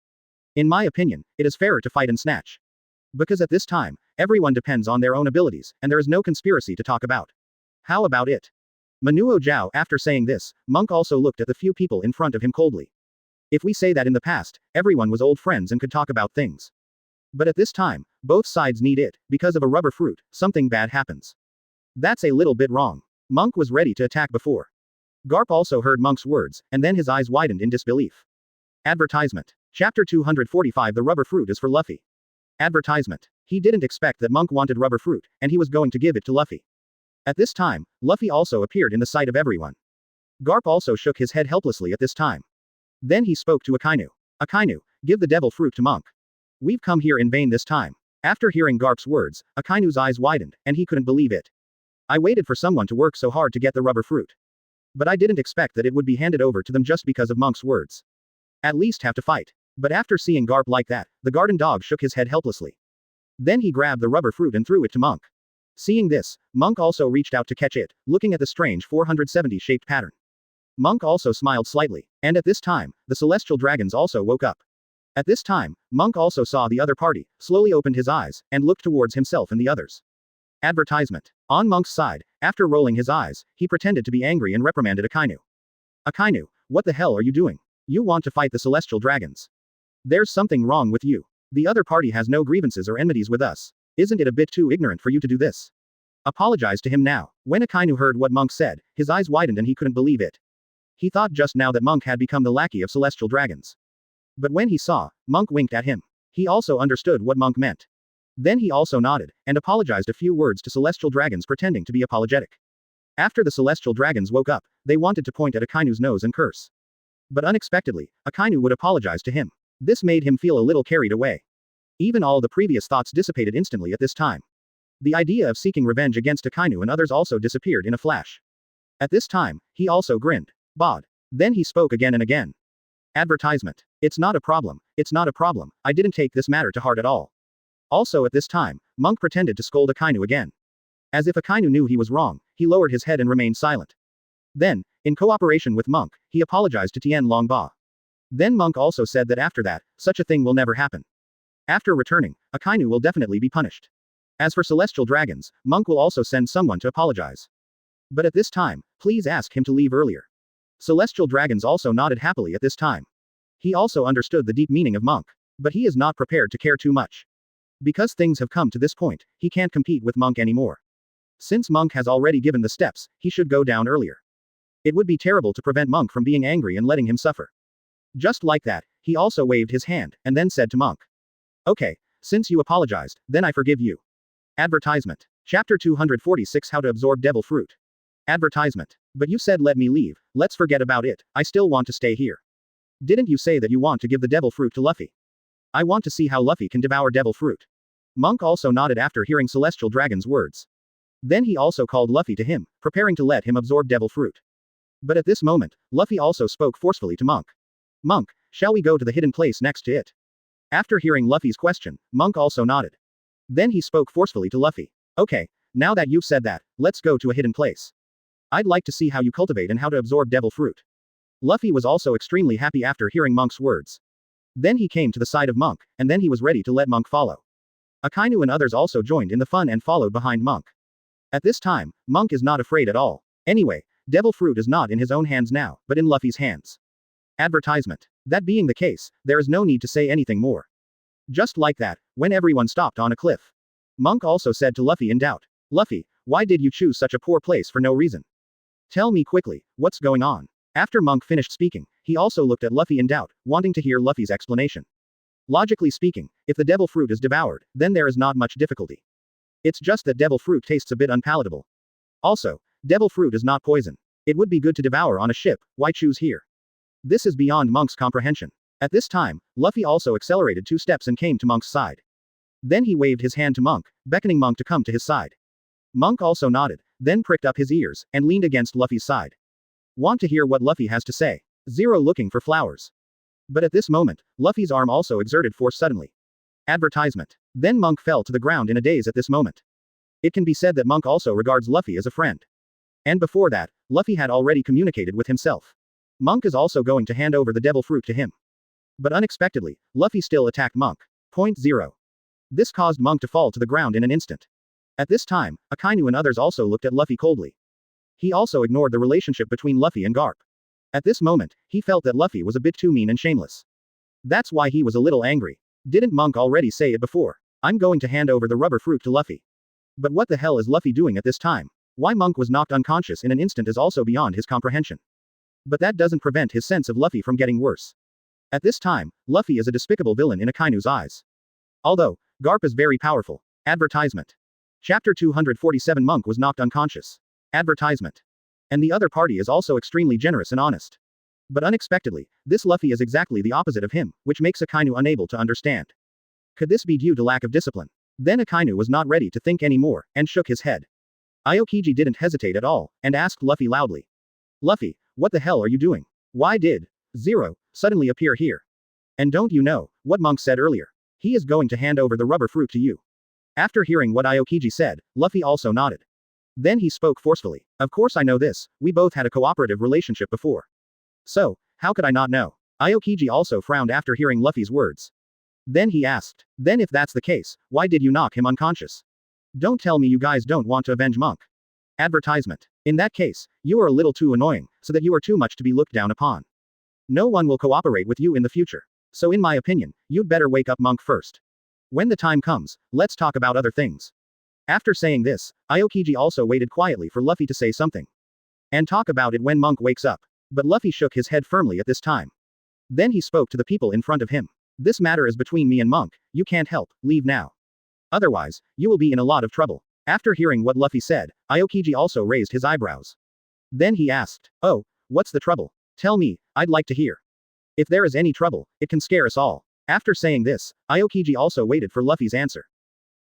In my opinion, it is fairer to fight and snatch. Because at this time, everyone depends on their own abilities, and there is no conspiracy to talk about. How about it? Manuo Zhao. After saying this, Monk also looked at the few people in front of him coldly. If we say that in the past, everyone was old friends and could talk about things. But at this time, both sides need it, because of a rubber fruit, something bad happens. That's a little bit wrong. Monk was ready to attack before. Garp also heard Monk's words, and then his eyes widened in disbelief. Advertisement. Chapter 245 The rubber fruit is for Luffy. Advertisement. He didn't expect that Monk wanted rubber fruit, and he was going to give it to Luffy. At this time, Luffy also appeared in the sight of everyone. Garp also shook his head helplessly at this time. Then he spoke to Akainu. Akainu, give the devil fruit to Monk. We've come here in vain this time. After hearing Garp's words, Akainu's eyes widened, and he couldn't believe it. I waited for someone to work so hard to get the rubber fruit. But I didn't expect that it would be handed over to them just because of Monk's words. At least have to fight. But after seeing Garp like that, the garden dog shook his head helplessly. Then he grabbed the rubber fruit and threw it to Monk. Seeing this, Monk also reached out to catch it, looking at the strange 470-shaped pattern. Monk also smiled slightly, and at this time, the celestial dragons also woke up. At this time, Monk also saw the other party, slowly opened his eyes, and looked towards himself and the others. Advertisement. On Monk's side, after rolling his eyes, he pretended to be angry and reprimanded Akainu. Akainu, what the hell are you doing? You want to fight the celestial dragons. There's something wrong with you. The other party has no grievances or enmities with us. Isn't it a bit too ignorant for you to do this? Apologize to him now. When Akainu heard what Monk said, his eyes widened and he couldn't believe it. He thought just now that Monk had become the lackey of celestial dragons. But when he saw, Monk winked at him. He also understood what Monk meant. Then he also nodded, and apologized a few words to celestial dragons pretending to be apologetic. After the celestial dragons woke up, they wanted to point at Akainu's nose and curse. But unexpectedly, Akainu would apologize to him. This made him feel a little carried away. Even all the previous thoughts dissipated instantly at this time. The idea of seeking revenge against Akainu and others also disappeared in a flash. At this time, he also grinned. Bod. Then he spoke again and again. Advertisement. It's not a problem, I didn't take this matter to heart at all. Also at this time, Monk pretended to scold Akainu again. As if Akainu knew he was wrong, he lowered his head and remained silent. Then, in cooperation with Monk, he apologized to Tien Longba. Then Monk also said that after that, such a thing will never happen. After returning, Akainu will definitely be punished. As for celestial dragons, Monk will also send someone to apologize. But at this time, please ask him to leave earlier. Celestial dragons also nodded happily at this time. He also understood the deep meaning of Monk. But he is not prepared to care too much. Because things have come to this point, he can't compete with Monk anymore. Since Monk has already given the steps, he should go down earlier. It would be terrible to prevent Monk from being angry and letting him suffer. Just like that, he also waved his hand, and then said to Monk. Okay, since you apologized, then I forgive you. Advertisement. Chapter 246 How to Absorb Devil Fruit. Advertisement. But you said let me leave, let's forget about it, I still want to stay here. Didn't you say that you want to give the devil fruit to Luffy? I want to see how Luffy can devour devil fruit. Monk also nodded after hearing Celestial Dragon's words. Then he also called Luffy to him, preparing to let him absorb devil fruit. But at this moment, Luffy also spoke forcefully to Monk. Monk, shall we go to the hidden place next to it? After hearing Luffy's question, Monk also nodded. Then he spoke forcefully to Luffy. Okay, now that you've said that, let's go to a hidden place. I'd like to see how you cultivate and how to absorb devil fruit. Luffy was also extremely happy after hearing Monk's words. Then he came to the side of Monk, and then he was ready to let Monk follow. Akainu and others also joined in the fun and followed behind Monk. At this time, Monk is not afraid at all. Anyway, devil fruit is not in his own hands now, but in Luffy's hands. Advertisement. That being the case, there is no need to say anything more. Just like that, when everyone stopped on a cliff. Monk also said to Luffy in doubt. Luffy, why did you choose such a poor place for no reason? Tell me quickly, what's going on? After Monk finished speaking, he also looked at Luffy in doubt, wanting to hear Luffy's explanation. Logically speaking, if the devil fruit is devoured, then there is not much difficulty. It's just that devil fruit tastes a bit unpalatable. Also, devil fruit is not poison. It would be good to devour on a ship, why choose here? This is beyond Monk's comprehension. At this time, Luffy also accelerated 2 steps and came to Monk's side. Then he waved his hand to Monk, beckoning Monk to come to his side. Monk also nodded, then pricked up his ears, and leaned against Luffy's side. Want to hear what Luffy has to say? Zero looking for flowers. But at this moment, Luffy's arm also exerted force suddenly. Advertisement. Then Monk fell to the ground in a daze at this moment. It can be said that Monk also regards Luffy as a friend. And before that, Luffy had already communicated with himself. Monk is also going to hand over the devil fruit to him. But unexpectedly, Luffy still attacked Monk. Point 0. This caused Monk to fall to the ground in an instant. At this time, Akainu and others also looked at Luffy coldly. He also ignored the relationship between Luffy and Garp. At this moment, he felt that Luffy was a bit too mean and shameless. That's why he was a little angry. Didn't Monk already say it before? I'm going to hand over the rubber fruit to Luffy. But what the hell is Luffy doing at this time? Why Monk was knocked unconscious in an instant is also beyond his comprehension. But that doesn't prevent his sense of Luffy from getting worse. At this time, Luffy is a despicable villain in Akainu's eyes. Although, Garp is very powerful. Advertisement. Chapter 247 Monk was knocked unconscious. Advertisement. And the other party is also extremely generous and honest. But unexpectedly, this Luffy is exactly the opposite of him, which makes Akainu unable to understand. Could this be due to lack of discipline? Then Akainu was not ready to think anymore, and shook his head. Aokiji didn't hesitate at all, and asked Luffy loudly. Luffy, what the hell are you doing? Why did Zero suddenly appear here? And don't you know what Monk said earlier? He is going to hand over the rubber fruit to you. After hearing what Aokiji said, Luffy also nodded. Then he spoke forcefully. Of course I know this, we both had a cooperative relationship before. So, how could I not know? Aokiji also frowned after hearing Luffy's words. Then he asked, then if that's the case, why did you knock him unconscious? Don't tell me you guys don't want to avenge Monk. Advertisement. In that case, you are a little too annoying, so that you are too much to be looked down upon. No one will cooperate with you in the future. So in my opinion, you'd better wake up Monk first. When the time comes, let's talk about other things. After saying this, Aokiji also waited quietly for Luffy to say something. And talk about it when Monk wakes up. But Luffy shook his head firmly at this time. Then he spoke to the people in front of him. This matter is between me and Monk, you can't help, leave now. Otherwise, you will be in a lot of trouble. After hearing what Luffy said, Aokiji also raised his eyebrows. Then he asked, oh, what's the trouble? Tell me, I'd like to hear. If there is any trouble, it can scare us all. After saying this, Aokiji also waited for Luffy's answer.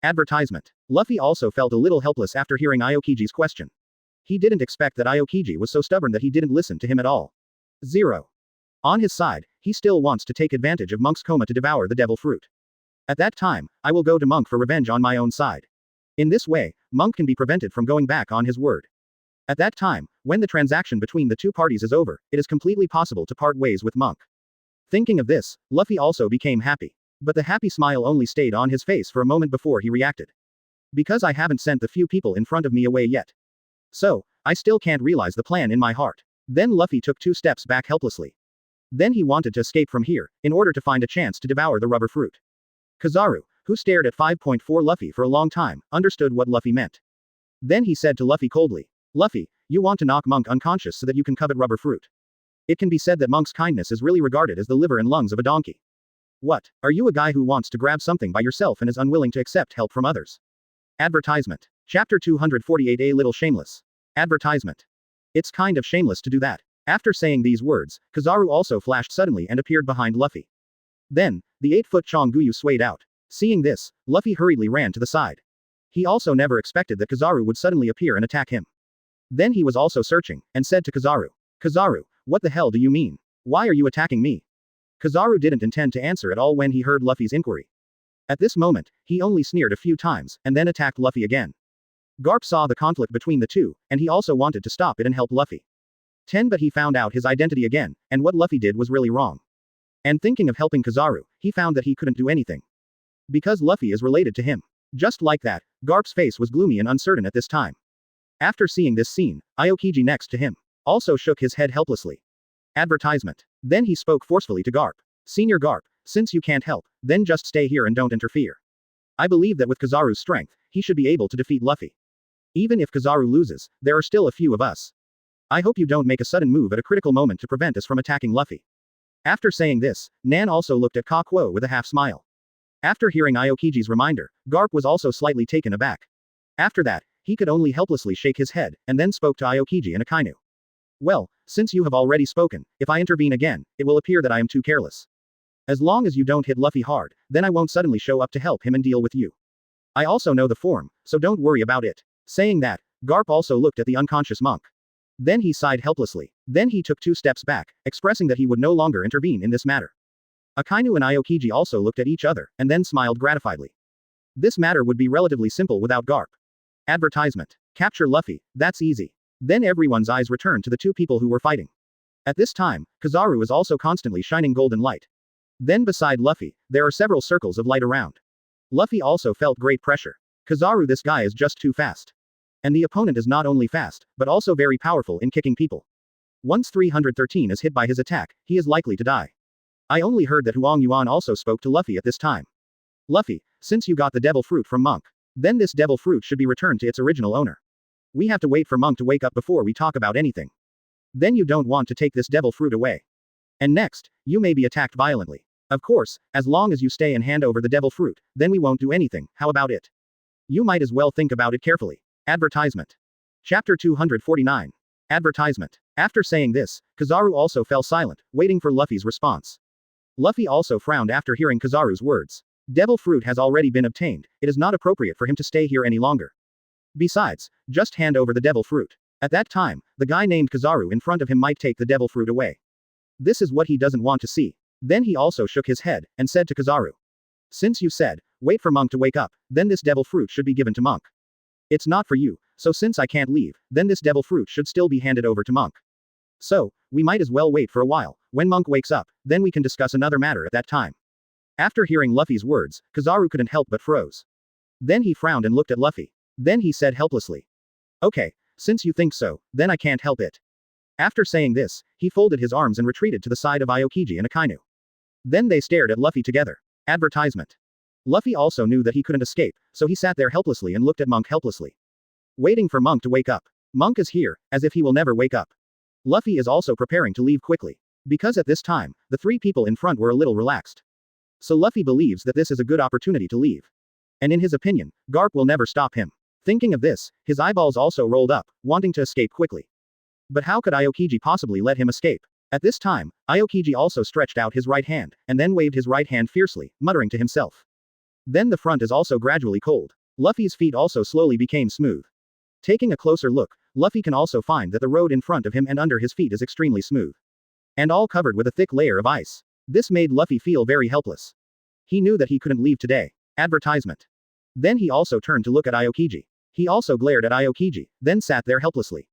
Advertisement. Luffy also felt a little helpless after hearing Aokiji's question. He didn't expect that Aokiji was so stubborn that he didn't listen to him at all. Zero. On his side, he still wants to take advantage of Monk's coma to devour the devil fruit. At that time, I will go to Monk for revenge on my own side. In this way, Monk can be prevented from going back on his word. At that time, when the transaction between the two parties is over, it is completely possible to part ways with Monk. Thinking of this, Luffy also became happy. But the happy smile only stayed on his face for a moment before he reacted. Because I haven't sent the few people in front of me away yet. So, I still can't realize the plan in my heart. Then Luffy took 2 steps back helplessly. Then he wanted to escape from here, in order to find a chance to devour the rubber fruit. Kizaru, who stared at 5.4 Luffy for a long time, understood what Luffy meant. Then he said to Luffy coldly, Luffy, you want to knock Monk unconscious so that you can covet rubber fruit. It can be said that Monk's kindness is really regarded as the liver and lungs of a donkey. What, are you a guy who wants to grab something by yourself and is unwilling to accept help from others? Advertisement. Chapter 248. A little shameless. Advertisement. It's kind of shameless to do that. After saying these words, Kizaru also flashed suddenly and appeared behind Luffy. Then, the 8-foot Chonguyu swayed out. Seeing this, Luffy hurriedly ran to the side. He also never expected that Kizaru would suddenly appear and attack him. Then he was also searching, and said to Kizaru, Kizaru, what the hell do you mean? Why are you attacking me? Kizaru didn't intend to answer at all when he heard Luffy's inquiry. At this moment, he only sneered a few times, and then attacked Luffy again. Garp saw the conflict between the two, and he also wanted to stop it and help Luffy. But he found out his identity again, and what Luffy did was really wrong. And thinking of helping Kizaru, he found that he couldn't do anything. Because Luffy is related to him. Just like that, Garp's face was gloomy and uncertain at this time. After seeing this scene, Aokiji next to him also shook his head helplessly. Advertisement. Then he spoke forcefully to Garp. Senior Garp, since you can't help, then just stay here and don't interfere. I believe that with Kizaru's strength, he should be able to defeat Luffy. Even if Kizaru loses, there are still a few of us. I hope you don't make a sudden move at a critical moment to prevent us from attacking Luffy. After saying this, Nan also looked at Kakuo with a half smile. After hearing Aokiji's reminder, Garp was also slightly taken aback. After that, he could only helplessly shake his head, and then spoke to Aokiji and Akainu. Well, since you have already spoken, if I intervene again, it will appear that I am too careless. As long as you don't hit Luffy hard, then I won't suddenly show up to help him and deal with you. I also know the form, so don't worry about it. Saying that, Garp also looked at the unconscious monk. Then he sighed helplessly. Then he took 2 steps back, expressing that he would no longer intervene in this matter. Akainu and Aokiji also looked at each other, and then smiled gratifiedly. This matter would be relatively simple without Garp. Advertisement. Capture Luffy, that's easy. Then everyone's eyes returned to the 2 people who were fighting. At this time, Kizaru is also constantly shining golden light. Then beside Luffy, there are several circles of light around. Luffy also felt great pressure. Kizaru, this guy is just too fast. And the opponent is not only fast, but also very powerful in kicking people. Once 313 is hit by his attack, he is likely to die. I only heard that Huang Yuan also spoke to Luffy at this time. Luffy, since you got the devil fruit from Monk, then this devil fruit should be returned to its original owner. We have to wait for Monk to wake up before we talk about anything. Then you don't want to take this devil fruit away. And next, you may be attacked violently. Of course, as long as you stay and hand over the devil fruit, then we won't do anything, how about it? You might as well think about it carefully. Advertisement. Chapter 249. Advertisement. After saying this, Kizaru also fell silent, waiting for Luffy's response. Luffy also frowned after hearing Kizaru's words. Devil fruit has already been obtained, it is not appropriate for him to stay here any longer. Besides, just hand over the devil fruit. At that time, the guy named Kizaru in front of him might take the devil fruit away. This is what he doesn't want to see. Then he also shook his head, and said to Kizaru. Since you said, wait for Monk to wake up, then this devil fruit should be given to Monk. It's not for you, so since I can't leave, then this devil fruit should still be handed over to Monk. So, we might as well wait for a while. When Monk wakes up, then we can discuss another matter at that time. After hearing Luffy's words, Kizaru couldn't help but froze. Then he frowned and looked at Luffy. Then he said helplessly. Okay, since you think so, then I can't help it. After saying this, he folded his arms and retreated to the side of Aokiji and Akainu. Then they stared at Luffy together. Advertisement. Luffy also knew that he couldn't escape, so he sat there helplessly and looked at Monk helplessly. Waiting for Monk to wake up. Monk is here, as if he will never wake up. Luffy is also preparing to leave quickly. Because at this time, the 3 people in front were a little relaxed. So Luffy believes that this is a good opportunity to leave. And in his opinion, Garp will never stop him. Thinking of this, his eyeballs also rolled up, wanting to escape quickly. But how could Aokiji possibly let him escape? At this time, Aokiji also stretched out his right hand, and then waved his right hand fiercely, muttering to himself. Then the front is also gradually cold. Luffy's feet also slowly became smooth. Taking a closer look, Luffy can also find that the road in front of him and under his feet is extremely smooth. And all covered with a thick layer of ice. This made Luffy feel very helpless. He knew that he couldn't leave today. Advertisement. Then he also turned to look at Aokiji. He also glared at Aokiji, then sat there helplessly.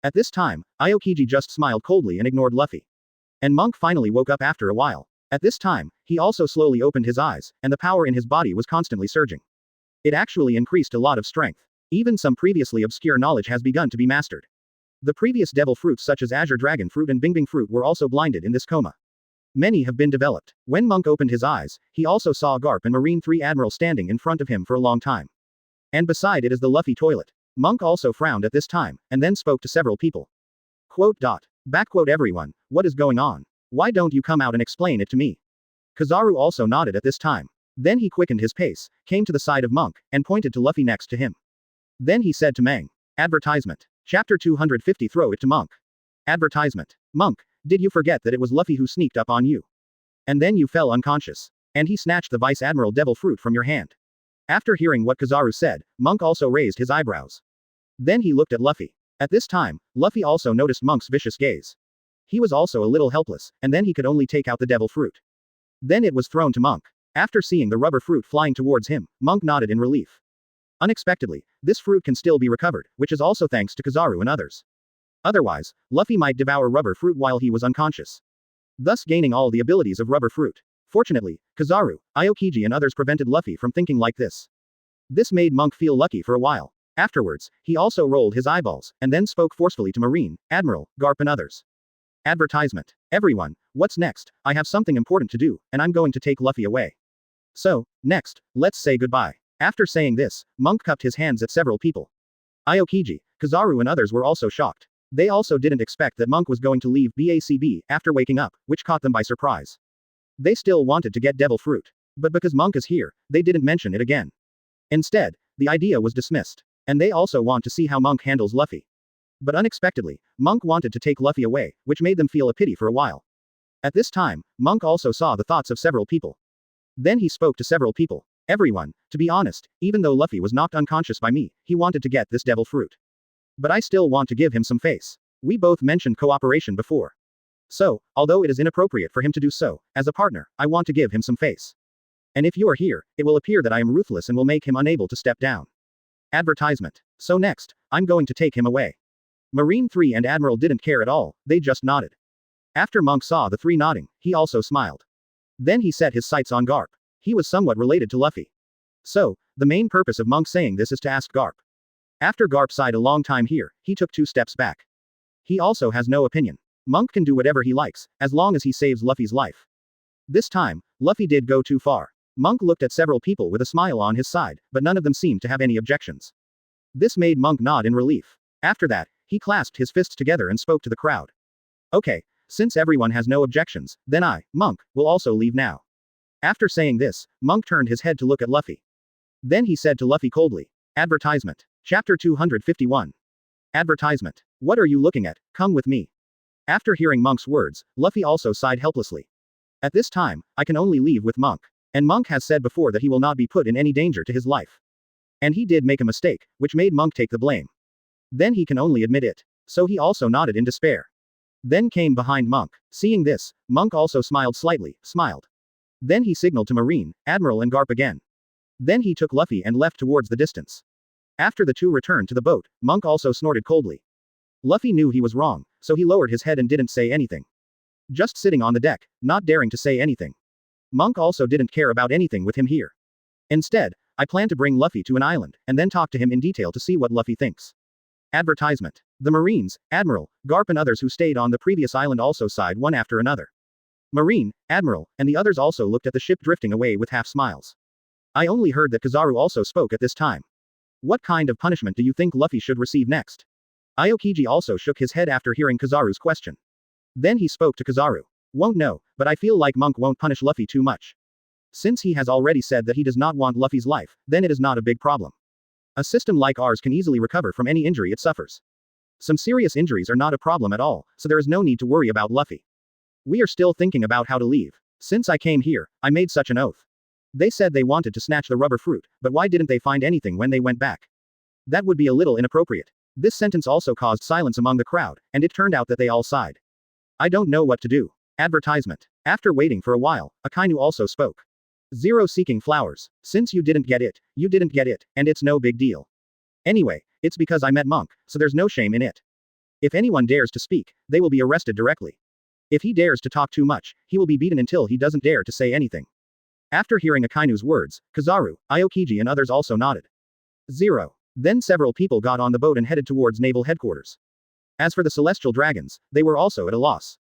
At this time, Aokiji just smiled coldly and ignored Luffy. And Monk finally woke up after a while. At this time, he also slowly opened his eyes, and the power in his body was constantly surging. It actually increased a lot of strength. Even some previously obscure knowledge has begun to be mastered. The previous devil fruits such as Azure Dragon Fruit and Bingbing Fruit were also blinded in this coma. Many have been developed. When Monk opened his eyes, he also saw Garp and Marine 3 Admiral standing in front of him for a long time. And beside it is the Luffy toilet. Monk also frowned at this time, and then spoke to several people. Backquote everyone, what is going on? Why don't you come out and explain it to me? Kizaru also nodded at this time. Then he quickened his pace, came to the side of Monk, and pointed to Luffy next to him. Then he said to Mang. Advertisement. Chapter 250 Throw it to Monk. Advertisement. Monk, did you forget that it was Luffy who sneaked up on you? And then you fell unconscious. And he snatched the Vice Admiral Devil Fruit from your hand. After hearing what Kizaru said, Monk also raised his eyebrows. Then he looked at Luffy. At this time, Luffy also noticed Monk's vicious gaze. He was also a little helpless, and then he could only take out the Devil Fruit. Then it was thrown to Monk. After seeing the rubber fruit flying towards him, Monk nodded in relief. Unexpectedly, this fruit can still be recovered, which is also thanks to Kizaru and others. Otherwise, Luffy might devour rubber fruit while he was unconscious, thus gaining all the abilities of rubber fruit. Fortunately, Kizaru, Aokiji and others prevented Luffy from thinking like this. This made Monk feel lucky for a while. Afterwards, he also rolled his eyeballs, and then spoke forcefully to Marine, Admiral, Garp and others. Advertisement. Everyone, what's next? I have something important to do, and I'm going to take Luffy away. So, next, let's say goodbye. After saying this, Monk cupped his hands at several people. Aokiji, Kizaru and others were also shocked. They also didn't expect that Monk was going to leave BACB after waking up, which caught them by surprise. They still wanted to get Devil Fruit. But because Monk is here, they didn't mention it again. Instead, the idea was dismissed. And they also want to see how Monk handles Luffy. But unexpectedly, Monk wanted to take Luffy away, which made them feel a pity for a while. At this time, Monk also saw the thoughts of several people. Then he spoke to several people. Everyone, to be honest, even though Luffy was knocked unconscious by me, he wanted to get this Devil Fruit. But I still want to give him some face. We both mentioned cooperation before. So, although it is inappropriate for him to do so, as a partner, I want to give him some face. And if you are here, it will appear that I am ruthless and will make him unable to step down. Advertisement. So next, I'm going to take him away. Marine 3 and Admiral didn't care at all, they just nodded. After Monk saw the three nodding, he also smiled. Then he set his sights on Garp. He was somewhat related to Luffy. So, the main purpose of Monk saying this is to ask Garp. After Garp sighed a long time here, he took 2 steps back. He also has no opinion. Monk can do whatever he likes, as long as he saves Luffy's life. This time, Luffy did go too far. Monk looked at several people with a smile on his side, but none of them seemed to have any objections. This made Monk nod in relief. After that, he clasped his fists together and spoke to the crowd. Okay, since everyone has no objections, then I, Monk, will also leave now. After saying this, Monk turned his head to look at Luffy. Then he said to Luffy coldly. Advertisement. Chapter 251. Advertisement. What are you looking at? Come with me. After hearing Monk's words, Luffy also sighed helplessly. At this time, I can only leave with Monk. And Monk has said before that he will not be put in any danger to his life. And he did make a mistake, which made Monk take the blame. Then he can only admit it. So he also nodded in despair. Then came behind Monk. Seeing this, Monk also smiled slightly, smiled. Then he signaled to Marine, Admiral and Garp again. Then he took Luffy and left towards the distance. After the two returned to the boat, Monk also snorted coldly. Luffy knew he was wrong, so he lowered his head and didn't say anything. Just sitting on the deck, not daring to say anything. Monk also didn't care about anything with him here. Instead, I plan to bring Luffy to an island, and then talk to him in detail to see what Luffy thinks. Advertisement. The Marines, Admiral, Garp and others who stayed on the previous island also sighed one after another. Marine, Admiral, and the others also looked at the ship drifting away with half smiles. I only heard that Kizaru also spoke at this time. What kind of punishment do you think Luffy should receive next? Aokiji also shook his head after hearing Kizaru's question. Then he spoke to Kizaru. Won't know, but I feel like Monk won't punish Luffy too much. Since he has already said that he does not want Luffy's life, then it is not a big problem. A system like ours can easily recover from any injury it suffers. Some serious injuries are not a problem at all, so there is no need to worry about Luffy. We are still thinking about how to leave. Since I came here, I made such an oath. They said they wanted to snatch the rubber fruit, but why didn't they find anything when they went back? That would be a little inappropriate. This sentence also caused silence among the crowd, and it turned out that they all sighed. I don't know what to do. Advertisement. After waiting for a while, Akainu also spoke. Zero seeking flowers. Since you didn't get it, and it's no big deal. Anyway, it's because I met Monk, so there's no shame in it. If anyone dares to speak, they will be arrested directly. If he dares to talk too much, he will be beaten until he doesn't dare to say anything. After hearing Akainu's words, Kizaru, Aokiji and others also nodded. 0. Then several people got on the boat and headed towards naval headquarters. As for the celestial dragons, they were also at a loss.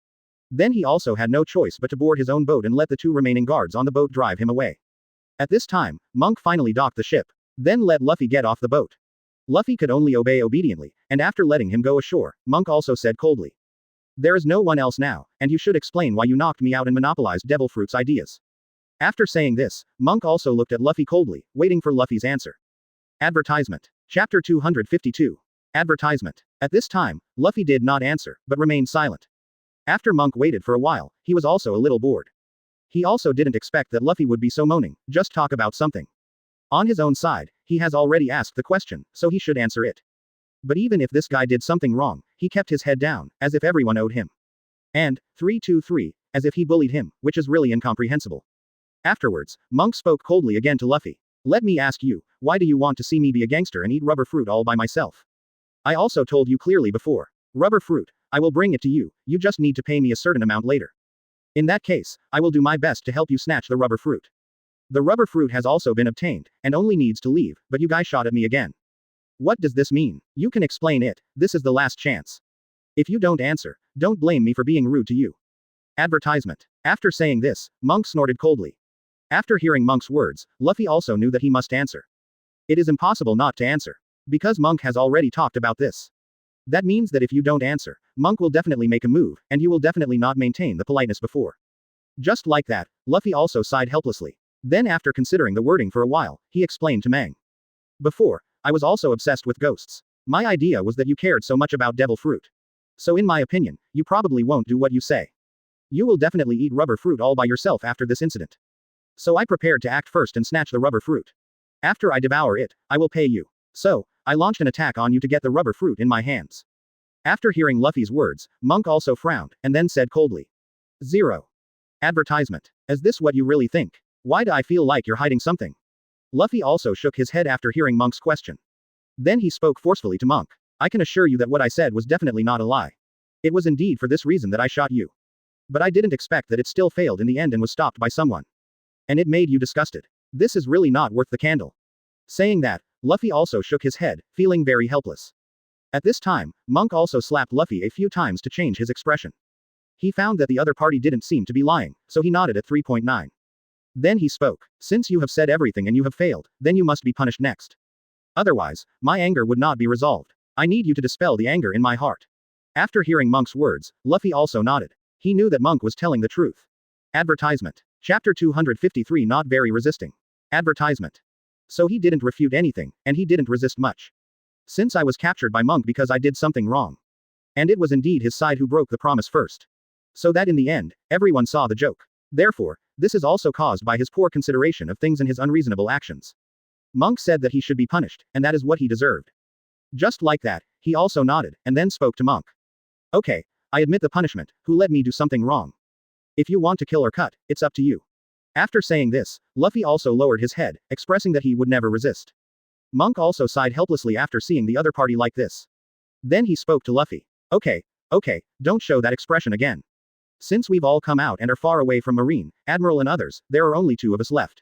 Then he also had no choice but to board his own boat and let the two remaining guards on the boat drive him away. At this time, Monk finally docked the ship. Then let Luffy get off the boat. Luffy could only obey obediently, and after letting him go ashore, Monk also said coldly. There is no one else now, and you should explain why you knocked me out and monopolized Devil Fruit's ideas. After saying this, Monk also looked at Luffy coldly, waiting for Luffy's answer. Advertisement. Chapter 252. Advertisement. At this time, Luffy did not answer, but remained silent. After Monk waited for a while, he was also a little bored. He also didn't expect that Luffy would be so moaning, just talk about something. On his own side, he has already asked the question, so he should answer it. But even if this guy did something wrong, he kept his head down, as if everyone owed him. And, 323, as if he bullied him, which is really incomprehensible. Afterwards, Monk spoke coldly again to Luffy. Let me ask you, why do you want to see me be a gangster and eat rubber fruit all by myself? I also told you clearly before. Rubber fruit, I will bring it to you, you just need to pay me a certain amount later. In that case, I will do my best to help you snatch the rubber fruit. The rubber fruit has also been obtained, and only needs to leave, but you guys shot at me again. What does this mean? You can explain it, this is the last chance. If you don't answer, don't blame me for being rude to you. Advertisement. After saying this, Monk snorted coldly. After hearing Monk's words, Luffy also knew that he must answer. It is impossible not to answer. Because Monk has already talked about this. That means that if you don't answer, Monk will definitely make a move, and you will definitely not maintain the politeness before. Just like that, Luffy also sighed helplessly. Then after considering the wording for a while, he explained to Mang. Before, I was also obsessed with ghosts. My idea was that you cared so much about devil fruit. So in my opinion, you probably won't do what you say. You will definitely eat rubber fruit all by yourself after this incident. So I prepared to act first and snatch the rubber fruit. After I devour it, I will pay you. So, I launched an attack on you to get the rubber fruit in my hands. After hearing Luffy's words, Monk also frowned, and then said coldly. 0. Advertisement. Is this what you really think? Why do I feel like you're hiding something? Luffy also shook his head after hearing Monk's question. Then he spoke forcefully to Monk. I can assure you that what I said was definitely not a lie. It was indeed for this reason that I shot you. But I didn't expect that it still failed in the end and was stopped by someone. And it made you disgusted. This is really not worth the candle. Saying that, Luffy also shook his head, feeling very helpless. At this time, Monk also slapped Luffy a few times to change his expression. He found that the other party didn't seem to be lying, so he nodded at 3.9. Then he spoke. Since you have said everything and you have failed, then you must be punished next. Otherwise, my anger would not be resolved. I need you to dispel the anger in my heart. After hearing Monk's words, Luffy also nodded. He knew that Monk was telling the truth. Advertisement. Chapter 253. Not very resisting. Advertisement. So he didn't refute anything, and he didn't resist much. Since I was captured by Monk because I did something wrong. And it was indeed his side who broke the promise first. So that in the end, everyone saw the joke. Therefore, this is also caused by his poor consideration of things and his unreasonable actions. Monk said that he should be punished, and that is what he deserved. Just like that, he also nodded, and then spoke to Monk. Okay, I admit the punishment, who let me do something wrong. If you want to kill or cut, it's up to you. After saying this, Luffy also lowered his head, expressing that he would never resist. Monk also sighed helplessly after seeing the other party like this. Then he spoke to Luffy. Okay, don't show that expression again. Since we've all come out and are far away from Marine, Admiral and others, there are only 2 of us left.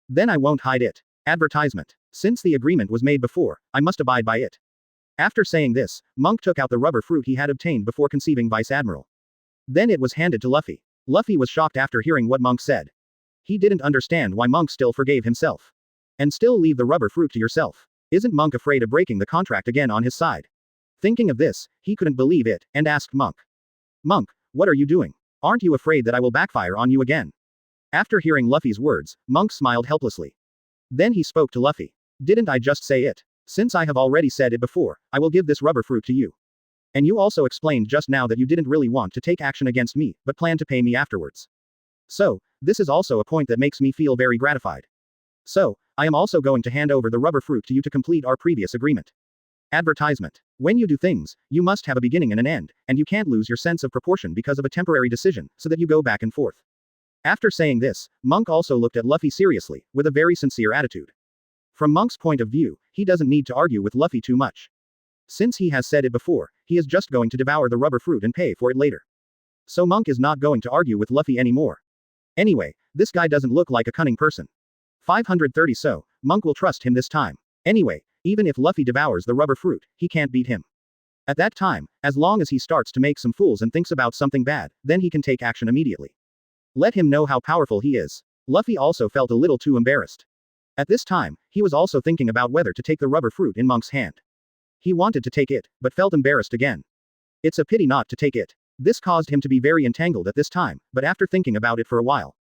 Then I won't hide it. Advertisement. Since the agreement was made before, I must abide by it. After saying this, Monk took out the rubber fruit he had obtained before conceiving Vice Admiral. Then it was handed to Luffy. Luffy was shocked after hearing what Monk said. He didn't understand why Monk still forgave himself. And still leave the rubber fruit to yourself. Isn't Monk afraid of breaking the contract again on his side? Thinking of this, he couldn't believe it, and asked Monk. Monk, what are you doing? Aren't you afraid that I will backfire on you again? After hearing Luffy's words, Monk smiled helplessly. Then he spoke to Luffy. Didn't I just say it? Since I have already said it before, I will give this rubber fruit to you. And you also explained just now that you didn't really want to take action against me, but plan to pay me afterwards. So, this is also a point that makes me feel very gratified. So, I am also going to hand over the rubber fruit to you to complete our previous agreement. Advertisement. When you do things, you must have a beginning and an end, and you can't lose your sense of proportion because of a temporary decision, so that you go back and forth. After saying this, Monk also looked at Luffy seriously, with a very sincere attitude. From Monk's point of view, he doesn't need to argue with Luffy too much. Since he has said it before, he is just going to devour the rubber fruit and pay for it later. So Monk is not going to argue with Luffy anymore. Anyway, this guy doesn't look like a cunning person. 530 So, Monk will trust him this time. Anyway, even if Luffy devours the rubber fruit, he can't beat him. At that time, as long as he starts to make some fools and thinks about something bad, then he can take action immediately. Let him know how powerful he is. Luffy also felt a little too embarrassed. At this time, he was also thinking about whether to take the rubber fruit in Monk's hand. He wanted to take it, but felt embarrassed again. It's a pity not to take it. This caused him to be very entangled at this time, but after thinking about it for a while.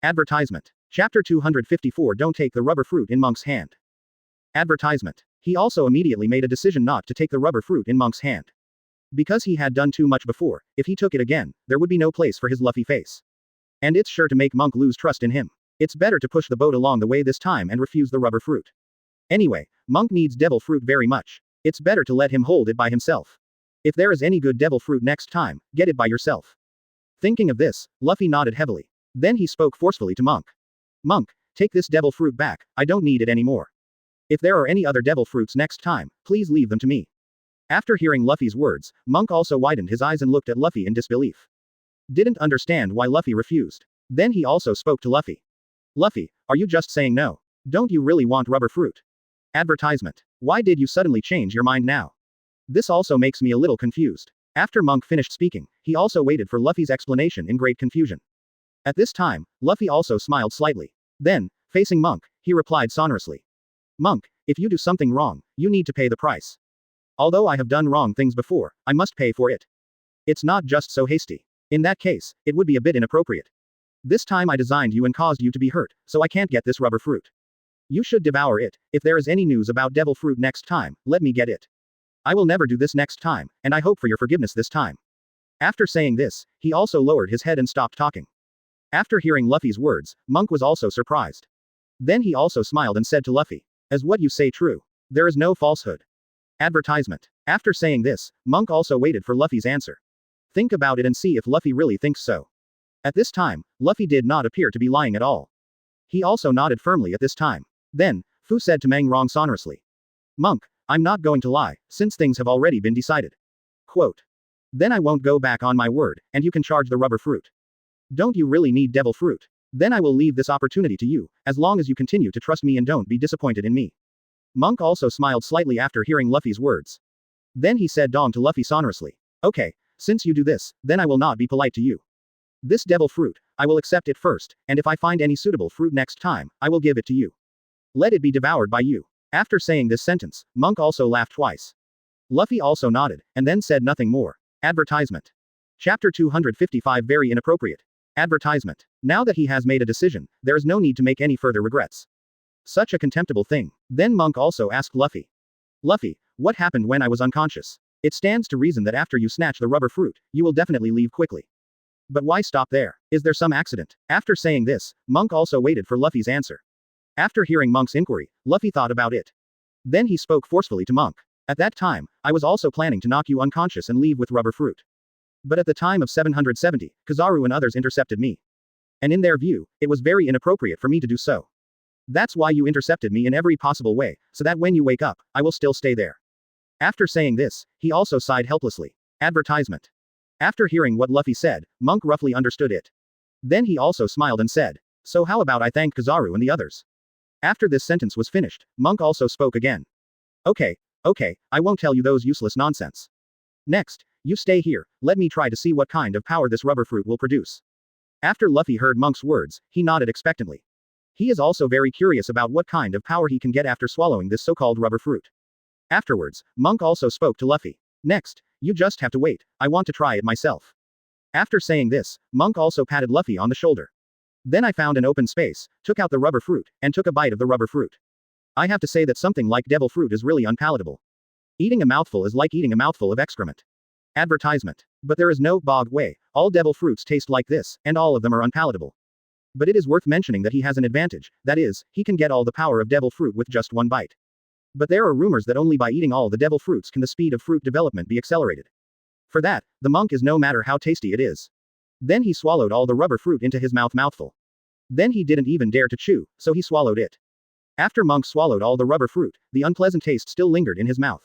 Advertisement. Chapter 254 Don't take the rubber fruit in Monk's hand. Advertisement. He also immediately made a decision not to take the rubber fruit in Monk's hand. Because he had done too much before, if he took it again, there would be no place for his Luffy face. And it's sure to make Monk lose trust in him. It's better to push the boat along the way this time and refuse the rubber fruit. Anyway, Monk needs devil fruit very much. It's better to let him hold it by himself. If there is any good devil fruit next time, get it by yourself. Thinking of this, Luffy nodded heavily. Then he spoke forcefully to Monk. Monk, take this devil fruit back, I don't need it anymore. If there are any other devil fruits next time, please leave them to me. After hearing Luffy's words, Monk also widened his eyes and looked at Luffy in disbelief. Didn't understand why Luffy refused. Then he also spoke to Luffy. Luffy, are you just saying no? Don't you really want rubber fruit? Advertisement. Why did you suddenly change your mind now? This also makes me a little confused. After Monk finished speaking, he also waited for Luffy's explanation in great confusion. At this time, Luffy also smiled slightly. Then, facing Monk, he replied sonorously. Monk, if you do something wrong, you need to pay the price. Although I have done wrong things before, I must pay for it. It's not just so hasty. In that case, it would be a bit inappropriate. This time I designed you and caused you to be hurt, so I can't get this rubber fruit. You should devour it. If there is any news about devil fruit next time, let me get it. I will never do this next time, and I hope for your forgiveness this time. After saying this, he also lowered his head and stopped talking. After hearing Luffy's words, Monk was also surprised. Then he also smiled and said to Luffy, "Is what you say true? There is no falsehood." Advertisement. After saying this, Monk also waited for Luffy's answer. Think about it and see if Luffy really thinks so. At this time, Luffy did not appear to be lying at all. He also nodded firmly at this time. Then, Fu said to Mang Rong sonorously. Monk, I'm not going to lie, since things have already been decided. Quote. Then I won't go back on my word, and you can charge the rubber fruit. Don't you really need devil fruit? Then I will leave this opportunity to you, as long as you continue to trust me and don't be disappointed in me. Monk also smiled slightly after hearing Luffy's words. Then he said Dong to Luffy sonorously. Okay, since you do this, then I will not be polite to you. This devil fruit, I will accept it first, and if I find any suitable fruit next time, I will give it to you. Let it be devoured by you. After saying this sentence, Monk also laughed twice. Luffy also nodded, and then said nothing more. Advertisement. Chapter 255 Very inappropriate. Advertisement. Now that he has made a decision, there is no need to make any further regrets. Such a contemptible thing. Then Monk also asked Luffy. Luffy, what happened when I was unconscious? It stands to reason that after you snatch the rubber fruit, you will definitely leave quickly. But why stop there? Is there some accident? After saying this, Monk also waited for Luffy's answer. After hearing Monk's inquiry, Luffy thought about it. Then he spoke forcefully to Monk. At that time, I was also planning to knock you unconscious and leave with rubber fruit. But at the time of 770, Kizaru and others intercepted me. And in their view, it was very inappropriate for me to do so. That's why you intercepted me in every possible way, so that when you wake up, I will still stay there. After saying this, he also sighed helplessly. Advertisement. After hearing what Luffy said, Monk roughly understood it. Then he also smiled and said, so how about I thank Kizaru and the others? After this sentence was finished, Monk also spoke again. Okay, I won't tell you those useless nonsense. Next, you stay here, let me try to see what kind of power this rubber fruit will produce. After Luffy heard Monk's words, he nodded expectantly. He is also very curious about what kind of power he can get after swallowing this so-called rubber fruit. Afterwards, Monk also spoke to Luffy. Next, you just have to wait, I want to try it myself. After saying this, Monk also patted Luffy on the shoulder. Then I found an open space, took out the rubber fruit, and took a bite of the rubber fruit. I have to say that something like devil fruit is really unpalatable. Eating a mouthful is like eating a mouthful of excrement. Advertisement. But there is no bog way, all devil fruits taste like this, and all of them are unpalatable. But it is worth mentioning that he has an advantage, that is, he can get all the power of devil fruit with just one bite. But there are rumors that only by eating all the devil fruits can the speed of fruit development be accelerated. For that, the monk is no matter how tasty it is. Then he swallowed all the rubber fruit into his mouthful. Then he didn't even dare to chew, so he swallowed it. After Monk swallowed all the rubber fruit, the unpleasant taste still lingered in his mouth.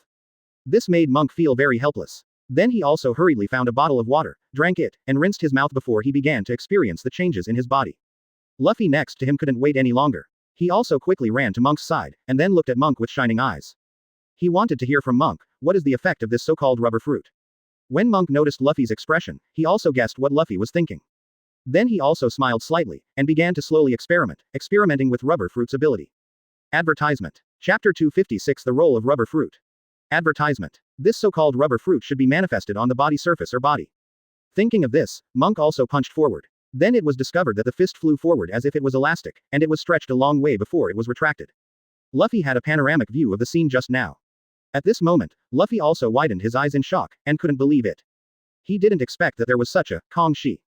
This made Monk feel very helpless. Then he also hurriedly found a bottle of water, drank it, and rinsed his mouth before he began to experience the changes in his body. Luffy next to him couldn't wait any longer. He also quickly ran to Monk's side, and then looked at Monk with shining eyes. He wanted to hear from Monk, what is the effect of this so-called rubber fruit? When Monk noticed Luffy's expression, he also guessed what Luffy was thinking. Then he also smiled slightly, and began to slowly experimenting with rubber fruit's ability. Advertisement. Chapter 256 The Role of Rubber Fruit. Advertisement. This so-called rubber fruit should be manifested on the body surface or body. Thinking of this, Monk also punched forward. Then it was discovered that the fist flew forward as if it was elastic, and it was stretched a long way before it was retracted. Luffy had a panoramic view of the scene just now. At this moment, Luffy also widened his eyes in shock, and couldn't believe it. He didn't expect that there was such a Kong Shi.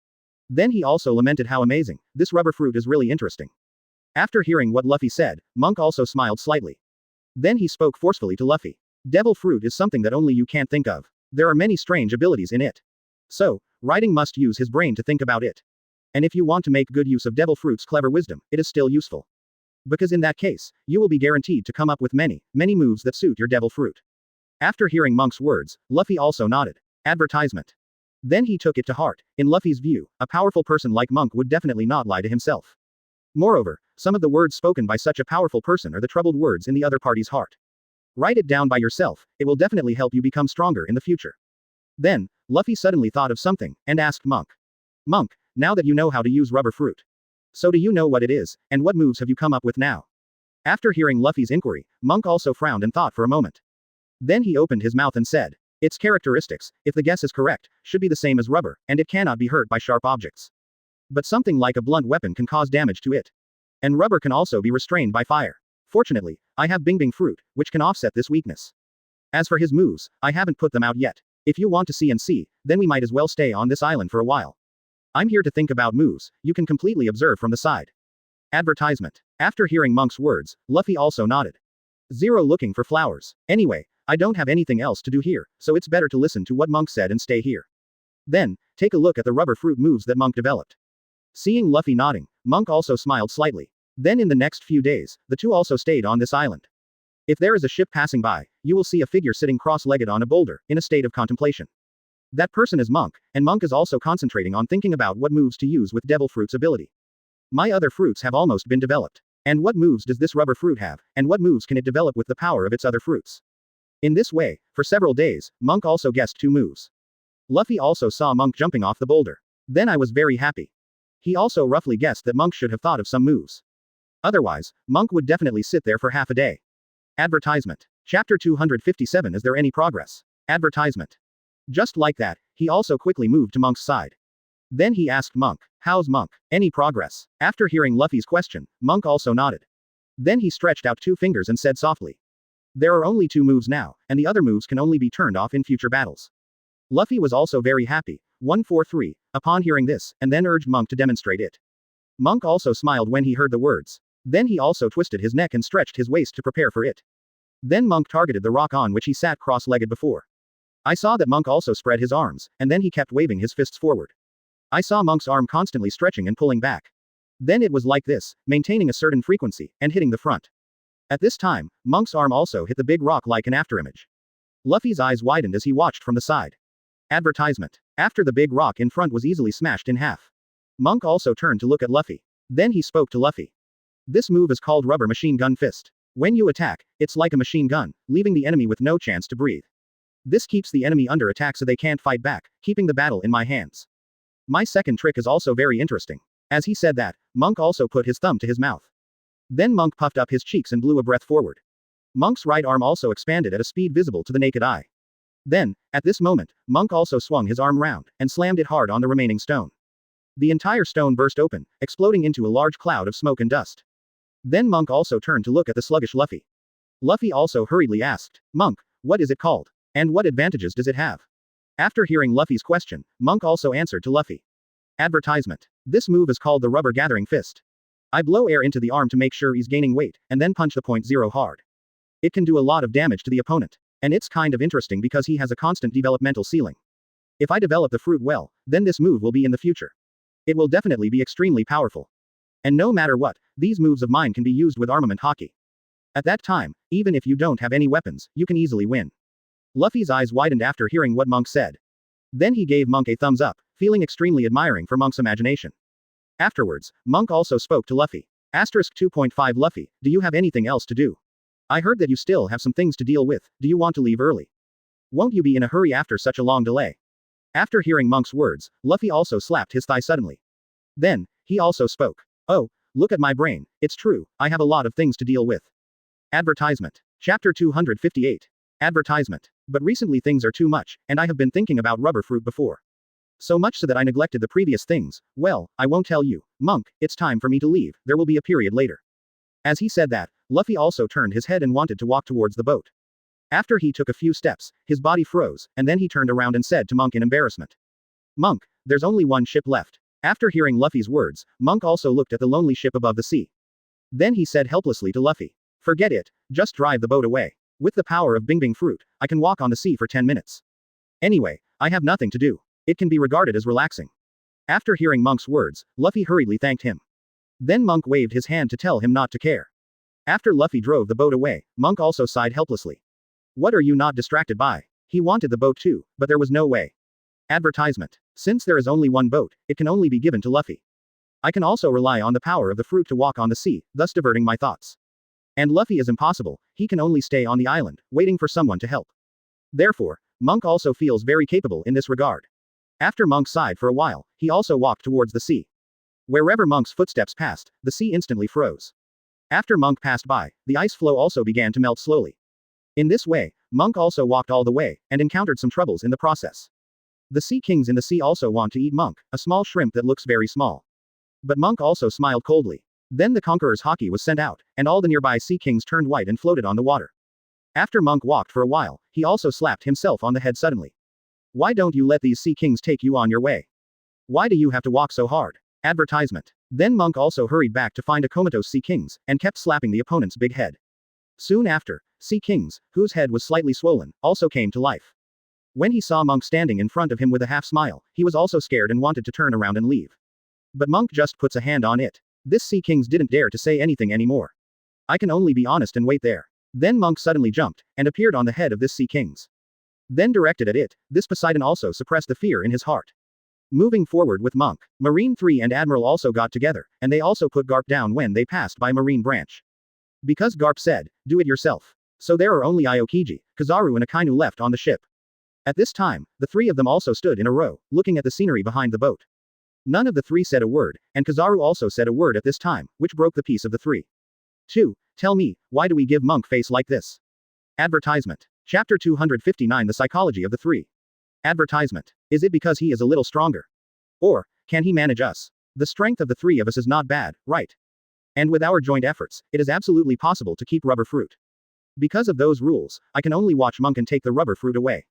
Then he also lamented how amazing, this rubber fruit is really interesting. After hearing what Luffy said, Monk also smiled slightly. Then he spoke forcefully to Luffy. Devil fruit is something that only you can't think of. There are many strange abilities in it. So, writing must use his brain to think about it. And if you want to make good use of devil fruit's clever wisdom, it is still useful. Because in that case, you will be guaranteed to come up with many moves that suit your devil fruit. After hearing Monk's words, Luffy also nodded. Advertisement. Then he took it to heart. In Luffy's view, a powerful person like Monk would definitely not lie to himself. Moreover, some of the words spoken by such a powerful person are the troubled words in the other party's heart. Write it down by yourself, it will definitely help you become stronger in the future. Then, Luffy suddenly thought of something, and asked Monk. Monk, now that you know how to use rubber fruit. So do you know what it is, and what moves have you come up with now? After hearing Luffy's inquiry, Monk also frowned and thought for a moment. Then he opened his mouth and said, its characteristics, if the guess is correct, should be the same as rubber, and it cannot be hurt by sharp objects. But something like a blunt weapon can cause damage to it. And rubber can also be restrained by fire. Fortunately, I have Bingbing fruit, which can offset this weakness. As for his moves, I haven't put them out yet. If you want to see, then we might as well stay on this island for a while. I'm here to think about moves, you can completely observe from the side. Advertisement. After hearing Monk's words, Luffy also nodded. Zero looking for flowers. Anyway, I don't have anything else to do here, so it's better to listen to what Monk said and stay here. Then, take a look at the rubber fruit moves that Monk developed. Seeing Luffy nodding, Monk also smiled slightly. Then in the next few days, the two also stayed on this island. If there is a ship passing by, you will see a figure sitting cross-legged on a boulder, in a state of contemplation. That person is Monk, and Monk is also concentrating on thinking about what moves to use with Devil Fruit's ability. My other fruits have almost been developed. And what moves does this rubber fruit have, and what moves can it develop with the power of its other fruits? In this way, for several days, Monk also guessed 2 moves. Luffy also saw Monk jumping off the boulder. Then I was very happy. He also roughly guessed that Monk should have thought of some moves. Otherwise, Monk would definitely sit there for half a day. Advertisement. Chapter 257 Is there any progress? Advertisement. Just like that, he also quickly moved to Monk's side. Then he asked Monk, how's Monk? Any progress? After hearing Luffy's question, Monk also nodded. Then he stretched out 2 fingers and said softly. There are only 2 moves now, and the other moves can only be turned off in future battles. Luffy was also very happy, 143, upon hearing this, and then urged Monk to demonstrate it. Monk also smiled when he heard the words. Then he also twisted his neck and stretched his waist to prepare for it. Then Monk targeted the rock on which he sat cross-legged before. I saw that Monk also spread his arms, and then he kept waving his fists forward. I saw Monk's arm constantly stretching and pulling back. Then it was like this, maintaining a certain frequency, and hitting the front. At this time, Monk's arm also hit the big rock like an afterimage. Luffy's eyes widened as he watched from the side. Advertisement. After the big rock in front was easily smashed in half. Monk also turned to look at Luffy. Then he spoke to Luffy. This move is called Rubber Machine Gun Fist. When you attack, it's like a machine gun, leaving the enemy with no chance to breathe. This keeps the enemy under attack so they can't fight back, keeping the battle in my hands. My second trick is also very interesting. As he said that, Monk also put his thumb to his mouth. Then Monk puffed up his cheeks and blew a breath forward. Monk's right arm also expanded at a speed visible to the naked eye. Then, at this moment, Monk also swung his arm round, and slammed it hard on the remaining stone. The entire stone burst open, exploding into a large cloud of smoke and dust. Then Monk also turned to look at the sluggish Luffy. Luffy also hurriedly asked, Monk, what is it called? And what advantages does it have? After hearing Luffy's question, Monk also answered to Luffy. Advertisement. This move is called the Rubber Gathering Fist. I blow air into the arm to make sure he's gaining weight, and then punch the point 0 hard. It can do a lot of damage to the opponent. And it's kind of interesting because he has a constant developmental ceiling. If I develop the fruit well, then this move will be in the future. It will definitely be extremely powerful. And no matter what, these moves of mine can be used with armament Haki. At that time, even if you don't have any weapons, you can easily win. Luffy's eyes widened after hearing what Monk said. Then he gave Monk a thumbs up, feeling extremely admiring for Monk's imagination. Afterwards, Monk also spoke to Luffy. *2.5 Luffy, do you have anything else to do? I heard that you still have some things to deal with, do you want to leave early? Won't you be in a hurry after such a long delay? After hearing Monk's words, Luffy also slapped his thigh suddenly. Then, he also spoke. Oh, look at my brain, it's true, I have a lot of things to deal with. Advertisement. Chapter 258. Advertisement. But recently things are too much, and I have been thinking about rubber fruit before. So much so that I neglected the previous things. Well, I won't tell you, Monk, it's time for me to leave, there will be a period later. As he said that, Luffy also turned his head and wanted to walk towards the boat. After he took a few steps, his body froze, and then he turned around and said to Monk in embarrassment. Monk, there's only one ship left. After hearing Luffy's words, Monk also looked at the lonely ship above the sea. Then he said helplessly to Luffy. Forget it, just drive the boat away. With the power of Bingbing fruit, I can walk on the sea for 10 minutes. Anyway, I have nothing to do. It can be regarded as relaxing. After hearing Monk's words, Luffy hurriedly thanked him. Then Monk waved his hand to tell him not to care. After Luffy drove the boat away, Monk also sighed helplessly. What are you not distracted by? He wanted the boat too, but there was no way. Advertisement. Since there is only one boat, it can only be given to Luffy. I can also rely on the power of the fruit to walk on the sea, thus diverting my thoughts. And Luffy is impossible, he can only stay on the island, waiting for someone to help. Therefore, Monk also feels very capable in this regard. After Monk sighed for a while, he also walked towards the sea. Wherever Monk's footsteps passed, the sea instantly froze. After Monk passed by, the ice floe also began to melt slowly. In this way, Monk also walked all the way, and encountered some troubles in the process. The sea kings in the sea also want to eat Monk, a small shrimp that looks very small. But Monk also smiled coldly. Then the Conqueror's Haki was sent out, and all the nearby sea kings turned white and floated on the water. After Monk walked for a while, he also slapped himself on the head suddenly. Why don't you let these sea kings take you on your way? Why do you have to walk so hard? Advertisement. Then Monk also hurried back to find a comatose sea kings, and kept slapping the opponent's big head. Soon after, sea kings, whose head was slightly swollen, also came to life. When he saw Monk standing in front of him with a half smile, he was also scared and wanted to turn around and leave. But Monk just puts a hand on it. This sea kings didn't dare to say anything anymore. I can only be honest and wait there. Then Monk suddenly jumped, and appeared on the head of this sea kings. Then directed at it, this Poseidon also suppressed the fear in his heart. Moving forward with Monk, Marine 3 and Admiral also got together, and they also put Garp down when they passed by Marine Branch. Because Garp said, do it yourself. So there are only Aokiji, Kizaru and Akainu left on the ship. At this time, the three of them also stood in a row, looking at the scenery behind the boat. None of the three said a word, and Kizaru also said a word at this time, which broke the peace of the three. 2. Tell me, why do we give Monk face like this? Advertisement. Chapter 259 The Psychology of the Three. Advertisement. Is it because he is a little stronger? Or, can he manage us? The strength of the three of us is not bad, right? And with our joint efforts, it is absolutely possible to keep rubber fruit. Because of those rules, I can only watch Monk and take the rubber fruit away.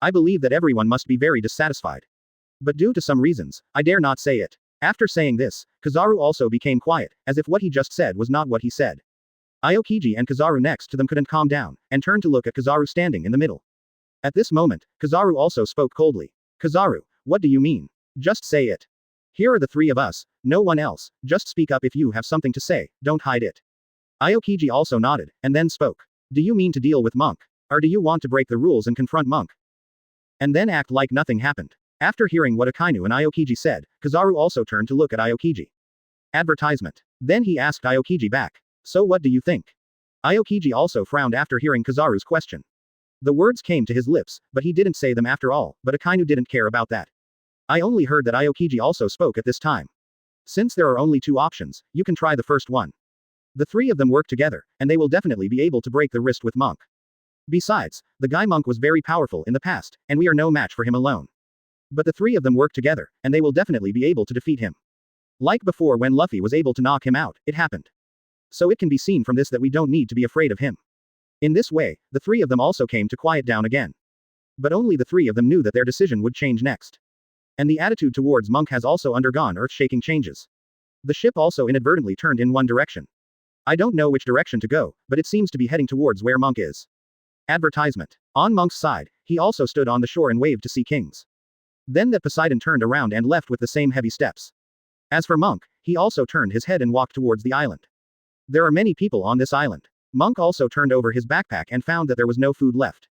I believe that everyone must be very dissatisfied. But due to some reasons, I dare not say it. After saying this, Kizaru also became quiet, as if what he just said was not what he said. Aokiji and Kizaru next to them couldn't calm down, and turned to look at Kizaru standing in the middle. At this moment, Kizaru also spoke coldly. Kizaru, what do you mean? Just say it. Here are the three of us, no one else, just speak up if you have something to say, don't hide it. Aokiji also nodded, and then spoke. Do you mean to deal with Monk? Or do you want to break the rules and confront Monk? And then act like nothing happened. After hearing what Akainu and Aokiji said, Kizaru also turned to look at Aokiji. Advertisement. Then he asked Aokiji back. So what do you think? Aokiji also frowned after hearing Kizaru's question. The words came to his lips, but he didn't say them after all, but Akainu didn't care about that. I only heard that Aokiji also spoke at this time. Since there are only two options, you can try the first one. The three of them work together, and they will definitely be able to break the wrist with Monk. Besides, the guy Monk was very powerful in the past, and we are no match for him alone. But the three of them work together, and they will definitely be able to defeat him. Like before when Luffy was able to knock him out, it happened. So it can be seen from this that we don't need to be afraid of him. In this way, the three of them also came to quiet down again. But only the three of them knew that their decision would change next. And the attitude towards Monk has also undergone earth-shaking changes. The ship also inadvertently turned in one direction. I don't know which direction to go, but it seems to be heading towards where Monk is. Advertisement. On Monk's side, he also stood on the shore and waved to sea kings. Then that Poseidon turned around and left with the same heavy steps. As for Monk, he also turned his head and walked towards the island. There are many people on this island. Monk also turned over his backpack and found that there was no food left.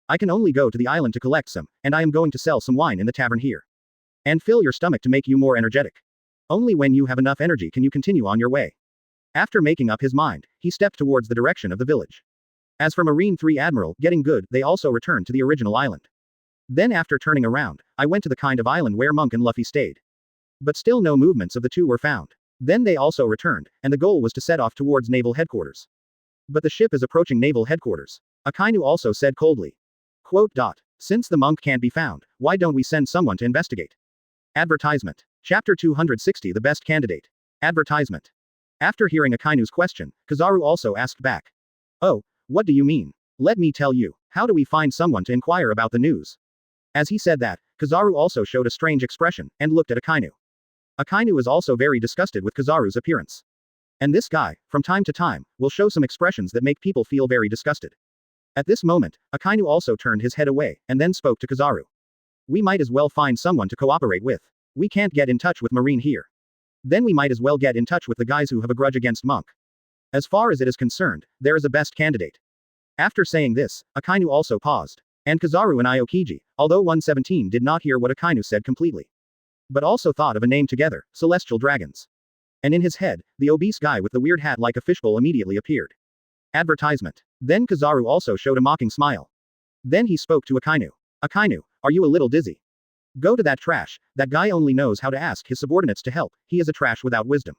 I can only go to the island to collect some, and I am going to sell some wine in the tavern here. And fill your stomach to make you more energetic. Only when you have enough energy can you continue on your way. After making up his mind, he stepped towards the direction of the village. As for Marine 3 Admiral, getting good, they also returned to the original island. Then after turning around, I went to the kind of island where Monk and Luffy stayed. But still no movements of the two were found. Then they also returned, and the goal was to set off towards naval headquarters. But the ship is approaching naval headquarters. Akainu also said coldly. Quote. Since the monk can't be found, why don't we send someone to investigate? Advertisement. Chapter 260 The Best Candidate. Advertisement. After hearing Akainu's question, Kizaru also asked back. Oh, what do you mean? Let me tell you, how do we find someone to inquire about the news? As he said that, Kizaru also showed a strange expression, and looked at Akainu. Akainu is also very disgusted with Kizaru's appearance. And this guy, from time to time, will show some expressions that make people feel very disgusted. At this moment, Akainu also turned his head away, and then spoke to Kizaru. We might as well find someone to cooperate with. We can't get in touch with Marine here. Then we might as well get in touch with the guys who have a grudge against Monk. As far as it is concerned, there is a best candidate. After saying this, Akainu also paused. And Kizaru and Aokiji, although 117 did not hear what Akainu said completely. But also thought of a name together, Celestial Dragons. And in his head, the obese guy with the weird hat like a fishbowl immediately appeared. Advertisement. Then Kizaru also showed a mocking smile. Then he spoke to Akainu. Akainu, are you a little dizzy? Go to that trash, that guy only knows how to ask his subordinates to help, he is a trash without wisdom.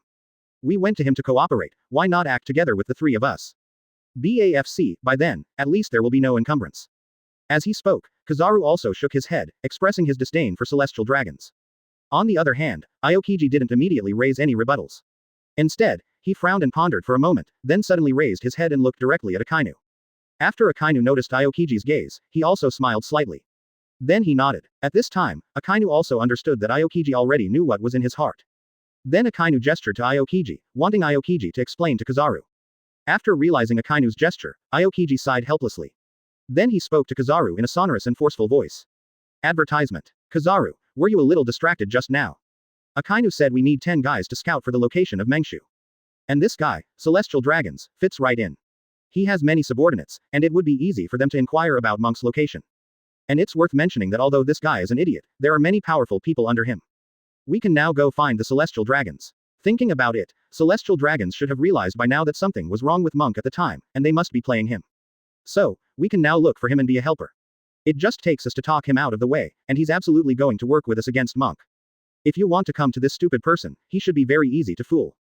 We went to him to cooperate, why not act together with the three of us? BAFC, by then, at least there will be no encumbrance. As he spoke, Kizaru also shook his head, expressing his disdain for celestial dragons. On the other hand, Aokiji didn't immediately raise any rebuttals. Instead, he frowned and pondered for a moment, then suddenly raised his head and looked directly at Akainu. After Akainu noticed Aokiji's gaze, he also smiled slightly. Then he nodded. At this time, Akainu also understood that Aokiji already knew what was in his heart. Then Akainu gestured to Aokiji, wanting Aokiji to explain to Kizaru. After realizing Akainu's gesture, Aokiji sighed helplessly. Then he spoke to Kizaru in a sonorous and forceful voice. Advertisement. Kizaru, were you a little distracted just now? Akainu said we need 10 guys to scout for the location of Mengshu. And this guy, Celestial Dragons, fits right in. He has many subordinates, and it would be easy for them to inquire about Monk's location. And it's worth mentioning that although this guy is an idiot, there are many powerful people under him. We can now go find the Celestial Dragons. Thinking about it, Celestial Dragons should have realized by now that something was wrong with Monk at the time, and they must be playing him. So, we can now look for him and be a helper. It just takes us to talk him out of the way, and he's absolutely going to work with us against Monk. If you want to come to this stupid person, he should be very easy to fool.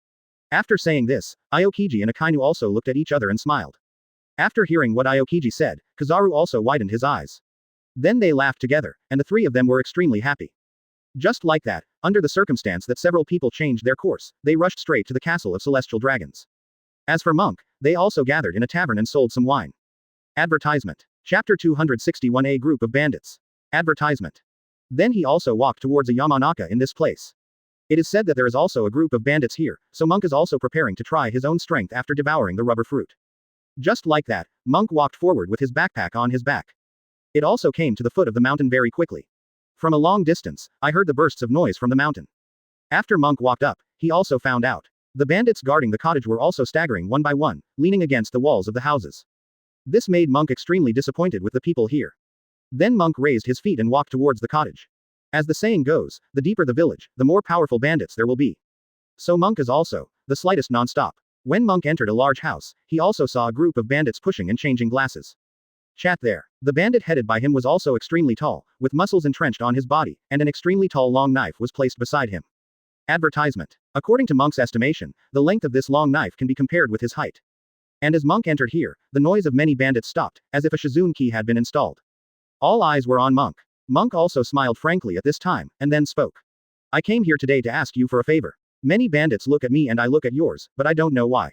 After saying this, Aokiji and Akainu also looked at each other and smiled. After hearing what Aokiji said, Kizaru also widened his eyes. Then they laughed together, and the three of them were extremely happy. Just like that, under the circumstance that several people changed their course, they rushed straight to the castle of Celestial Dragons. As for Monk, they also gathered in a tavern and sold some wine. Advertisement. Chapter 261 A group of bandits. Advertisement. Then he also walked towards a Yamanaka in this place. It is said that there is also a group of bandits here, so Monk is also preparing to try his own strength after devouring the rubber fruit. Just like that, Monk walked forward with his backpack on his back. It also came to the foot of the mountain very quickly. From a long distance, I heard the bursts of noise from the mountain. After Monk walked up, he also found out. The bandits guarding the cottage were also staggering one by one, leaning against the walls of the houses. This made Monk extremely disappointed with the people here. Then Monk raised his feet and walked towards the cottage. As the saying goes, the deeper the village, the more powerful bandits there will be. So Monk is also the slightest non-stop. When Monk entered a large house, he also saw a group of bandits pushing and changing glasses. Chat there. The bandit headed by him was also extremely tall, with muscles entrenched on his body, and an extremely tall long knife was placed beside him. Advertisement. According to Monk's estimation, the length of this long knife can be compared with his height. And as Monk entered here, the noise of many bandits stopped, as if a Shizun key had been installed. All eyes were on Monk. Monk also smiled frankly at this time, and then spoke. I came here today to ask you for a favor. Many bandits look at me and I look at yours, but I don't know why.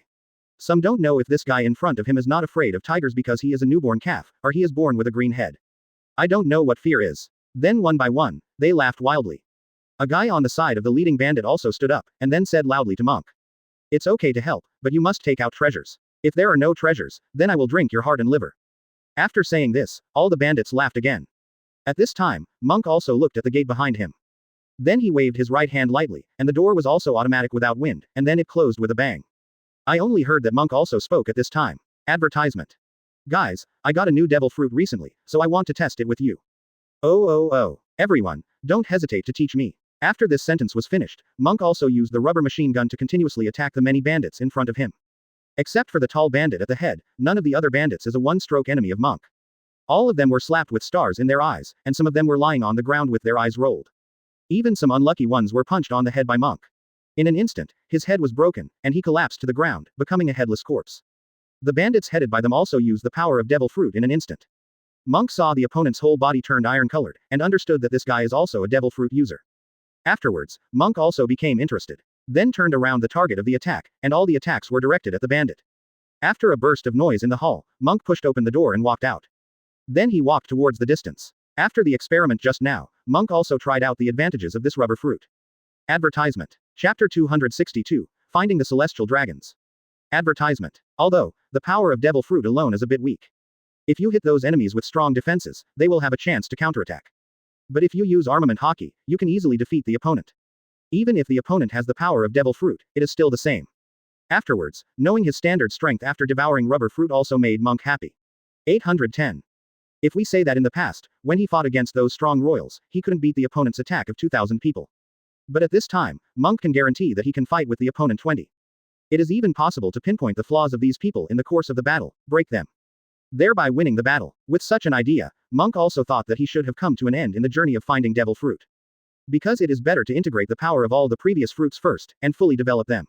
Some don't know if this guy in front of him is not afraid of tigers because he is a newborn calf, or he is born with a green head. I don't know what fear is. Then one by one, they laughed wildly. A guy on the side of the leading bandit also stood up, and then said loudly to Monk. It's okay to help, but you must take out treasures. If there are no treasures, then I will drink your heart and liver. After saying this, all the bandits laughed again. At this time, Monk also looked at the gate behind him. Then he waved his right hand lightly, and the door was also automatic without wind, and then it closed with a bang. I only heard that Monk also spoke at this time. Advertisement. Guys, I got a new devil fruit recently, so I want to test it with you. Oh. Everyone, don't hesitate to teach me. After this sentence was finished, Monk also used the rubber machine gun to continuously attack the many bandits in front of him. Except for the tall bandit at the head, none of the other bandits is a one-stroke enemy of Monk. All of them were slapped with stars in their eyes, and some of them were lying on the ground with their eyes rolled. Even some unlucky ones were punched on the head by Monk. In an instant, his head was broken, and he collapsed to the ground, becoming a headless corpse. The bandits headed by them also used the power of Devil Fruit in an instant. Monk saw the opponent's whole body turned iron-colored, and understood that this guy is also a Devil Fruit user. Afterwards, Monk also became interested. Then turned around the target of the attack, and all the attacks were directed at the bandit. After a burst of noise in the hall, Monk pushed open the door and walked out. Then he walked towards the distance. After the experiment just now, Monk also tried out the advantages of this rubber fruit. Advertisement. Chapter 262, Finding the Celestial Dragons. Advertisement. Although, the power of Devil Fruit alone is a bit weak. If you hit those enemies with strong defenses, they will have a chance to counterattack. But if you use armament Haki, you can easily defeat the opponent. Even if the opponent has the power of Devil Fruit, it is still the same. Afterwards, knowing his standard strength after devouring rubber fruit also made Monk happy. 810. If we say that in the past, when he fought against those strong royals, he couldn't beat the opponent's attack of 2,000 people. But at this time, Monk can guarantee that he can fight with the opponent 20. It is even possible to pinpoint the flaws of these people in the course of the battle, break them, thereby winning the battle. With such an idea, Monk also thought that he should have come to an end in the journey of finding Devil Fruit. Because it is better to integrate the power of all the previous fruits first, and fully develop them.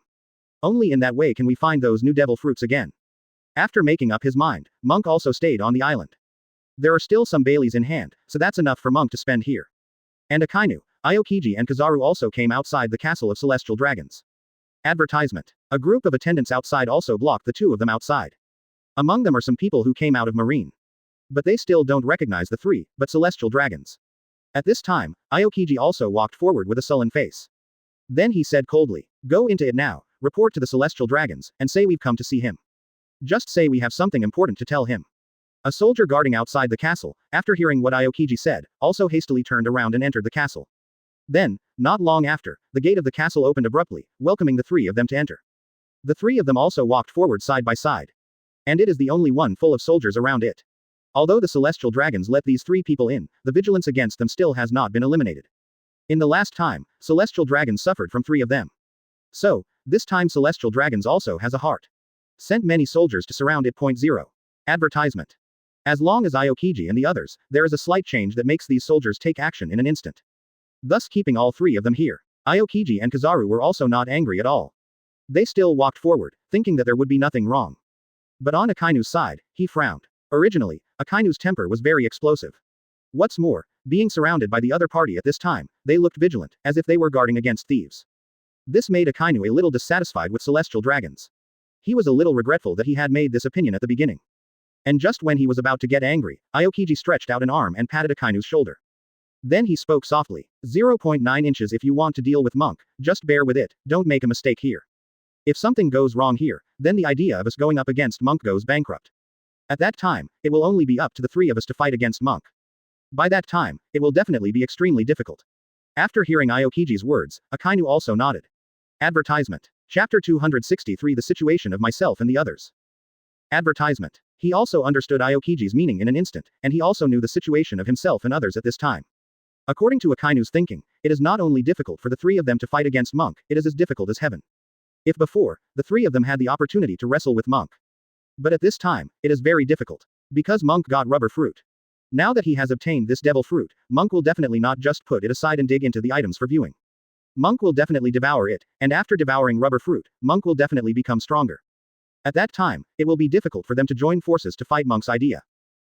Only in that way can we find those new Devil Fruits again. After making up his mind, Monk also stayed on the island. There are still some Baileys in hand, so that's enough for Monk to spend here. And Akainu, Aokiji and Kizaru also came outside the castle of celestial dragons. Advertisement. A group of attendants outside also blocked the two of them outside. Among them are some people who came out of Marine. But they still don't recognize the three, but celestial dragons. At this time, Aokiji also walked forward with a sullen face. Then he said coldly, "Go into it now, report to the celestial dragons, and say we've come to see him. Just say we have something important to tell him." A soldier guarding outside the castle, after hearing what Aokiji said, also hastily turned around and entered the castle. Then, not long after, the gate of the castle opened abruptly, welcoming the three of them to enter. The three of them also walked forward side by side. And it is the only one full of soldiers around it. Although the celestial dragons let these three people in, the vigilance against them still has not been eliminated. In the last time, celestial dragons suffered from three of them. So, this time celestial dragons also has a heart. Sent many soldiers to surround it. 0. Advertisement. As long as Aokiji and the others, there is a slight change that makes these soldiers take action in an instant. Thus keeping all three of them here. Aokiji and Kizaru were also not angry at all. They still walked forward, thinking that there would be nothing wrong. But on Akainu's side, he frowned. Originally, Akainu's temper was very explosive. What's more, being surrounded by the other party at this time, they looked vigilant, as if they were guarding against thieves. This made Akainu a little dissatisfied with celestial dragons. He was a little regretful that he had made this opinion at the beginning. And just when he was about to get angry, Aokiji stretched out an arm and patted Akainu's shoulder. Then he spoke softly. 0.9 inches. If you want to deal with Monk, just bear with it, don't make a mistake here. If something goes wrong here, then the idea of us going up against Monk goes bankrupt. At that time, it will only be up to the three of us to fight against Monk. By that time, it will definitely be extremely difficult. After hearing Aokiji's words, Akainu also nodded. Advertisement. Chapter 263, The Situation of Myself and the Others. Advertisement. He also understood Aokiji's meaning in an instant, and he also knew the situation of himself and others at this time. According to Akainu's thinking, it is not only difficult for the three of them to fight against Monk, it is as difficult as heaven. If before, the three of them had the opportunity to wrestle with Monk. But at this time, it is very difficult. Because Monk got rubber fruit. Now that he has obtained this devil fruit, Monk will definitely not just put it aside and dig into the items for viewing. Monk will definitely devour it, and after devouring rubber fruit, Monk will definitely become stronger. At that time, it will be difficult for them to join forces to fight Monk's idea.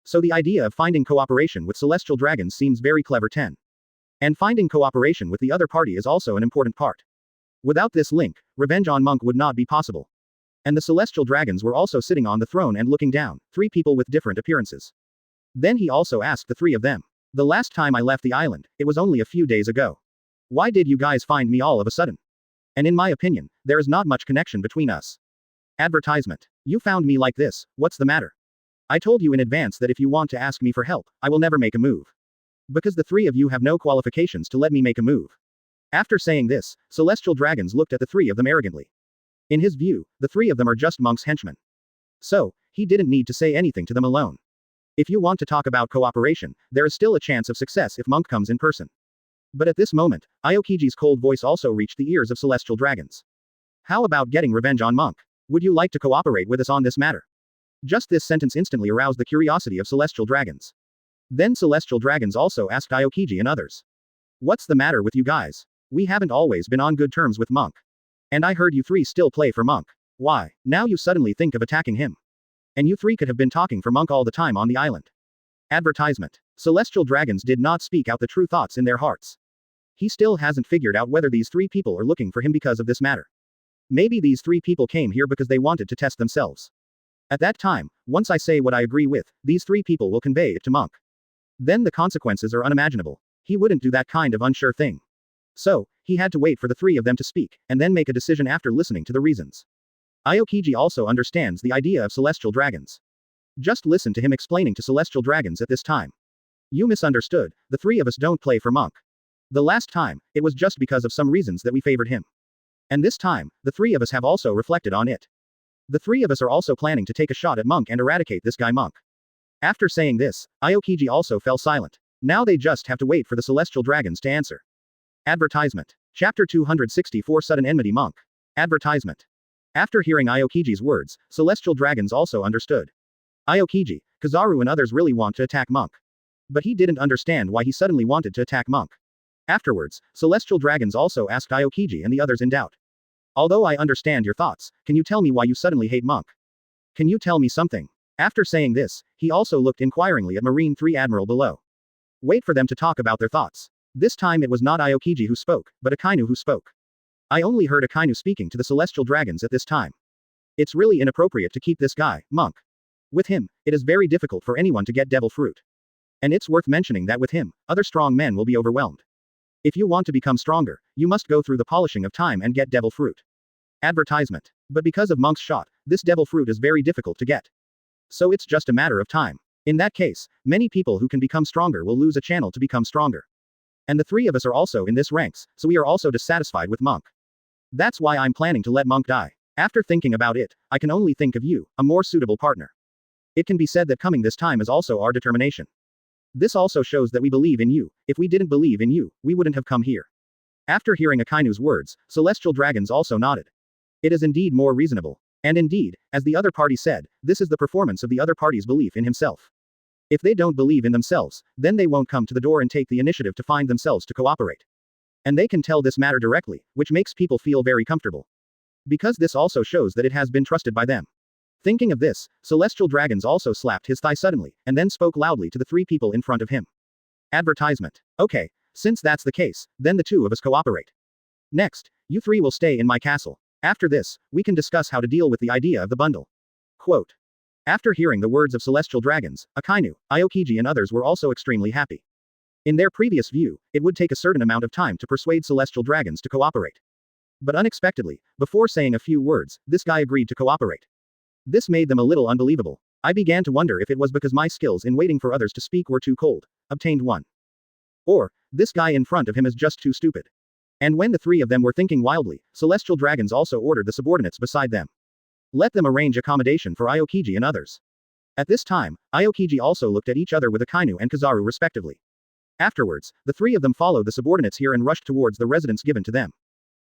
So the idea of finding cooperation with celestial dragons seems very clever. 10. And finding cooperation with the other party is also an important part. Without this link, revenge on Monk would not be possible. And the celestial dragons were also sitting on the throne and looking down, three people with different appearances. Then he also asked the three of them. The last time I left the island, it was only a few days ago. Why did you guys find me all of a sudden? And in my opinion, there is not much connection between us. Advertisement. You found me like this, what's the matter? I told you in advance that if you want to ask me for help, I will never make a move. Because the three of you have no qualifications to let me make a move. After saying this, celestial dragons looked at the three of them arrogantly. In his view, the three of them are just Monk's henchmen. So, he didn't need to say anything to them alone. If you want to talk about cooperation, there is still a chance of success if Monk comes in person. But at this moment, Aokiji's cold voice also reached the ears of celestial dragons. How about getting revenge on Monk? Would you like to cooperate with us on this matter? Just this sentence instantly aroused the curiosity of celestial dragons. Then celestial dragons also asked Aokiji and others. What's the matter with you guys? We haven't always been on good terms with Monk. And I heard you three still play for Monk. Why, now you suddenly think of attacking him? And you three could have been talking for Monk all the time on the island. Advertisement. Celestial dragons did not speak out the true thoughts in their hearts. He still hasn't figured out whether these three people are looking for him because of this matter. Maybe these three people came here because they wanted to test themselves. At that time, once I say what I agree with, these three people will convey it to Monk. Then the consequences are unimaginable. He wouldn't do that kind of unsure thing. So, he had to wait for the three of them to speak, and then make a decision after listening to the reasons. Aokiji also understands the idea of celestial dragons. Just listen to him explaining to celestial dragons at this time. You misunderstood, the three of us don't play for Monk. The last time, it was just because of some reasons that we favored him. And this time, the three of us have also reflected on it. The three of us are also planning to take a shot at Monk and eradicate this guy Monk. After saying this, Aokiji also fell silent. Now they just have to wait for the celestial dragons to answer. Advertisement. Chapter 264 Sudden Enmity Monk. Advertisement. After hearing Aokiji's words, celestial dragons also understood. Aokiji, Kizaru and others really want to attack Monk. But he didn't understand why he suddenly wanted to attack Monk. Afterwards, celestial dragons also asked Aokiji and the others in doubt. Although I understand your thoughts, can you tell me why you suddenly hate Monk? Can you tell me something? After saying this, he also looked inquiringly at Marine 3 Admiral below. Wait for them to talk about their thoughts. This time it was not Aokiji who spoke, but Akainu who spoke. I only heard Akainu speaking to the celestial dragons at this time. It's really inappropriate to keep this guy, Monk. With him, it is very difficult for anyone to get devil fruit. And it's worth mentioning that with him, other strong men will be overwhelmed. If you want to become stronger, you must go through the polishing of time and get devil fruit. Advertisement. But because of Monk's shot, this devil fruit is very difficult to get. So it's just a matter of time. In that case, many people who can become stronger will lose a channel to become stronger. And the three of us are also in this ranks, so we are also dissatisfied with Monk. That's why I'm planning to let Monk die. After thinking about it, I can only think of you, a more suitable partner. It can be said that coming this time is also our determination. This also shows that we believe in you. If we didn't believe in you, we wouldn't have come here. After hearing Akainu's words, celestial dragons also nodded. It is indeed more reasonable. And indeed, as the other party said, this is the performance of the other party's belief in himself. If they don't believe in themselves, then they won't come to the door and take the initiative to find themselves to cooperate. And they can tell this matter directly, which makes people feel very comfortable. Because this also shows that it has been trusted by them. Thinking of this, celestial dragons also slapped his thigh suddenly, and then spoke loudly to the three people in front of him. Advertisement. Okay, since that's the case, then the two of us cooperate. Next, you three will stay in my castle. After this, we can discuss how to deal with the idea of the bundle. Quote. After hearing the words of celestial dragons, Akainu, Aokiji and others were also extremely happy. In their previous view, it would take a certain amount of time to persuade celestial dragons to cooperate. But unexpectedly, before saying a few words, this guy agreed to cooperate. This made them a little unbelievable. I began to wonder if it was because my skills in waiting for others to speak were too cold. Obtained one. Or, this guy in front of him is just too stupid. And when the three of them were thinking wildly, celestial dragons also ordered the subordinates beside them. Let them arrange accommodation for Aokiji and others. At this time, Aokiji also looked at each other with Akainu and Kizaru respectively. Afterwards, the three of them followed the subordinates here and rushed towards the residence given to them.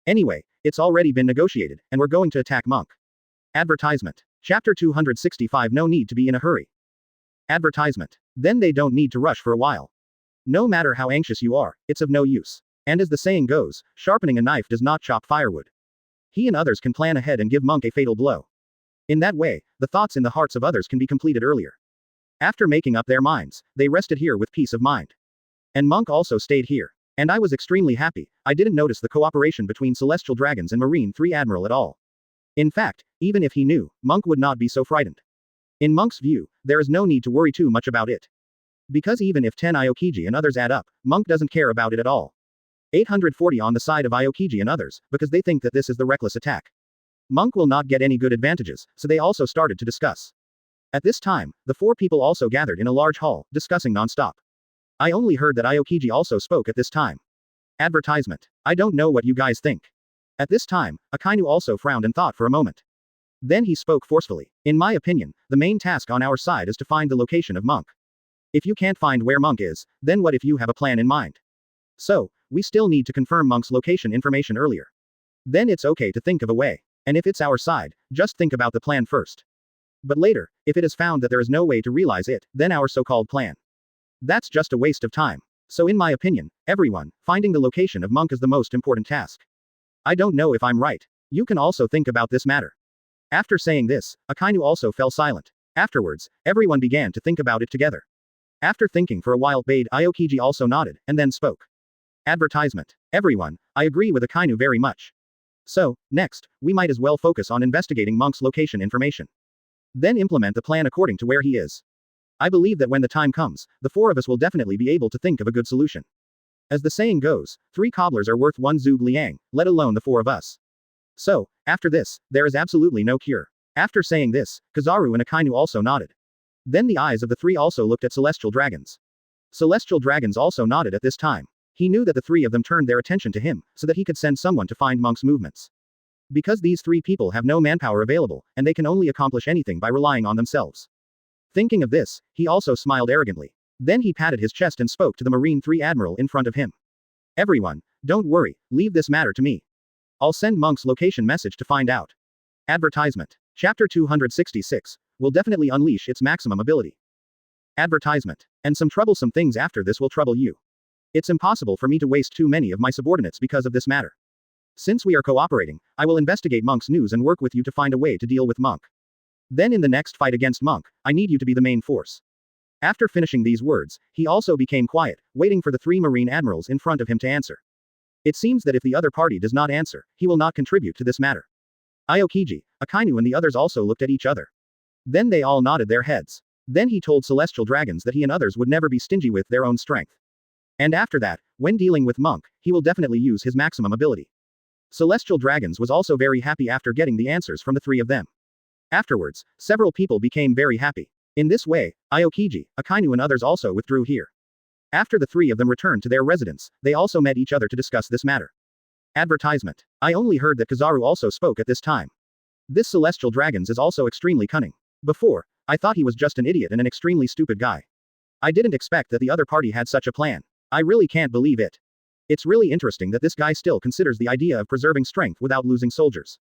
Anyway, it's already been negotiated, and we're going to attack Monk. Advertisement. Chapter 265 No need to be in a hurry. Advertisement. Then they don't need to rush for a while. No matter how anxious you are, it's of no use. And as the saying goes, sharpening a knife does not chop firewood. He and others can plan ahead and give Monk a fatal blow. In that way, the thoughts in the hearts of others can be completed earlier. After making up their minds, they rested here with peace of mind. And Monk also stayed here. And I was extremely happy. I didn't notice the cooperation between Celestial Dragons and Marine 3 Admiral at all. In fact, even if he knew, Monk would not be so frightened. In Monk's view, there is no need to worry too much about it. Because even if 10 Aokiji and others add up, Monk doesn't care about it at all. 840 on the side of Aokiji and others, because they think that this is the reckless attack. Monk will not get any good advantages, so they also started to discuss. At this time, the four people also gathered in a large hall, discussing non-stop. I only heard that Aokiji also spoke at this time. Advertisement. I don't know what you guys think. At this time, Akainu also frowned and thought for a moment. Then he spoke forcefully. In my opinion, the main task on our side is to find the location of Monk. If you can't find where Monk is, then what if you have a plan in mind? So, we still need to confirm Monk's location information earlier. Then it's okay to think of a way. And if it's our side, just think about the plan first. But later, if it is found that there is no way to realize it, then our so-called plan. That's just a waste of time. So in my opinion, everyone, finding the location of Monk is the most important task. I don't know if I'm right. You can also think about this matter. After saying this, Akainu also fell silent. Afterwards, everyone began to think about it together. After thinking for a while, Aokiji also nodded, and then spoke. Advertisement. Everyone, I agree with Akainu very much. So, next, we might as well focus on investigating Monk's location information. Then implement the plan according to where he is. I believe that when the time comes, the four of us will definitely be able to think of a good solution. As the saying goes, 3 cobblers are worth 1 zhuge liang, let alone the 4 of us. So, after this, there is absolutely no cure. After saying this, Kizaru and Akainu also nodded. Then the eyes of the 3 also looked at celestial dragons. Celestial dragons also nodded at this time. He knew that the 3 of them turned their attention to him, so that he could send someone to find Monk's movements. Because these 3 people have no manpower available, and they can only accomplish anything by relying on themselves. Thinking of this, he also smiled arrogantly. Then he patted his chest and spoke to the Marine 3 Admiral in front of him. Everyone, don't worry, leave this matter to me. I'll send Monk's location message to find out. Advertisement. Chapter 266 will definitely unleash its maximum ability. Advertisement. And some troublesome things after this will trouble you. It's impossible for me to waste too many of my subordinates because of this matter. Since we are cooperating, I will investigate Monk's news and work with you to find a way to deal with Monk. Then in the next fight against Monk, I need you to be the main force. After finishing these words, he also became quiet, waiting for the 3 Marine Admirals in front of him to answer. It seems that if the other party does not answer, he will not contribute to this matter. Aokiji, Akainu and the others also looked at each other. Then they all nodded their heads. Then he told Celestial Dragons that he and others would never be stingy with their own strength. And after that, when dealing with Monk, he will definitely use his maximum ability. Celestial Dragons was also very happy after getting the answers from the 3 of them. Afterwards, several people became very happy. In this way, Aokiji, Akainu and others also withdrew here. After the 3 of them returned to their residence, they also met each other to discuss this matter. Advertisement. I only heard that Kizaru also spoke at this time. This Celestial Dragons is also extremely cunning. Before, I thought he was just an idiot and an extremely stupid guy. I didn't expect that the other party had such a plan. I really can't believe it. It's really interesting that this guy still considers the idea of preserving strength without losing soldiers.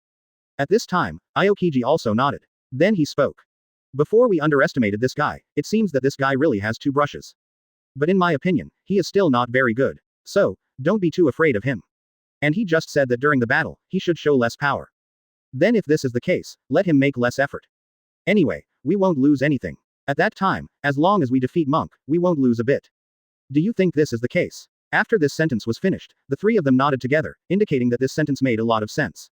At this time, Aokiji also nodded. Then he spoke. Before we underestimated this guy, it seems that this guy really has 2 brushes. But in my opinion, he is still not very good. So, don't be too afraid of him. And he just said that during the battle, he should show less power. Then if this is the case, let him make less effort. Anyway, we won't lose anything. At that time, as long as we defeat Monk, we won't lose a bit. Do you think this is the case? After this sentence was finished, the 3 of them nodded together, indicating that this sentence made a lot of sense.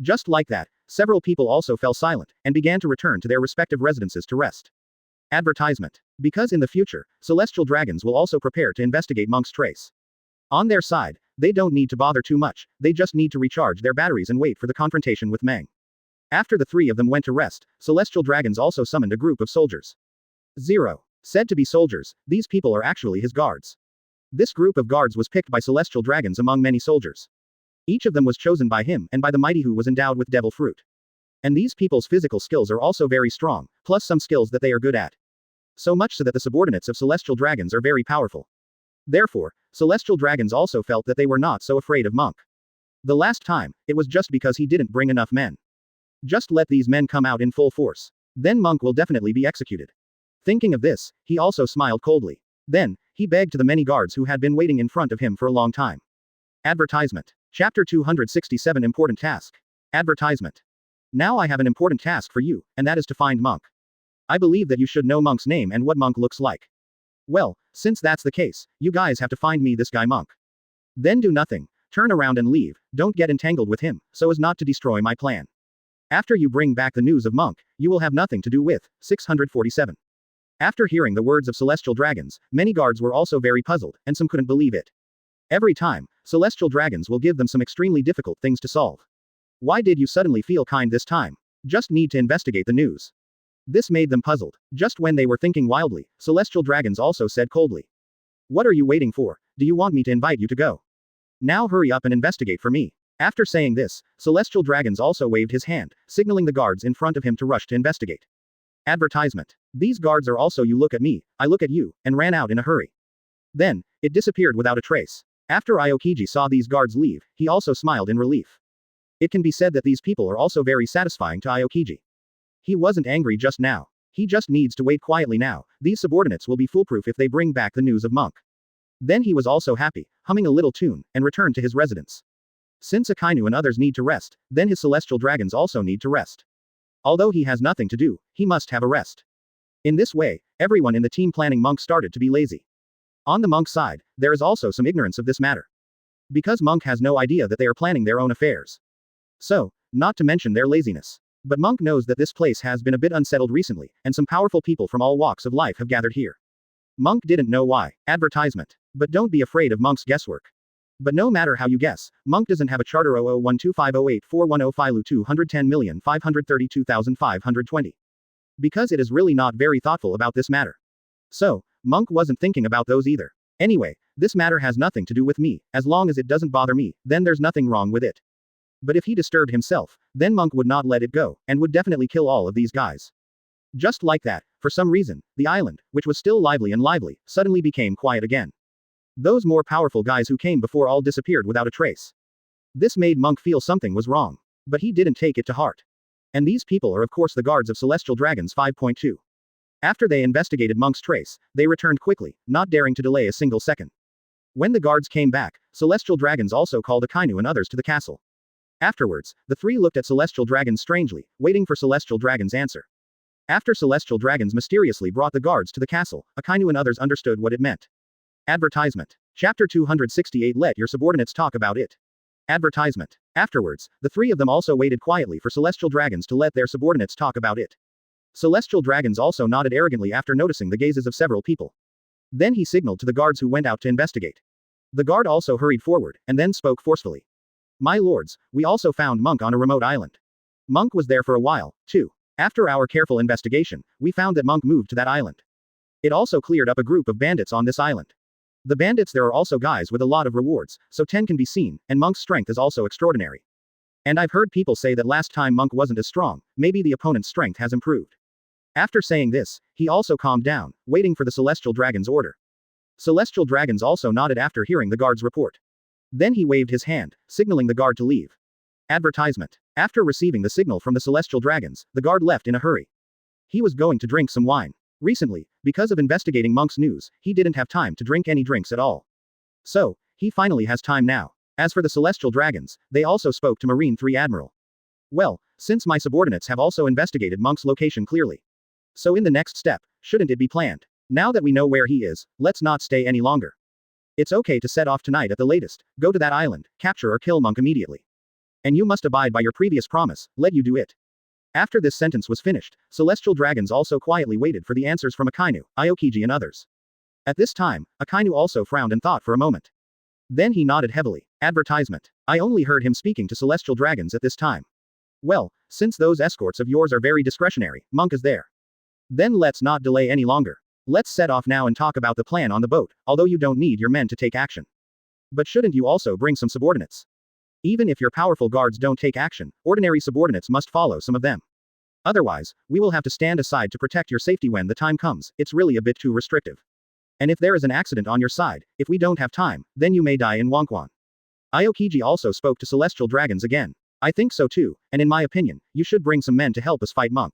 Just like that, several people also fell silent, and began to return to their respective residences to rest. Advertisement. Because in the future, Celestial Dragons will also prepare to investigate Monk's trace. On their side, they don't need to bother too much, they just need to recharge their batteries and wait for the confrontation with Meng. After the 3 of them went to rest, Celestial Dragons also summoned a group of soldiers. 0. Said to be soldiers, these people are actually his guards. This group of guards was picked by Celestial Dragons among many soldiers. Each of them was chosen by him and by the mighty who was endowed with devil fruit. And these people's physical skills are also very strong, plus some skills that they are good at. So much so that the subordinates of Celestial Dragons are very powerful. Therefore, Celestial Dragons also felt that they were not so afraid of Monk. The last time, it was just because he didn't bring enough men. Just let these men come out in full force. Then Monk will definitely be executed. Thinking of this, he also smiled coldly. Then, he begged to the many guards who had been waiting in front of him for a long time. Advertisement. Chapter 267 Important Task. Advertisement. Now I have an important task for you, and that is to find Monk. I believe that you should know Monk's name and what Monk looks like. Well, since that's the case, you guys have to find me this guy Monk. Then do nothing, turn around and leave, don't get entangled with him, so as not to destroy my plan. After you bring back the news of Monk, you will have nothing to do with. 647. After hearing the words of Celestial Dragons, many guards were also very puzzled, and some couldn't believe it. Every time, Celestial Dragons will give them some extremely difficult things to solve. Why did you suddenly feel kind this time? Just need to investigate the news. This made them puzzled. Just when they were thinking wildly, Celestial Dragons also said coldly. What are you waiting for? Do you want me to invite you to go? Now hurry up and investigate for me. After saying this, Celestial Dragons also waved his hand, signaling the guards in front of him to rush to investigate. Advertisement. These guards are also you look at me, I look at you, and ran out in a hurry. Then, it disappeared without a trace. After Aokiji saw these guards leave, he also smiled in relief. It can be said that these people are also very satisfying to Aokiji. He wasn't angry just now. He just needs to wait quietly now. These subordinates will be foolproof if they bring back the news of Monk. Then he was also happy, humming a little tune, and returned to his residence. Since Akainu and others need to rest, then his celestial dragons also need to rest. Although he has nothing to do, he must have a rest. In this way, everyone in the team planning Monk started to be lazy. On the Monk side, there is also some ignorance of this matter. Because Monk has no idea that they are planning their own affairs. So, not to mention their laziness. But Monk knows that this place has been a bit unsettled recently, and some powerful people from all walks of life have gathered here. Monk didn't know why. Advertisement. But don't be afraid of Monk's guesswork. But no matter how you guess, Monk doesn't have a charter 0012508410 Filu 210,532,520. Because it is really not very thoughtful about this matter. So, Monk wasn't thinking about those either. Anyway, this matter has nothing to do with me, as long as it doesn't bother me, then there's nothing wrong with it. But if he disturbed himself, then Monk would not let it go, and would definitely kill all of these guys. Just like that, for some reason, the island, which was still lively, suddenly became quiet again. Those more powerful guys who came before all disappeared without a trace. This made Monk feel something was wrong. But he didn't take it to heart. And these people are of course the guards of Celestial Dragons 5.2. After they investigated Monk's trace, they returned quickly, not daring to delay a single second. When the guards came back, Celestial Dragons also called Akainu and others to the castle. Afterwards, the three looked at Celestial Dragons strangely, waiting for Celestial Dragons' answer. After Celestial Dragons mysteriously brought the guards to the castle, Akainu and others understood what it meant. Advertisement. Chapter 268. Let your subordinates talk about it. Advertisement. Afterwards, the three of them also waited quietly for Celestial Dragons to let their subordinates talk about it. Celestial Dragons also nodded arrogantly after noticing the gazes of several people. Then he signaled to the guards who went out to investigate. The guard also hurried forward, and then spoke forcefully. My lords, we also found Monk on a remote island. Monk was there for a while, too. After our careful investigation, we found that Monk moved to that island. It also cleared up a group of bandits on this island. The bandits there are also guys with a lot of rewards, so 10 can be seen, and Monk's strength is also extraordinary. And I've heard people say that last time Monk wasn't as strong, maybe the opponent's strength has improved. After saying this, he also calmed down, waiting for the Celestial Dragon's order. Celestial Dragons also nodded after hearing the guard's report. Then he waved his hand, signaling the guard to leave. Advertisement. After receiving the signal from the Celestial Dragons, the guard left in a hurry. He was going to drink some wine. Recently, because of investigating Monk's news, he didn't have time to drink any drinks at all. So, he finally has time now. As for the Celestial Dragons, they also spoke to Marine 3 Admiral. Well, since my subordinates have also investigated Monk's location clearly. So in the next step, shouldn't it be planned? Now that we know where he is, let's not stay any longer. It's okay to set off tonight at the latest, go to that island, capture or kill Monk immediately. And you must abide by your previous promise, let you do it. After this sentence was finished, Celestial Dragons also quietly waited for the answers from Akainu, Aokiji and others. At this time, Akainu also frowned and thought for a moment. Then he nodded heavily. Advertisement. I only heard him speaking to Celestial Dragons at this time. Well, since those escorts of yours are very discretionary, Monk is there. Then let's not delay any longer. Let's set off now and talk about the plan on the boat, although you don't need your men to take action. But shouldn't you also bring some subordinates? Even if your powerful guards don't take action, ordinary subordinates must follow some of them. Otherwise, we will have to stand aside to protect your safety when the time comes, it's really a bit too restrictive. And if there is an accident on your side, if we don't have time, then you may die in Wangquan. Aokiji also spoke to Celestial Dragons again. I think so too, and in my opinion, you should bring some men to help us fight Monk.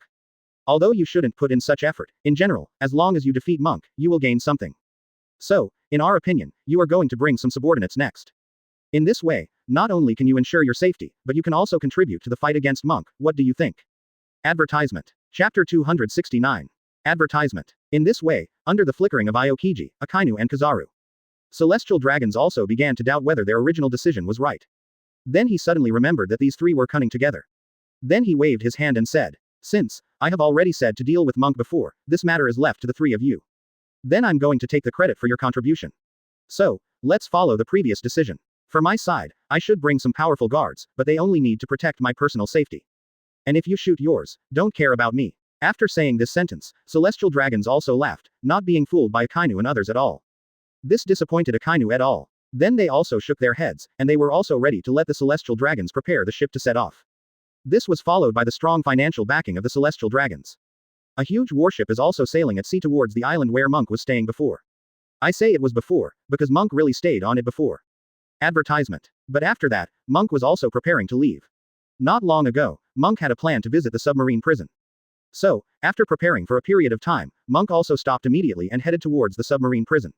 Although you shouldn't put in such effort, in general, as long as you defeat Monk, you will gain something. So, in our opinion, you are going to bring some subordinates next. In this way, not only can you ensure your safety, but you can also contribute to the fight against Monk. What do you think? Advertisement. Chapter 269. Advertisement. In this way, under the flickering of Aokiji, Akainu and Kizaru, Celestial Dragons also began to doubt whether their original decision was right. Then he suddenly remembered that these three were cunning together. Then he waved his hand and said, since I have already said to deal with Monk before, this matter is left to the three of you. Then I'm going to take the credit for your contribution. So, let's follow the previous decision. For my side, I should bring some powerful guards, but they only need to protect my personal safety. And if you shoot yours, don't care about me. After saying this sentence, Celestial Dragons also laughed, not being fooled by Akainu and others at all. This disappointed Akainu et al. Then they also shook their heads, and they were also ready to let the Celestial Dragons prepare the ship to set off. This was followed by the strong financial backing of the Celestial Dragons. A huge warship is also sailing at sea towards the island where Monk was staying before. I say it was before, because Monk really stayed on it before. Advertisement. But after that, Monk was also preparing to leave. Not long ago, Monk had a plan to visit the submarine prison. So, after preparing for a period of time, Monk also stopped immediately and headed towards the submarine prison.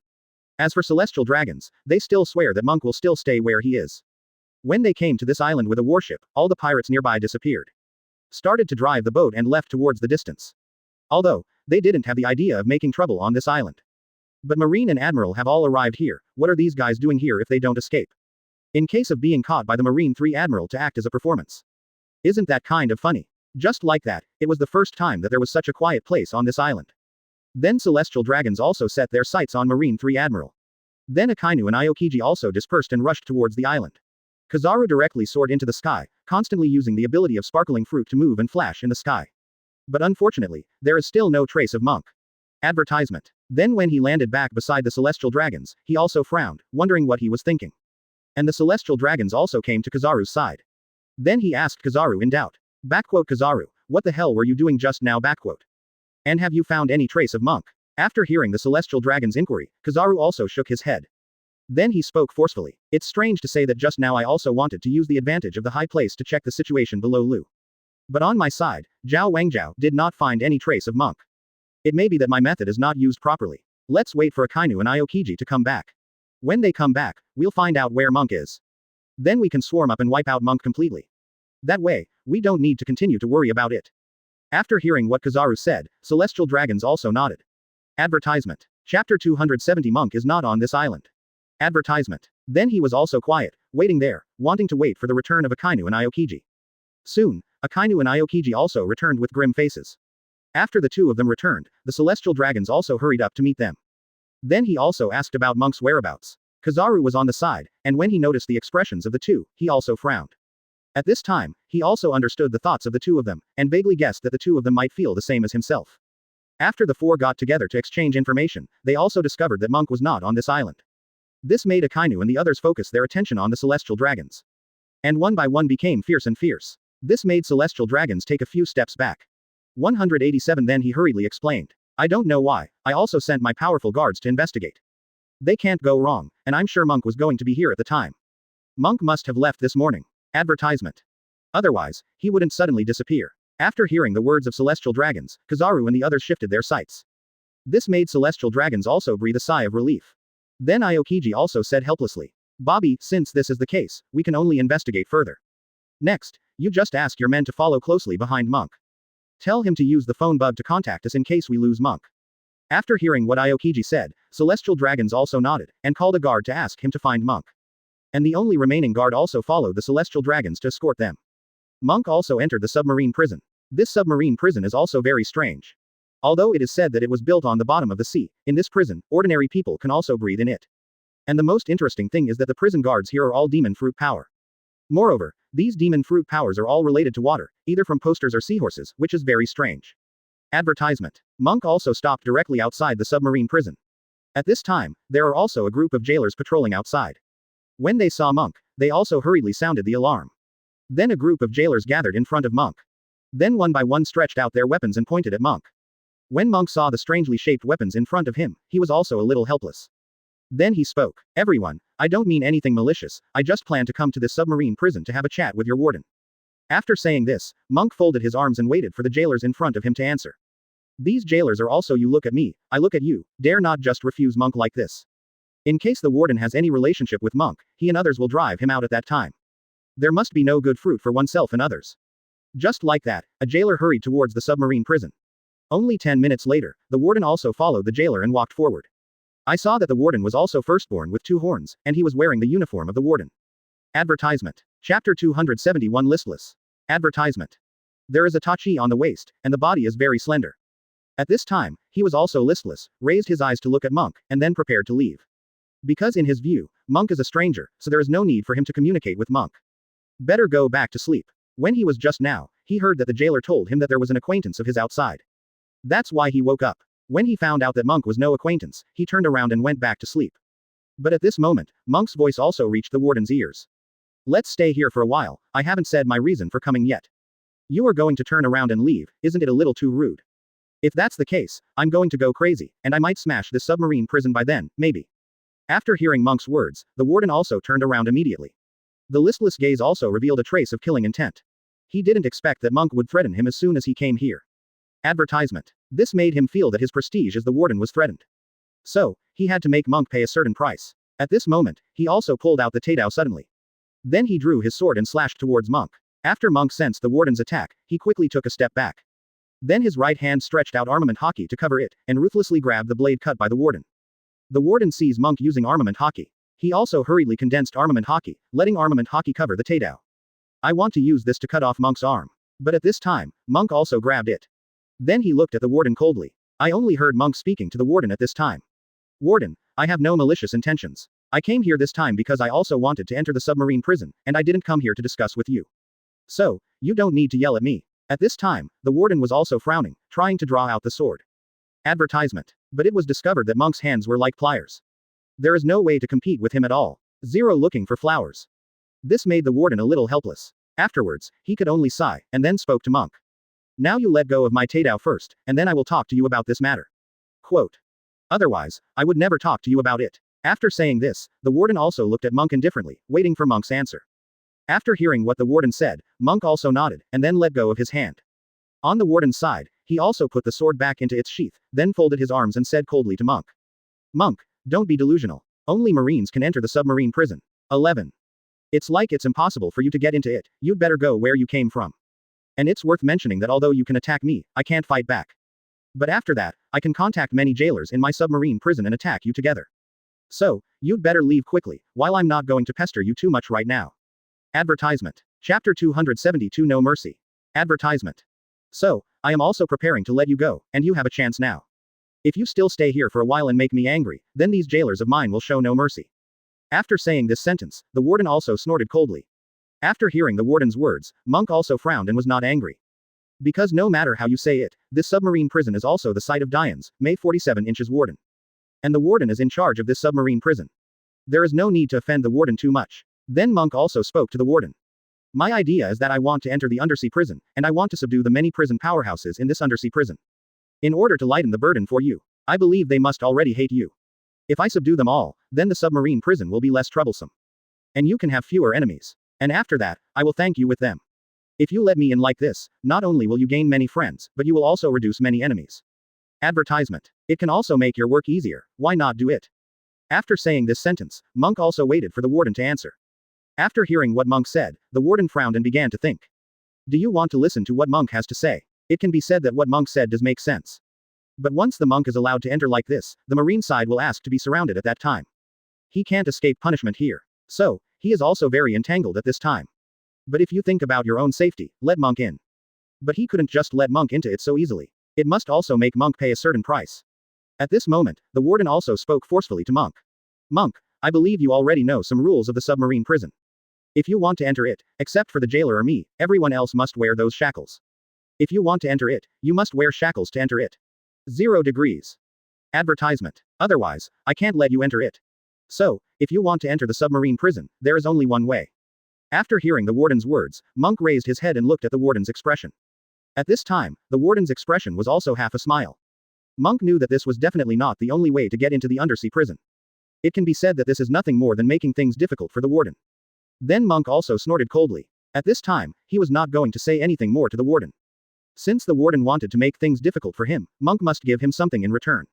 As for celestial dragons, they still swear that Monk will still stay where he is. When they came to this island with a warship, all the pirates nearby disappeared. Started to drive the boat and left towards the distance. Although, they didn't have the idea of making trouble on this island. But Marine and Admiral have all arrived here. What are these guys doing here if they don't escape? In case of being caught by the Marine 3 Admiral to act as a performance. Isn't that kind of funny? Just like that, it was the first time that there was such a quiet place on this island. Then celestial dragons also set their sights on Marine 3 Admiral. Then Akainu and Aokiji also dispersed and rushed towards the island. Kizaru directly soared into the sky, constantly using the ability of sparkling fruit to move and flash in the sky. But unfortunately, there is still no trace of Monk. Advertisement. Then when he landed back beside the celestial dragons, he also frowned, wondering what he was thinking. And the celestial dragons also came to Kizaru's side. Then he asked Kizaru in doubt. Kizaru, what the hell were you doing just now? And have you found any trace of Monk? After hearing the celestial dragon's inquiry, Kizaru also shook his head. Then he spoke forcefully. It's strange to say that just now I also wanted to use the advantage of the high place to check the situation below Lu. But on my side, Zhao Wangzhao did not find any trace of Monk. It may be that my method is not used properly. Let's wait for Akainu and Aokiji to come back. When they come back, we'll find out where Monk is. Then we can swarm up and wipe out Monk completely. That way, we don't need to continue to worry about it. After hearing what Kizaru said, celestial dragons also nodded. Advertisement. Chapter 270 Monk is not on this island. Advertisement. Then he was also quiet, waiting there, wanting to wait for the return of Akainu and Aokiji. Soon, Akainu and Aokiji also returned with grim faces. After the two of them returned, the celestial dragons also hurried up to meet them. Then he also asked about Monk's whereabouts. Kizaru was on the side, and when he noticed the expressions of the two, he also frowned. At this time, he also understood the thoughts of the two of them, and vaguely guessed that the two of them might feel the same as himself. After the four got together to exchange information, they also discovered that Monk was not on this island. This made Akainu and the others focus their attention on the celestial dragons. And one by one became fierce and fierce. This made celestial dragons take a few steps back. 187 Then he hurriedly explained. I don't know why, I also sent my powerful guards to investigate. They can't go wrong, and I'm sure Monk was going to be here at the time. Monk must have left this morning. Advertisement. Otherwise, he wouldn't suddenly disappear. After hearing the words of celestial dragons, Kizaru and the others shifted their sights. This made celestial dragons also breathe a sigh of relief. Then Aokiji also said helplessly. Bobby, since this is the case, we can only investigate further. Next, you just ask your men to follow closely behind Monk. Tell him to use the phone bug to contact us in case we lose Monk. After hearing what Aokiji said, celestial dragons also nodded, and called a guard to ask him to find Monk. And the only remaining guard also followed the celestial dragons to escort them. Monk also entered the submarine prison. This submarine prison is also very strange. Although it is said that it was built on the bottom of the sea, in this prison, ordinary people can also breathe in it. And the most interesting thing is that the prison guards here are all demon fruit power. Moreover, these demon fruit powers are all related to water, either from posters or seahorses, which is very strange. Advertisement. Monk also stopped directly outside the submarine prison. At this time, there are also a group of jailers patrolling outside. When they saw Monk, they also hurriedly sounded the alarm. Then a group of jailers gathered in front of Monk. Then one by one stretched out their weapons and pointed at Monk. When Monk saw the strangely shaped weapons in front of him, he was also a little helpless. Then he spoke. Everyone, I don't mean anything malicious, I just plan to come to this submarine prison to have a chat with your warden. After saying this, Monk folded his arms and waited for the jailers in front of him to answer. These jailers are also you look at me, I look at you, dare not just refuse Monk like this. In case the warden has any relationship with Monk, he and others will drive him out at that time. There must be no good fruit for oneself and others. Just like that, a jailer hurried towards the submarine prison. Only 10 minutes later, the warden also followed the jailer and walked forward. I saw that the warden was also firstborn with 2 horns, and he was wearing the uniform of the warden. Advertisement. Chapter 271 Listless. Advertisement. There is a tachi on the waist, and the body is very slender. At this time, he was also listless, raised his eyes to look at Monk, and then prepared to leave. Because in his view, Monk is a stranger, so there is no need for him to communicate with Monk. Better go back to sleep. When he was just now, he heard that the jailer told him that there was an acquaintance of his outside. That's why he woke up. When he found out that Monk was no acquaintance, he turned around and went back to sleep. But at this moment, Monk's voice also reached the warden's ears. Let's stay here for a while, I haven't said my reason for coming yet. You are going to turn around and leave, isn't it a little too rude? If that's the case, I'm going to go crazy, and I might smash this submarine prison by then, maybe. After hearing Monk's words, the warden also turned around immediately. The listless gaze also revealed a trace of killing intent. He didn't expect that Monk would threaten him as soon as he came here. Advertisement. This made him feel that his prestige as the warden was threatened. So, he had to make Monk pay a certain price. At this moment, he also pulled out the Taidao suddenly. Then he drew his sword and slashed towards Monk. After Monk sensed the warden's attack, he quickly took a step back. Then his right hand stretched out armament Haki to cover it, and ruthlessly grabbed the blade cut by the warden. The warden sees Monk using armament Haki. He also hurriedly condensed armament Haki, letting armament Haki cover the Taidao. I want to use this to cut off Monk's arm. But at this time, Monk also grabbed it. Then he looked at the warden coldly. I only heard Monk speaking to the warden at this time. Warden, I have no malicious intentions. I came here this time because I also wanted to enter the submarine prison, and I didn't come here to discuss with you. So, you don't need to yell at me. At this time, the warden was also frowning, trying to draw out the sword. Advertisement. But it was discovered that Monk's hands were like pliers. There is no way to compete with him at all. Zero looking for flowers. This made the warden a little helpless. Afterwards, he could only sigh, and then spoke to Monk. Now you let go of my Taidao first, and then I will talk to you about this matter. Quote. Otherwise, I would never talk to you about it. After saying this, the warden also looked at Monk indifferently, waiting for Monk's answer. After hearing what the warden said, Monk also nodded, and then let go of his hand. On the warden's side, he also put the sword back into its sheath, then folded his arms and said coldly to Monk. Monk, don't be delusional. Only Marines can enter the submarine prison. 11. It's like it's impossible for you to get into it, you'd better go where you came from. And it's worth mentioning that although you can attack me, I can't fight back. But after that, I can contact many jailers in my submarine prison and attack you together. So, you'd better leave quickly, while I'm not going to pester you too much right now. Advertisement. Chapter 272 No Mercy. Advertisement. So, I am also preparing to let you go, and you have a chance now. If you still stay here for a while and make me angry, then these jailers of mine will show no mercy. After saying this sentence, the warden also snorted coldly. After hearing the warden's words, Monk also frowned and was not angry. Because no matter how you say it, this submarine prison is also the site of Dian's, May 47 inches warden. And the warden is in charge of this submarine prison. There is no need to offend the warden too much. Then Monk also spoke to the warden. My idea is that I want to enter the undersea prison, and I want to subdue the many prison powerhouses in this undersea prison. In order to lighten the burden for you, I believe they must already hate you. If I subdue them all, then the submarine prison will be less troublesome. And you can have fewer enemies. And after that, I will thank you with them. If you let me in like this, not only will you gain many friends, but you will also reduce many enemies. Advertisement. It can also make your work easier, why not do it? After saying this sentence, Monk also waited for the warden to answer. After hearing what Monk said, the warden frowned and began to think. Do you want to listen to what Monk has to say? It can be said that what Monk said does make sense. But once the Monk is allowed to enter like this, the Marine side will ask to be surrounded at that time. He can't escape punishment here. So, he is also very entangled at this time. But if you think about your own safety, let Monk in. But he couldn't just let Monk into it so easily. It must also make Monk pay a certain price. At this moment, the warden also spoke forcefully to Monk. Monk, I believe you already know some rules of the submarine prison. If you want to enter it, except for the jailer or me, everyone else must wear those shackles. If you want to enter it, you must wear shackles to enter it. 0 degrees. Advertisement. Otherwise, I can't let you enter it. So, if you want to enter the submarine prison, there is only one way. After hearing the warden's words, Monk raised his head and looked at the warden's expression. At this time, the warden's expression was also half a smile. Monk knew that this was definitely not the only way to get into the undersea prison. It can be said that this is nothing more than making things difficult for the warden. Then Monk also snorted coldly. At this time, he was not going to say anything more to the warden. Since the warden wanted to make things difficult for him, Monk must give him something in return.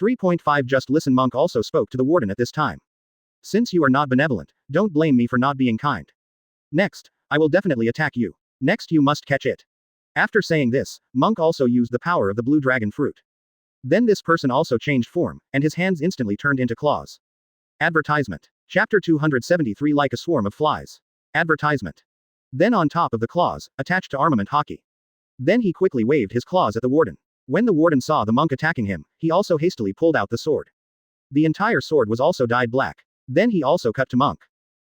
3.5 Just listen. Monk also spoke to the warden at this time. Since you are not benevolent, don't blame me for not being kind. Next, I will definitely attack you. Next you must catch it. After saying this, Monk also used the power of the blue dragon fruit. Then this person also changed form, and his hands instantly turned into claws. Advertisement. Chapter 273 Like a swarm of flies. Advertisement. Then on top of the claws, attached to armament Haki. Then he quickly waved his claws at the warden. When the warden saw the monk attacking him, he also hastily pulled out the sword. The entire sword was also dyed black. Then he also cut to Monk.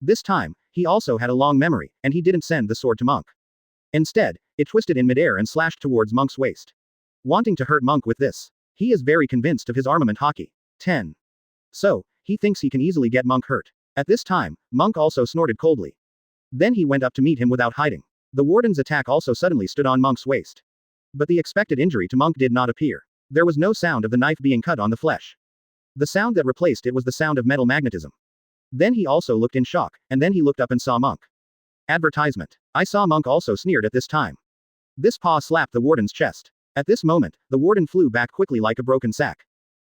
This time, he also had a long memory, and he didn't send the sword to Monk. Instead, it twisted in midair and slashed towards Monk's waist. Wanting to hurt Monk with this. He is very convinced of his armament Haki. 10. So, he thinks he can easily get Monk hurt. At this time, Monk also snorted coldly. Then he went up to meet him without hiding. The warden's attack also suddenly stood on Monk's waist. But the expected injury to Monk did not appear. There was no sound of the knife being cut on the flesh. The sound that replaced it was the sound of metal magnetism. Then he also looked in shock, and then he looked up and saw Monk. Advertisement. I saw Monk also sneered at this time. This paw slapped the warden's chest. At this moment, the warden flew back quickly like a broken sack.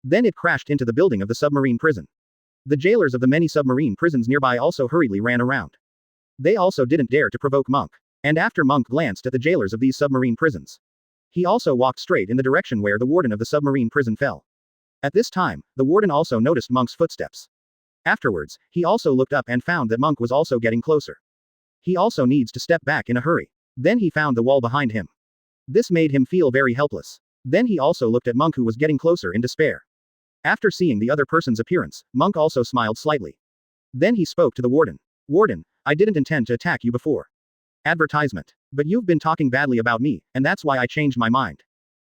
Then it crashed into the building of the submarine prison. The jailers of the many submarine prisons nearby also hurriedly ran around. They also didn't dare to provoke Monk. And after Monk glanced at the jailers of these submarine prisons, he also walked straight in the direction where the warden of the submarine prison fell. At this time, the warden also noticed Monk's footsteps. Afterwards, he also looked up and found that Monk was also getting closer. He also needs to step back in a hurry. Then he found the wall behind him. This made him feel very helpless. Then he also looked at Monk, who was getting closer in despair. After seeing the other person's appearance, Monk also smiled slightly. Then he spoke to the warden. Warden, I didn't intend to attack you before. Advertisement. But you've been talking badly about me, and that's why I changed my mind.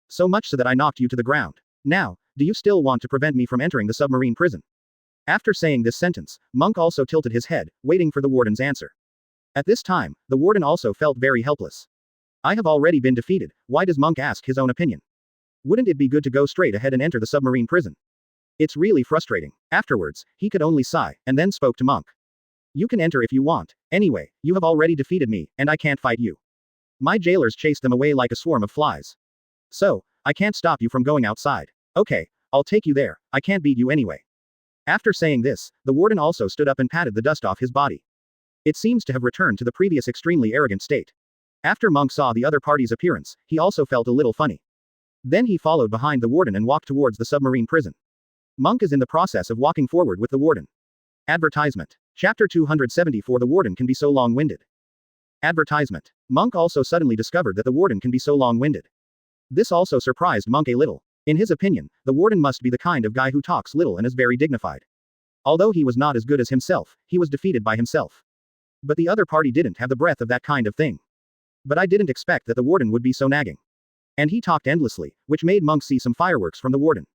So much so that I knocked you to the ground. Now, do you still want to prevent me from entering the submarine prison? After saying this sentence, Monk also tilted his head, waiting for the warden's answer. At this time, the warden also felt very helpless. I have already been defeated, why does Monk ask his own opinion? Wouldn't it be good to go straight ahead and enter the submarine prison? It's really frustrating. Afterwards, he could only sigh, and then spoke to Monk. You can enter if you want. Anyway, you have already defeated me, and I can't fight you. My jailers chased them away like a swarm of flies. So, I can't stop you from going outside. Okay, I'll take you there, I can't beat you anyway. After saying this, the warden also stood up and patted the dust off his body. It seems to have returned to the previous extremely arrogant state. After Monk saw the other party's appearance, he also felt a little funny. Then he followed behind the warden and walked towards the submarine prison. Monk is in the process of walking forward with the warden. Advertisement. Chapter 274. The warden can be so long-winded. Advertisement. Monk also suddenly discovered that the warden can be so long-winded. This also surprised Monk a little. In his opinion, the warden must be the kind of guy who talks little and is very dignified. Although he was not as good as himself, he was defeated by himself. But the other party didn't have the breadth of that kind of thing. But I didn't expect that the warden would be so nagging. And he talked endlessly, which made Monk see some fireworks from the warden.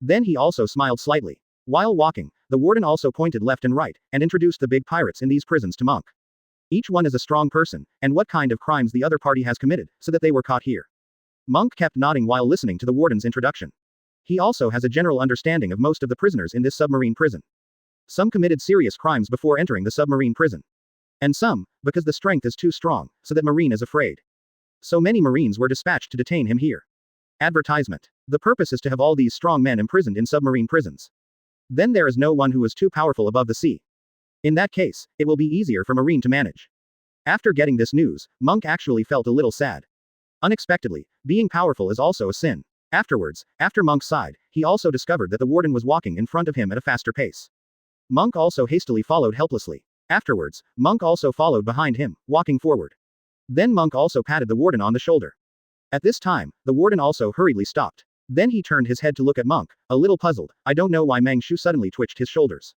Then he also smiled slightly. While walking, the warden also pointed left and right, and introduced the big pirates in these prisons to Monk. Each one is a strong person, and what kind of crimes the other party has committed, so that they were caught here. Monk kept nodding while listening to the warden's introduction. He also has a general understanding of most of the prisoners in this submarine prison. Some committed serious crimes before entering the submarine prison. And some, because the strength is too strong, so that Marine is afraid. So many Marines were dispatched to detain him here. Advertisement. The purpose is to have all these strong men imprisoned in submarine prisons. Then there is no one who is too powerful above the sea. In that case, it will be easier for Marine to manage. After getting this news, Monk actually felt a little sad. Unexpectedly, being powerful is also a sin. Afterwards, after Monk sighed, he also discovered that the warden was walking in front of him at a faster pace. Monk also hastily followed helplessly. Afterwards, Monk also followed behind him, walking forward. Then Monk also patted the warden on the shoulder. At this time, the warden also hurriedly stopped. Then he turned his head to look at Monk, a little puzzled. I don't know why Meng Shu suddenly twitched his shoulders.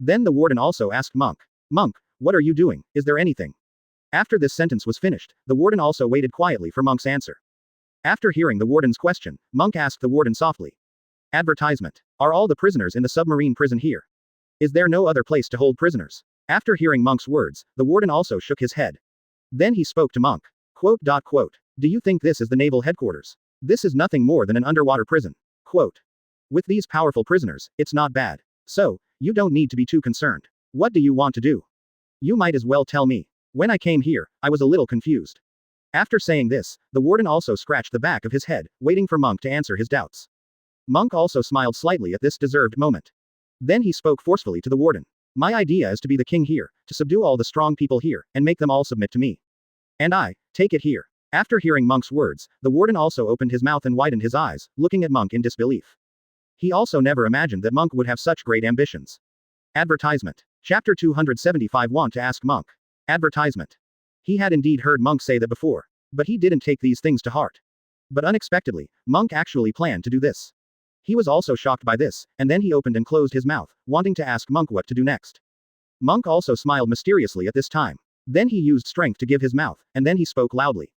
Then the warden also asked Monk. Monk, what are you doing? Is there anything? After this sentence was finished, the warden also waited quietly for Monk's answer. After hearing the warden's question, Monk asked the warden softly. Advertisement. Are all the prisoners in the submarine prison here? Is there no other place to hold prisoners? After hearing Monk's words, the warden also shook his head. Then he spoke to Monk. Quote. Do you think this is the naval headquarters? This is nothing more than an underwater prison. Quote. With these powerful prisoners, it's not bad. So, you don't need to be too concerned. What do you want to do? You might as well tell me. When I came here, I was a little confused. After saying this, the warden also scratched the back of his head, waiting for Monk to answer his doubts. Monk also smiled slightly at this deserved moment. Then he spoke forcefully to the warden. My idea is to be the king here, to subdue all the strong people here, and make them all submit to me. And I, take it here. After hearing Monk's words, the warden also opened his mouth and widened his eyes, looking at Monk in disbelief. He also never imagined that Monk would have such great ambitions. Advertisement. Chapter 275. Want to ask Monk. Advertisement. He had indeed heard Monk say that before, but he didn't take these things to heart. But unexpectedly, Monk actually planned to do this. He was also shocked by this, and then he opened and closed his mouth, wanting to ask Monk what to do next. Monk also smiled mysteriously at this time. Then he used strength to give his mouth, and then he spoke loudly.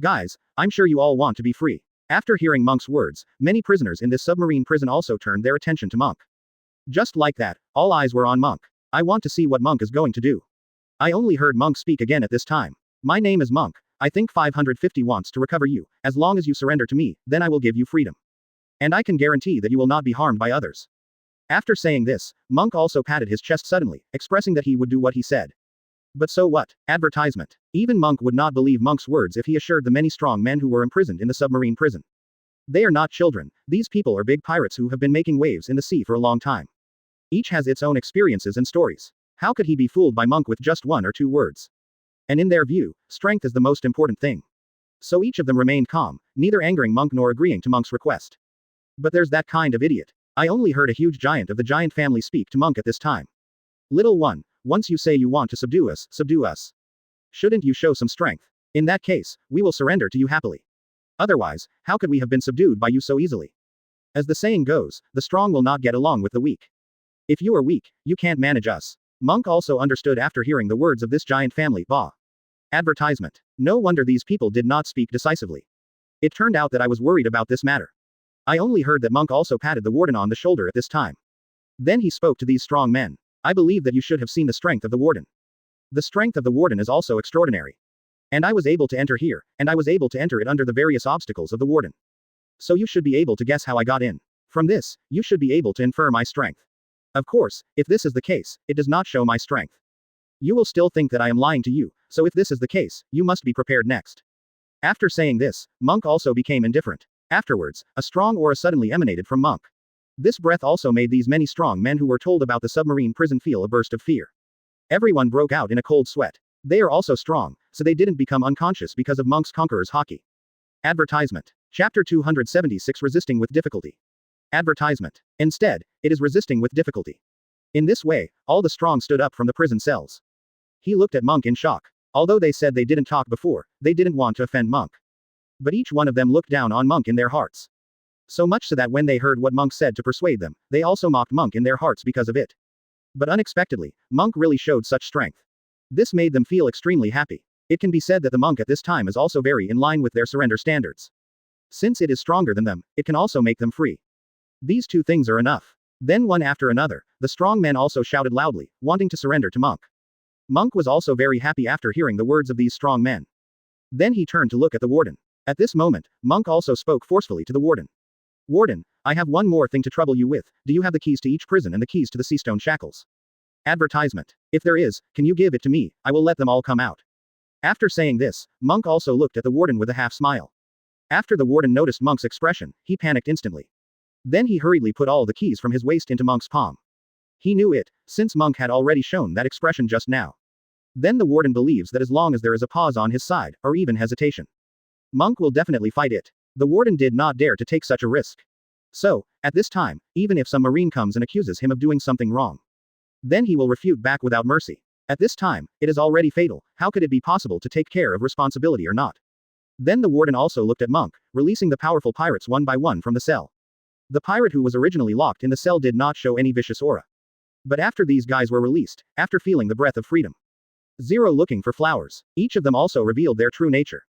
Guys, I'm sure you all want to be free. After hearing Monk's words, many prisoners in this submarine prison also turned their attention to Monk. Just like that, all eyes were on Monk. I want to see what Monk is going to do. I only heard Monk speak again at this time. My name is Monk. I think 550 wants to recover you. As long as you surrender to me, then I will give you freedom. And I can guarantee that you will not be harmed by others. After saying this, Monk also patted his chest suddenly, expressing that he would do what he said. But so what? Advertisement. Even Monk would not believe Monk's words if he assured the many strong men who were imprisoned in the submarine prison. They are not children, these people are big pirates who have been making waves in the sea for a long time. Each has its own experiences and stories. How could he be fooled by Monk with just one or two words? And in their view, strength is the most important thing. So each of them remained calm, neither angering Monk nor agreeing to Monk's request. But there's that kind of idiot. I only heard a huge giant of the giant family speak to Monk at this time. Little one, once you say you want to subdue us, subdue us. Shouldn't you show some strength? In that case, we will surrender to you happily. Otherwise, how could we have been subdued by you so easily? As the saying goes, the strong will not get along with the weak. If you are weak, you can't manage us. Monk also understood after hearing the words of this giant family. Bah. Advertisement. No wonder these people did not speak decisively. It turned out that I was worried about this matter. I only heard that Monk also patted the warden on the shoulder at this time. Then he spoke to these strong men. I believe that you should have seen the strength of the warden. The strength of the warden is also extraordinary. And I was able to enter here, and I was able to enter it under the various obstacles of the warden. So you should be able to guess how I got in. From this, you should be able to infer my strength. Of course, if this is the case, it does not show my strength. You will still think that I am lying to you, so if this is the case, you must be prepared next. After saying this, Monk also became indifferent. Afterwards, a strong aura suddenly emanated from Monk. This breath also made these many strong men who were told about the submarine prison feel a burst of fear. Everyone broke out in a cold sweat. They are also strong, so they didn't become unconscious because of Monk's Conqueror's Haki. Advertisement. Chapter 276 Resisting with Difficulty. Advertisement. Instead, it is resisting with difficulty. In this way, all the strong stood up from the prison cells. He looked at Monk in shock. Although they said they didn't talk before, they didn't want to offend Monk. But each one of them looked down on Monk in their hearts. So much so that when they heard what Monk said to persuade them, they also mocked Monk in their hearts because of it. But unexpectedly, Monk really showed such strength. This made them feel extremely happy. It can be said that the monk at this time is also very in line with their surrender standards. Since it is stronger than them, it can also make them free. These two things are enough. Then one after another, the strong men also shouted loudly, wanting to surrender to Monk. Monk was also very happy after hearing the words of these strong men. Then he turned to look at the warden. At this moment, Monk also spoke forcefully to the warden. Warden, I have one more thing to trouble you with. Do you have the keys to each prison and the keys to the seastone shackles? Advertisement. If there is, can you give it to me? I will let them all come out. After saying this, Monk also looked at the warden with a half smile. After the warden noticed Monk's expression, he panicked instantly. Then he hurriedly put all the keys from his waist into Monk's palm. He knew it, since Monk had already shown that expression just now. Then the warden believes that as long as there is a pause on his side, or even hesitation, Monk will definitely fight it. The warden did not dare to take such a risk. So, at this time, even if some marine comes and accuses him of doing something wrong, then he will refute back without mercy. At this time, it is already fatal. How could it be possible to take care of responsibility or not? Then the warden also looked at Monk, releasing the powerful pirates one by one from the cell. The pirate who was originally locked in the cell did not show any vicious aura. But after these guys were released, after feeling the breath of freedom, Zero looking for flowers, each of them also revealed their true nature.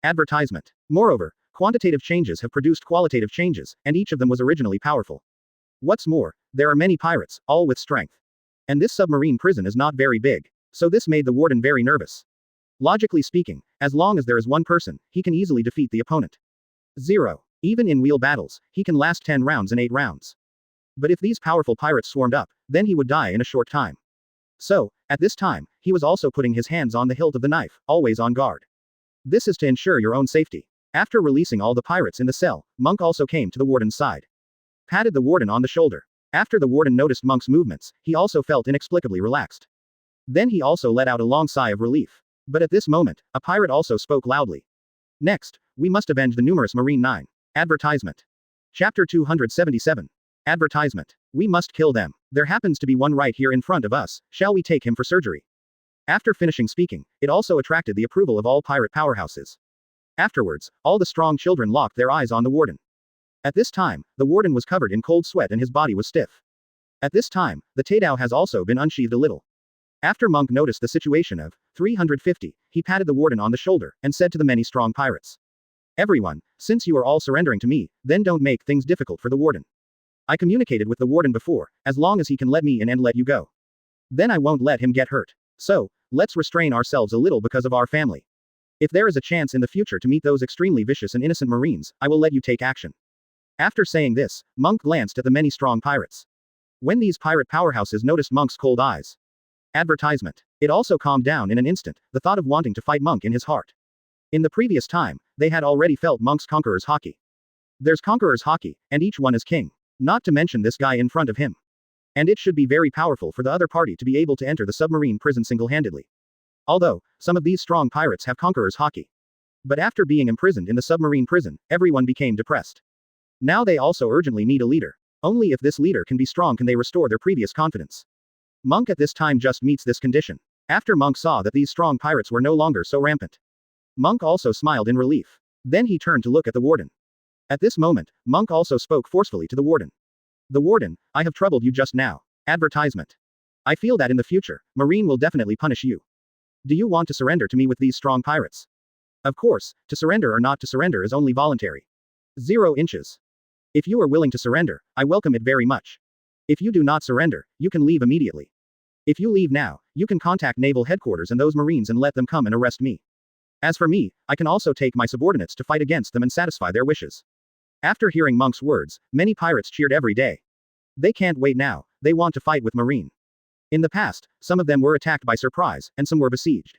Advertisement. Moreover, quantitative changes have produced qualitative changes, and each of them was originally powerful. What's more, there are many pirates, all with strength. And this submarine prison is not very big. So this made the warden very nervous. Logically speaking, as long as there is one person, he can easily defeat the opponent. Zero. Even in wheel battles, he can last 10 rounds and 8 rounds. But if these powerful pirates swarmed up, then he would die in a short time. So, at this time, he was also putting his hands on the hilt of the knife, always on guard. This is to ensure your own safety. After releasing all the pirates in the cell, Monk also came to the warden's side. Patted the warden on the shoulder. After the warden noticed Monk's movements, he also felt inexplicably relaxed. Then he also let out a long sigh of relief. But at this moment, a pirate also spoke loudly. Next, we must avenge the numerous Marine 9. Advertisement. Chapter 277. Advertisement. We must kill them. There happens to be one right here in front of us, shall we take him for surgery? After finishing speaking, it also attracted the approval of all pirate powerhouses. Afterwards, all the strong children locked their eyes on the warden. At this time, the warden was covered in cold sweat and his body was stiff. At this time, the Taidao has also been unsheathed a little. After Monk noticed the situation of 350, he patted the warden on the shoulder, and said to the many strong pirates. Everyone, since you are all surrendering to me, then don't make things difficult for the warden. I communicated with the warden before, as long as he can let me in and let you go. Then I won't let him get hurt. So, let's restrain ourselves a little because of our family. If there is a chance in the future to meet those extremely vicious and innocent Marines, I will let you take action. After saying this, Monk glanced at the many strong pirates. When these pirate powerhouses noticed Monk's cold eyes. Advertisement. It also calmed down in an instant, the thought of wanting to fight Monk in his heart. In the previous time, they had already felt Monk's Conqueror's Haki. There's Conqueror's Haki, and each one is king. Not to mention this guy in front of him. And it should be very powerful for the other party to be able to enter the submarine prison single-handedly. Although, some of these strong pirates have Conqueror's Haki. But after being imprisoned in the submarine prison, everyone became depressed. Now they also urgently need a leader. Only if this leader can be strong can they restore their previous confidence. Monk at this time just meets this condition. After Monk saw that these strong pirates were no longer so rampant. Monk also smiled in relief. Then he turned to look at the warden. At this moment, Monk also spoke forcefully to the warden. The warden, I have troubled you just now. Advertisement. I feel that in the future, Marine will definitely punish you. Do you want to surrender to me with these strong pirates? Of course, to surrender or not to surrender is only voluntary. 0 inches. If you are willing to surrender, I welcome it very much. If you do not surrender, you can leave immediately. If you leave now, you can contact Naval Headquarters and those Marines and let them come and arrest me. As for me, I can also take my subordinates to fight against them and satisfy their wishes. After hearing Monk's words, many pirates cheered every day. They can't wait now, they want to fight with Marine. In the past, some of them were attacked by surprise, and some were besieged.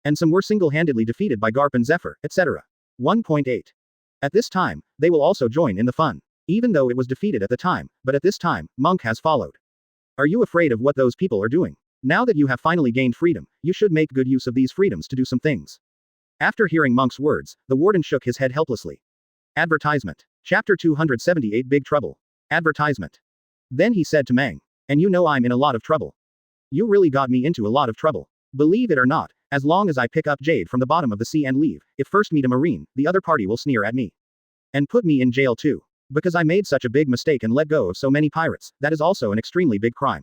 And some were single-handedly defeated by Garp and Zephyr, etc. 1.8. At this time, they will also join in the fun. Even though it was defeated at the time, but at this time, Monk has followed. Are you afraid of what those people are doing? Now that you have finally gained freedom, you should make good use of these freedoms to do some things. After hearing Monk's words, the warden shook his head helplessly. Advertisement. Chapter 278 Big Trouble. Advertisement. Then he said to Mang. And you know I'm in a lot of trouble. You really got me into a lot of trouble. Believe it or not, as long as I pick up Jade from the bottom of the sea and leave, if first meet a Marine, the other party will sneer at me. And put me in jail too. Because I made such a big mistake and let go of so many pirates, that is also an extremely big crime.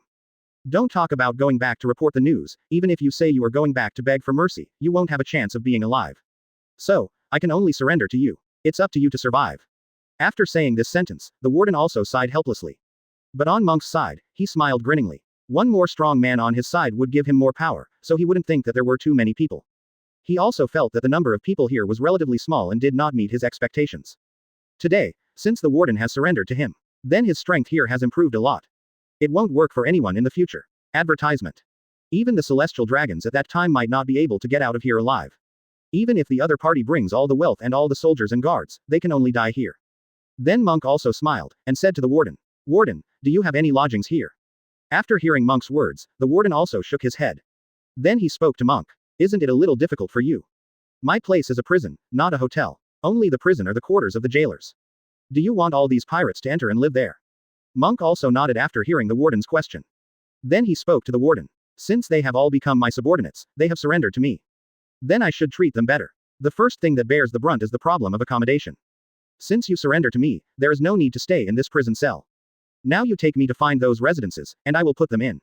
Don't talk about going back to report the news, even if you say you are going back to beg for mercy, you won't have a chance of being alive. So, I can only surrender to you. It's up to you to survive. After saying this sentence, the warden also sighed helplessly. But on Monk's side, he smiled grinningly. One more strong man on his side would give him more power, so he wouldn't think that there were too many people. He also felt that the number of people here was relatively small and did not meet his expectations. Today, since the warden has surrendered to him, then his strength here has improved a lot. It won't work for anyone in the future. Advertisement. Even the celestial dragons at that time might not be able to get out of here alive. Even if the other party brings all the wealth and all the soldiers and guards, they can only die here. Then Monk also smiled, and said to the warden, Warden, do you have any lodgings here? After hearing Monk's words, the warden also shook his head. Then he spoke to Monk. Isn't it a little difficult for you? My place is a prison, not a hotel. Only the prison are the quarters of the jailers. Do you want all these pirates to enter and live there? Monk also nodded after hearing the warden's question. Then he spoke to the warden. Since they have all become my subordinates, they have surrendered to me. Then I should treat them better. The first thing that bears the brunt is the problem of accommodation. Since you surrender to me, there is no need to stay in this prison cell. Now you take me to find those residences, and I will put them in.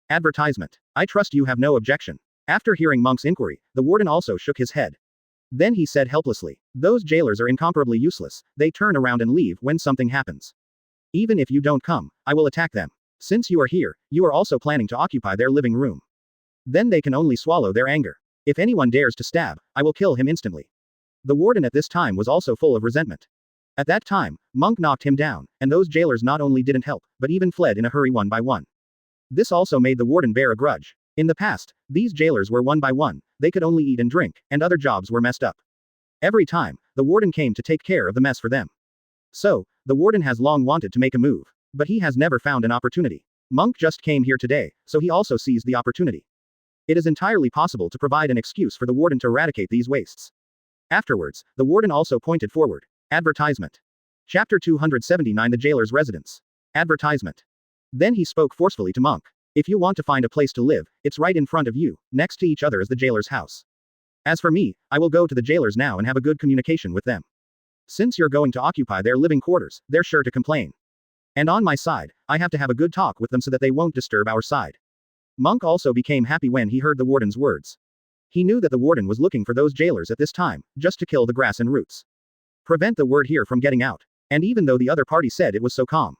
Advertisement. I trust you have no objection. After hearing Monk's inquiry, the warden also shook his head. Then he said helplessly, those jailers are incomparably useless, they turn around and leave when something happens. Even if you don't come, I will attack them. Since you are here, you are also planning to occupy their living room. Then they can only swallow their anger. If anyone dares to stab, I will kill him instantly. The warden at this time was also full of resentment. At that time, Monk knocked him down, and those jailers not only didn't help, but even fled in a hurry one by one. This also made the warden bear a grudge. In the past, these jailers were one by one, they could only eat and drink, and other jobs were messed up. Every time, the warden came to take care of the mess for them. So, the warden has long wanted to make a move. But he has never found an opportunity. Monk just came here today, so he also seized the opportunity. It is entirely possible to provide an excuse for the warden to eradicate these wastes. Afterwards, the warden also pointed forward. Advertisement. Chapter 279 The Jailer's Residence. Advertisement. Then he spoke forcefully to Monk. If you want to find a place to live, it's right in front of you, next to each other is the jailer's house. As for me, I will go to the jailers now and have a good communication with them. Since you're going to occupy their living quarters, they're sure to complain. And on my side, I have to have a good talk with them so that they won't disturb our side. Monk also became happy when he heard the warden's words. He knew that the warden was looking for those jailers at this time, just to kill the grass and roots. Prevent the word here from getting out. And even though the other party said it was so calm.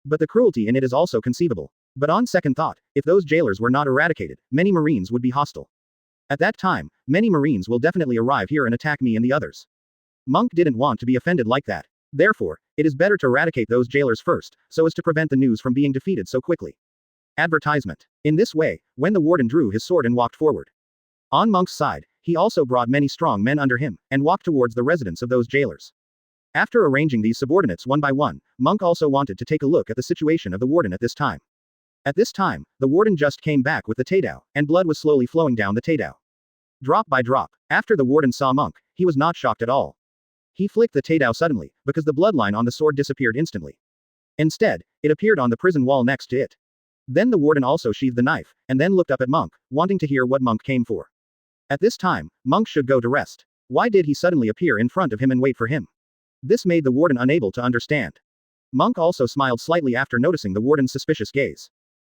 But the cruelty in it is also conceivable. But on second thought, if those jailers were not eradicated, many Marines would be hostile. At that time, many Marines will definitely arrive here and attack me and the others. Monk didn't want to be offended like that. Therefore, it is better to eradicate those jailers first, so as to prevent the news from being defeated so quickly. Advertisement. In this way, when the warden drew his sword and walked forward. On Monk's side, he also brought many strong men under him, and walked towards the residence of those jailers. After arranging these subordinates one by one, Monk also wanted to take a look at the situation of the warden at this time. At this time, the warden just came back with the Taidao, and blood was slowly flowing down the Taidao. Drop by drop. After the warden saw Monk, he was not shocked at all. He flicked the Taidao suddenly, because the bloodline on the sword disappeared instantly. Instead, it appeared on the prison wall next to it. Then the warden also sheathed the knife, and then looked up at Monk, wanting to hear what Monk came for. At this time, Monk should go to rest. Why did he suddenly appear in front of him and wait for him? This made the warden unable to understand. Monk also smiled slightly after noticing the warden's suspicious gaze.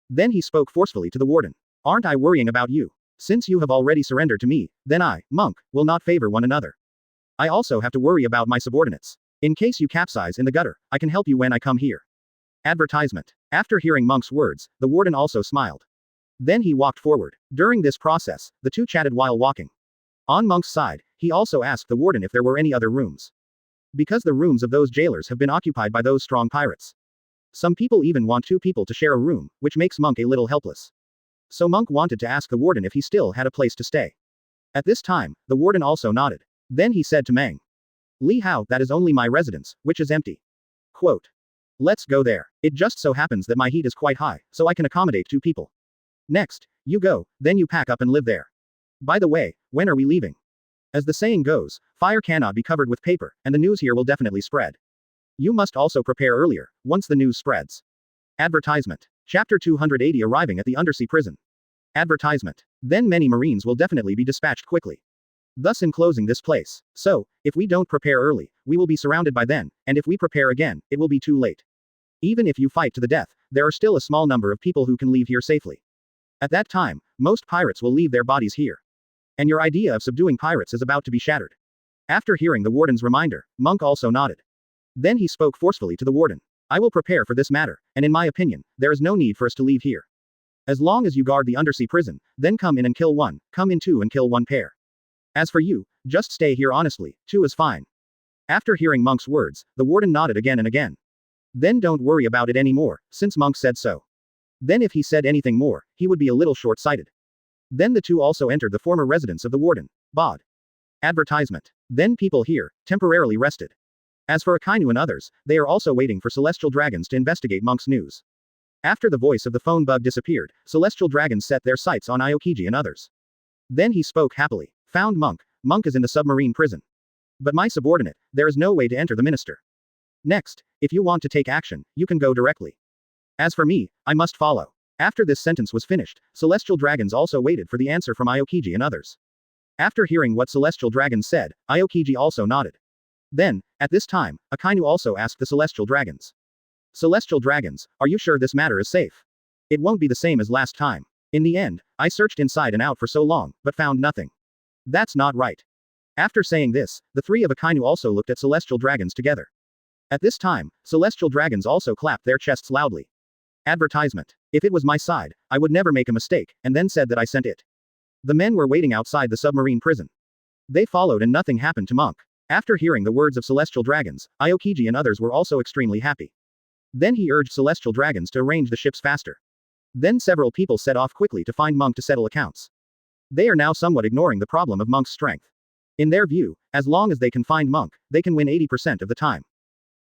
Then he spoke forcefully to the warden. Aren't I worrying about you? Since you have already surrendered to me, then I, Monk, will not favor one another. I also have to worry about my subordinates. In case you capsize in the gutter, I can help you when I come here. Advertisement. After hearing Monk's words, the warden also smiled. Then he walked forward. During this process, the two chatted while walking. On Monk's side, he also asked the warden if there were any other rooms. Because the rooms of those jailers have been occupied by those strong pirates. Some people even want two people to share a room, which makes Monk a little helpless. So Monk wanted to ask the warden if he still had a place to stay. At this time, the warden also nodded. Then he said to Mang. Li Hao, that is only my residence, which is empty. Quote. Let's go there. It just so happens that my heat is quite high, so I can accommodate two people. Next, you go, then you pack up and live there. By the way, when are we leaving? As the saying goes, fire cannot be covered with paper, and the news here will definitely spread. You must also prepare earlier, once the news spreads. Advertisement. Chapter 280 Arriving at the undersea prison. Advertisement. Then many Marines will definitely be dispatched quickly. Thus enclosing this place. So, if we don't prepare early, we will be surrounded by then, and if we prepare again, it will be too late. Even if you fight to the death, there are still a small number of people who can leave here safely. At that time, most pirates will leave their bodies here. And your idea of subduing pirates is about to be shattered. After hearing the warden's reminder, Monk also nodded. Then he spoke forcefully to the warden. I will prepare for this matter, and in my opinion, there is no need for us to leave here. As long as you guard the undersea prison, then come in and kill one, come in two and kill one pair. As for you, just stay here honestly, two is fine. After hearing Monk's words, the warden nodded again and again. Then don't worry about it anymore, since Monk said so. Then if he said anything more, he would be a little short-sighted. Then the two also entered the former residence of the warden, Bod. Advertisement. Then people here, temporarily rested. As for Akainu and others, they are also waiting for celestial dragons to investigate Monk's news. After the voice of the phone bug disappeared, celestial dragons set their sights on Aokiji and others. Then he spoke happily. Found Monk. Monk is in the submarine prison. But my subordinate, there is no way to enter the minister. Next, if you want to take action, you can go directly. As for me, I must follow. After this sentence was finished, celestial dragons also waited for the answer from Aokiji and others. After hearing what celestial dragons said, Aokiji also nodded. Then, at this time, Akainu also asked the celestial dragons. Celestial dragons, are you sure this matter is safe? It won't be the same as last time. In the end, I searched inside and out for so long, but found nothing. That's not right. After saying this, the three of Akainu also looked at celestial dragons together. At this time, celestial dragons also clapped their chests loudly. Advertisement. If it was my side, I would never make a mistake, and then said that I sent it. The men were waiting outside the submarine prison. They followed and nothing happened to Monk. After hearing the words of celestial dragons, Aokiji and others were also extremely happy. Then he urged celestial dragons to arrange the ships faster. Then several people set off quickly to find Monk to settle accounts. They are now somewhat ignoring the problem of Monk's strength. In their view, as long as they can find Monk, they can win 80% of the time.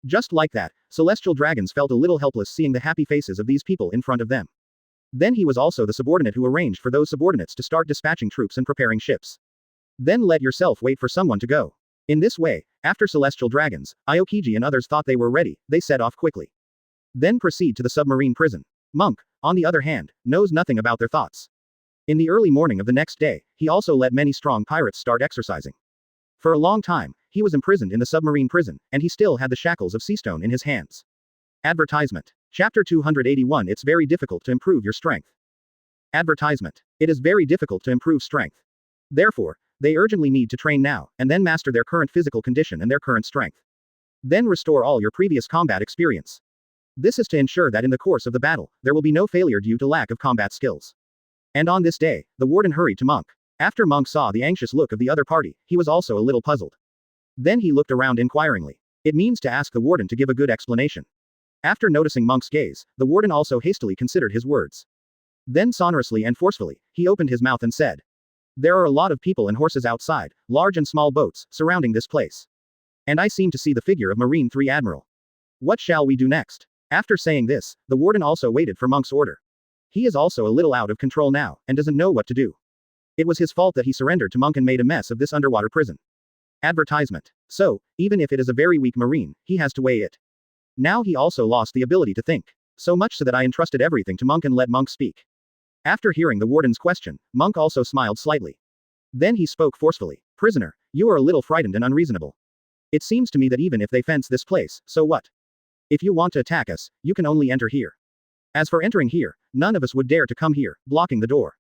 Just like that, celestial dragons felt a little helpless seeing the happy faces of these people in front of them. Then he was also the subordinate who arranged for those subordinates to start dispatching troops and preparing ships. Then let yourself wait for someone to go. In this way, after celestial dragons, Aokiji and others thought they were ready, they set off quickly. Then proceed to the submarine prison. Monk, on the other hand, knows nothing about their thoughts. In the early morning of the next day, he also let many strong pirates start exercising. For a long time, he was imprisoned in the submarine prison, and he still had the shackles of seastone in his hands. Advertisement. Chapter 281 It's very difficult to improve your strength. Advertisement. It is very difficult to improve strength. Therefore, they urgently need to train now, and then master their current physical condition and their current strength. Then restore all your previous combat experience. This is to ensure that in the course of the battle, there will be no failure due to lack of combat skills. And on this day, the warden hurried to Monk. After Monk saw the anxious look of the other party, he was also a little puzzled. Then he looked around inquiringly. It means to ask the warden to give a good explanation. After noticing Monk's gaze, the warden also hastily considered his words. Then sonorously and forcefully, he opened his mouth and said, "There are a lot of people and horses outside, large and small boats, surrounding this place. And I seem to see the figure of Marine 3 Admiral. What shall we do next?" After saying this, the warden also waited for Monk's order. He is also a little out of control now, and doesn't know what to do. It was his fault that he surrendered to Monk and made a mess of this underwater prison. Advertisement. So, even if it is a very weak Marine, he has to weigh it. Now he also lost the ability to think. So much so that I entrusted everything to Monk and let Monk speak. After hearing the warden's question, Monk also smiled slightly. Then he spoke forcefully. "Prisoner, you are a little frightened and unreasonable. It seems to me that even if they fence this place, so what? If you want to attack us, you can only enter here. As for entering here, none of us would dare to come here, blocking the door.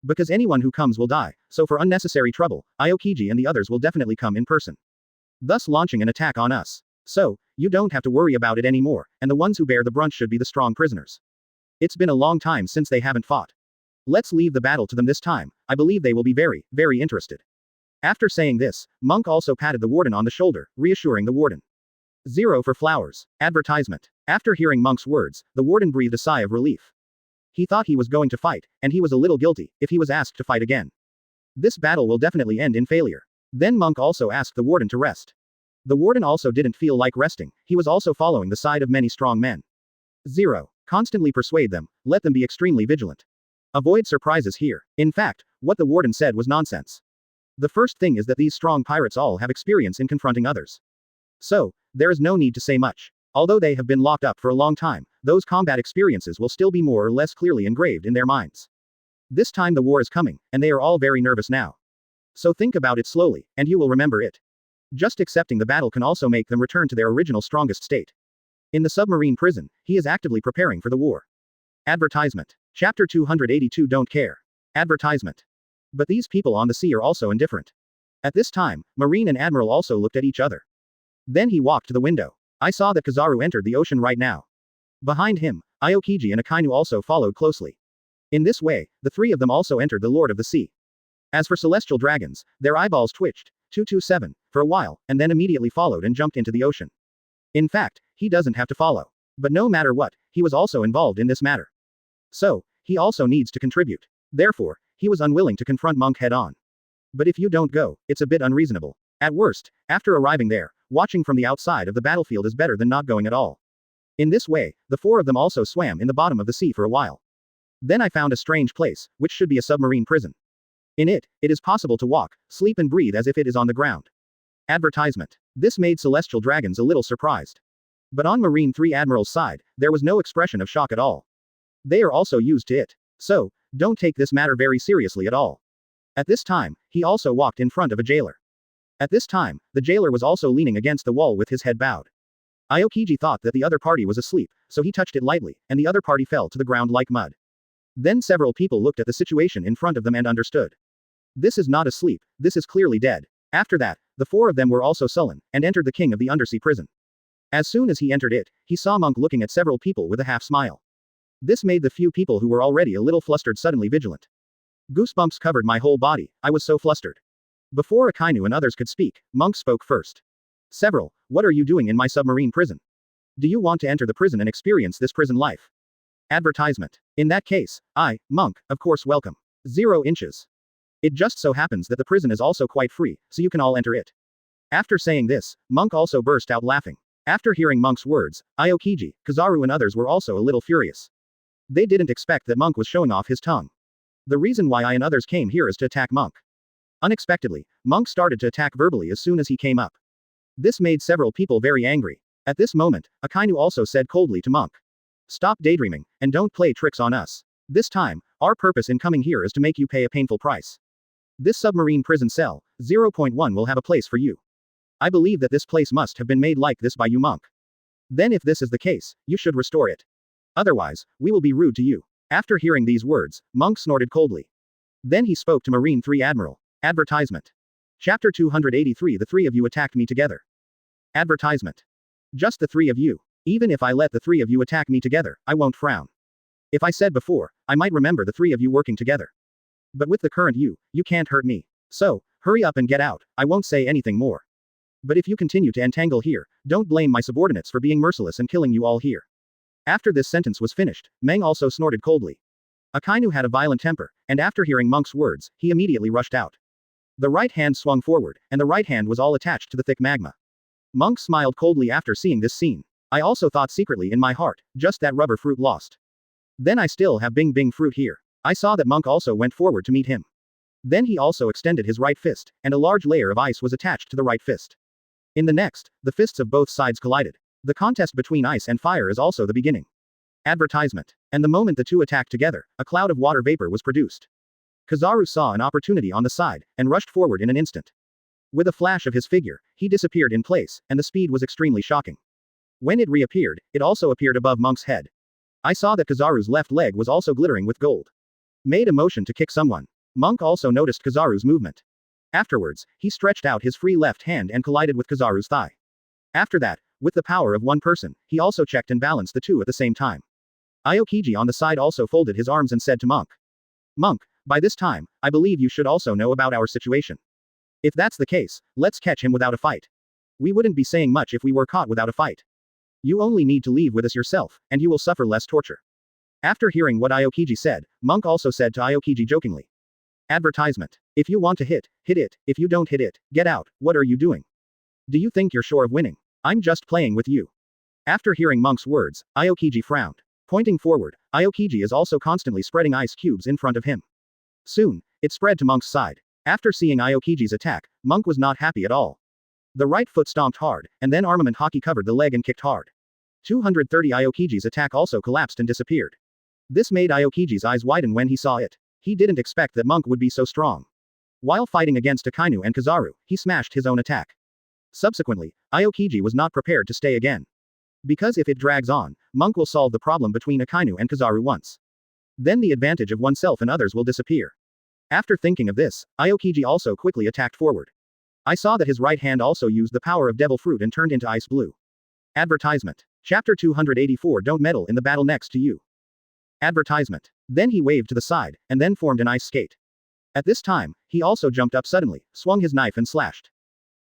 Because anyone who comes will die, so for unnecessary trouble, Aokiji and the others will definitely come in person. Thus launching an attack on us. So, you don't have to worry about it anymore, and the ones who bear the brunt should be the strong prisoners. It's been a long time since they haven't fought. Let's leave the battle to them this time, I believe they will be very, very interested." After saying this, Monk also patted the warden on the shoulder, reassuring the warden. 0 for flowers. Advertisement. After hearing Monk's words, the warden breathed a sigh of relief. He thought he was going to fight, and he was a little guilty if he was asked to fight again. This battle will definitely end in failure. Then Monk also asked the warden to rest. The warden also didn't feel like resting, he was also following the side of many strong men. 0. Constantly persuade them, let them be extremely vigilant. Avoid surprises here. In fact, what the warden said was nonsense. The first thing is that these strong pirates all have experience in confronting others. So, there is no need to say much. Although they have been locked up for a long time, those combat experiences will still be more or less clearly engraved in their minds. This time the war is coming, and they are all very nervous now. So think about it slowly, and you will remember it. Just accepting the battle can also make them return to their original strongest state. In the submarine prison, he is actively preparing for the war. Advertisement. Chapter 282 Don't care. Advertisement. But these people on the sea are also indifferent. At this time, Marine and Admiral also looked at each other. Then he walked to the window. "I saw that Kizaru entered the ocean right now." Behind him, Aokiji and Akainu also followed closely. In this way, the three of them also entered the Lord of the Sea. As for celestial dragons, their eyeballs twitched, 227, for a while, and then immediately followed and jumped into the ocean. In fact, he doesn't have to follow. But no matter what, he was also involved in this matter. So, he also needs to contribute. Therefore, he was unwilling to confront Monk head-on. But if you don't go, it's a bit unreasonable. At worst, after arriving there, watching from the outside of the battlefield is better than not going at all. In this way, the four of them also swam in the bottom of the sea for a while. Then I found a strange place, which should be a submarine prison. In it, it is possible to walk, sleep and breathe as if it is on the ground. Advertisement. This made celestial dragons a little surprised. But on Marine 3 Admiral's side, there was no expression of shock at all. They are also used to it. So, don't take this matter very seriously at all. At this time, he also walked in front of a jailer. At this time, the jailer was also leaning against the wall with his head bowed. Aokiji thought that the other party was asleep, so he touched it lightly, and the other party fell to the ground like mud. Then several people looked at the situation in front of them and understood. This is not asleep, this is clearly dead. After that, the four of them were also sullen, and entered the king of the undersea prison. As soon as he entered it, he saw Monk looking at several people with a half smile. This made the few people who were already a little flustered suddenly vigilant. Goosebumps covered my whole body, I was so flustered. Before Akainu and others could speak, Monk spoke first. "Several, what are you doing in my submarine prison? Do you want to enter the prison and experience this prison life?" Advertisement. In that case, I, Monk, of course welcome. 0 inches. It just so happens that the prison is also quite free, so you can all enter it. After saying this, Monk also burst out laughing. After hearing Monk's words, Aokiji, Kizaru and others were also a little furious. They didn't expect that Monk was showing off his tongue. The reason why I and others came here is to attack Monk. Unexpectedly, Monk started to attack verbally as soon as he came up. This made several people very angry. At this moment, Akainu also said coldly to Monk. "Stop daydreaming, and don't play tricks on us. This time, our purpose in coming here is to make you pay a painful price. This submarine prison cell, 0.1 will have a place for you. I believe that this place must have been made like this by you, Monk. Then if this is the case, you should restore it. Otherwise, we will be rude to you." After hearing these words, Monk snorted coldly. Then he spoke to Marine 3 Admiral. Advertisement. Chapter 283 The three of you attacked me together. Advertisement. Just the three of you. Even if I let the three of you attack me together, I won't frown. If I said before, I might remember the three of you working together. But with the current you can't hurt me. So, hurry up and get out, I won't say anything more. But if you continue to entangle here, don't blame my subordinates for being merciless and killing you all here. After this sentence was finished, Meng also snorted coldly. Akainu had a violent temper, and after hearing Monk's words, he immediately rushed out. The right hand swung forward, and the right hand was all attached to the thick magma. Monk smiled coldly after seeing this scene. I also thought secretly in my heart, just that rubber fruit lost. Then I still have Bing Bing fruit here. I saw that Monk also went forward to meet him. Then he also extended his right fist, and a large layer of ice was attached to the right fist. In the next, the fists of both sides collided. The contest between ice and fire is also the beginning. Advertisement. And the moment the two attacked together, a cloud of water vapor was produced. Kizaru saw an opportunity on the side, and rushed forward in an instant. With a flash of his figure, he disappeared in place, and the speed was extremely shocking. When it reappeared, it also appeared above Monk's head. I saw that Kizaru's left leg was also glittering with gold. Made a motion to kick someone. Monk also noticed Kizaru's movement. Afterwards, he stretched out his free left hand and collided with Kizaru's thigh. After that, with the power of one person, he also checked and balanced the two at the same time. Aokiji on the side also folded his arms and said to Monk. Monk, by this time, I believe you should also know about our situation. If that's the case, let's catch him without a fight. We wouldn't be saying much if we were caught without a fight. You only need to leave with us yourself, and you will suffer less torture. After hearing what Aokiji said, Monk also said to Aokiji jokingly. Advertisement. If you want to hit it, if you don't hit it, get out, what are you doing? Do you think you're sure of winning? I'm just playing with you. After hearing Monk's words, Aokiji frowned. Pointing forward, Aokiji is also constantly spreading ice cubes in front of him. Soon, it spread to Monk's side. After seeing Aokiji's attack, Monk was not happy at all. The right foot stomped hard, and then armament Haki covered the leg and kicked hard. 230 Aokiji's attack also collapsed and disappeared. This made Aokiji's eyes widen when he saw it. He didn't expect that Monk would be so strong. While fighting against Akainu and Kizaru, he smashed his own attack. Subsequently, Aokiji was not prepared to stay again. Because if it drags on, Monk will solve the problem between Akainu and Kizaru once. Then the advantage of oneself and others will disappear. After thinking of this, Aokiji also quickly attacked forward. I saw that his right hand also used the power of devil fruit and turned into ice blue. Advertisement. Chapter 284 Don't meddle in the battle next to you. Advertisement. Then he waved to the side, and then formed an ice skate. At this time, he also jumped up suddenly, swung his knife and slashed.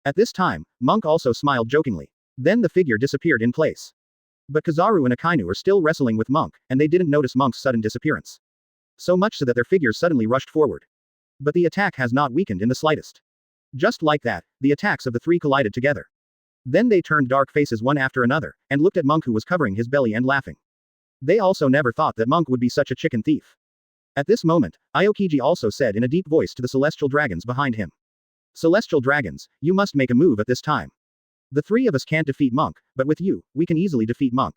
At this time, Monk also smiled jokingly. Then the figure disappeared in place. But Kizaru and Akainu are still wrestling with Monk, and they didn't notice Monk's sudden disappearance. So much so that their figures suddenly rushed forward. But the attack has not weakened in the slightest. Just like that, the attacks of the three collided together. Then they turned dark faces one after another, and looked at Monk who was covering his belly and laughing. They also never thought that Monk would be such a chicken thief. At this moment, Aokiji also said in a deep voice to the celestial dragons behind him. Celestial dragons, you must make a move at this time. The three of us can't defeat Monk, but with you, we can easily defeat Monk.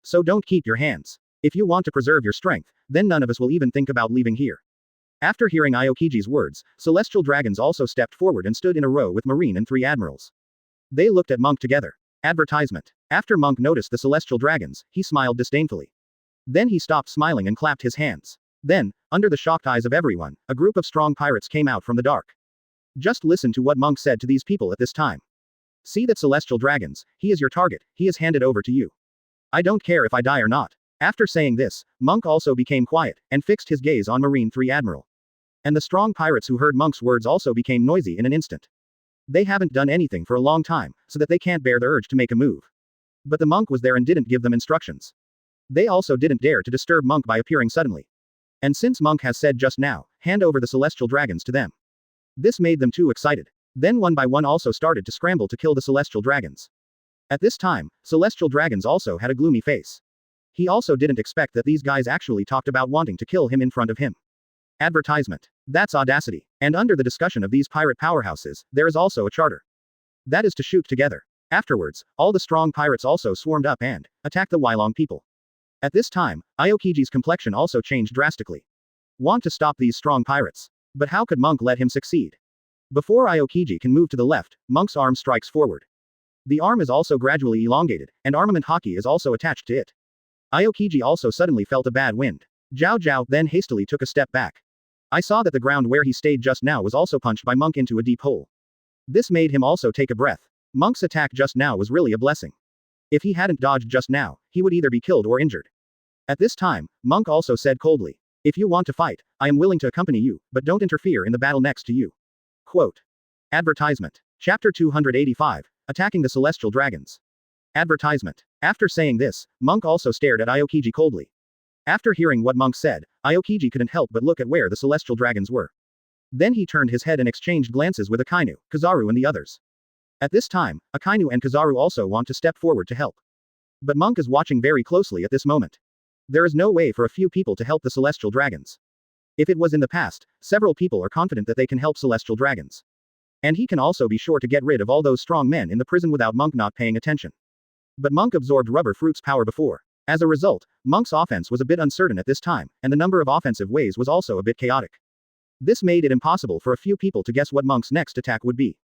So don't keep your hands. If you want to preserve your strength, then none of us will even think about leaving here. After hearing Aokiji's words, celestial dragons also stepped forward and stood in a row with Marine and three admirals. They looked at Monk together. Advertisement. After Monk noticed the celestial dragons, he smiled disdainfully. Then he stopped smiling and clapped his hands. Then, under the shocked eyes of everyone, a group of strong pirates came out from the dark. Just listen to what Monk said to these people at this time. See that celestial dragons, he is your target, he is handed over to you. I don't care if I die or not. After saying this, Monk also became quiet, and fixed his gaze on Marine 3 Admiral. And the strong pirates who heard Monk's words also became noisy in an instant. They haven't done anything for a long time, so that they can't bear the urge to make a move. But the monk was there and didn't give them instructions. They also didn't dare to disturb Monk by appearing suddenly. And since Monk has said just now, hand over the celestial dragons to them. This made them too excited. Then one by one also started to scramble to kill the celestial dragons. At this time, celestial dragons also had a gloomy face. He also didn't expect that these guys actually talked about wanting to kill him in front of him. Advertisement. That's audacity. And under the discussion of these pirate powerhouses, there is also a charter. That is to shoot together. Afterwards, all the strong pirates also swarmed up and attacked the Wylong people. At this time, Aokiji's complexion also changed drastically. Want to stop these strong pirates. But how could Monk let him succeed? Before Aokiji can move to the left, Monk's arm strikes forward. The arm is also gradually elongated, and armament Haki is also attached to it. Aokiji also suddenly felt a bad wind. Zhao Zhao then hastily took a step back. I saw that the ground where he stayed just now was also punched by Monk into a deep hole. This made him also take a breath. Monk's attack just now was really a blessing. If he hadn't dodged just now, he would either be killed or injured. At this time, Monk also said coldly, "If you want to fight, I am willing to accompany you, but don't interfere in the battle next to you." Quote. Advertisement. Chapter 285, Attacking the Celestial Dragons. Advertisement. After saying this, Monk also stared at Aokiji coldly. After hearing what Monk said, Aokiji couldn't help but look at where the celestial dragons were. Then he turned his head and exchanged glances with Akainu, Kizaru and the others. At this time, Akainu and Kizaru also want to step forward to help. But Monk is watching very closely at this moment. There is no way for a few people to help the celestial dragons. If it was in the past, several people are confident that they can help celestial dragons. And he can also be sure to get rid of all those strong men in the prison without Monk not paying attention. But Monk absorbed Rubber Fruit's power before. As a result, Monk's offense was a bit uncertain at this time, and the number of offensive ways was also a bit chaotic. This made it impossible for a few people to guess what Monk's next attack would be.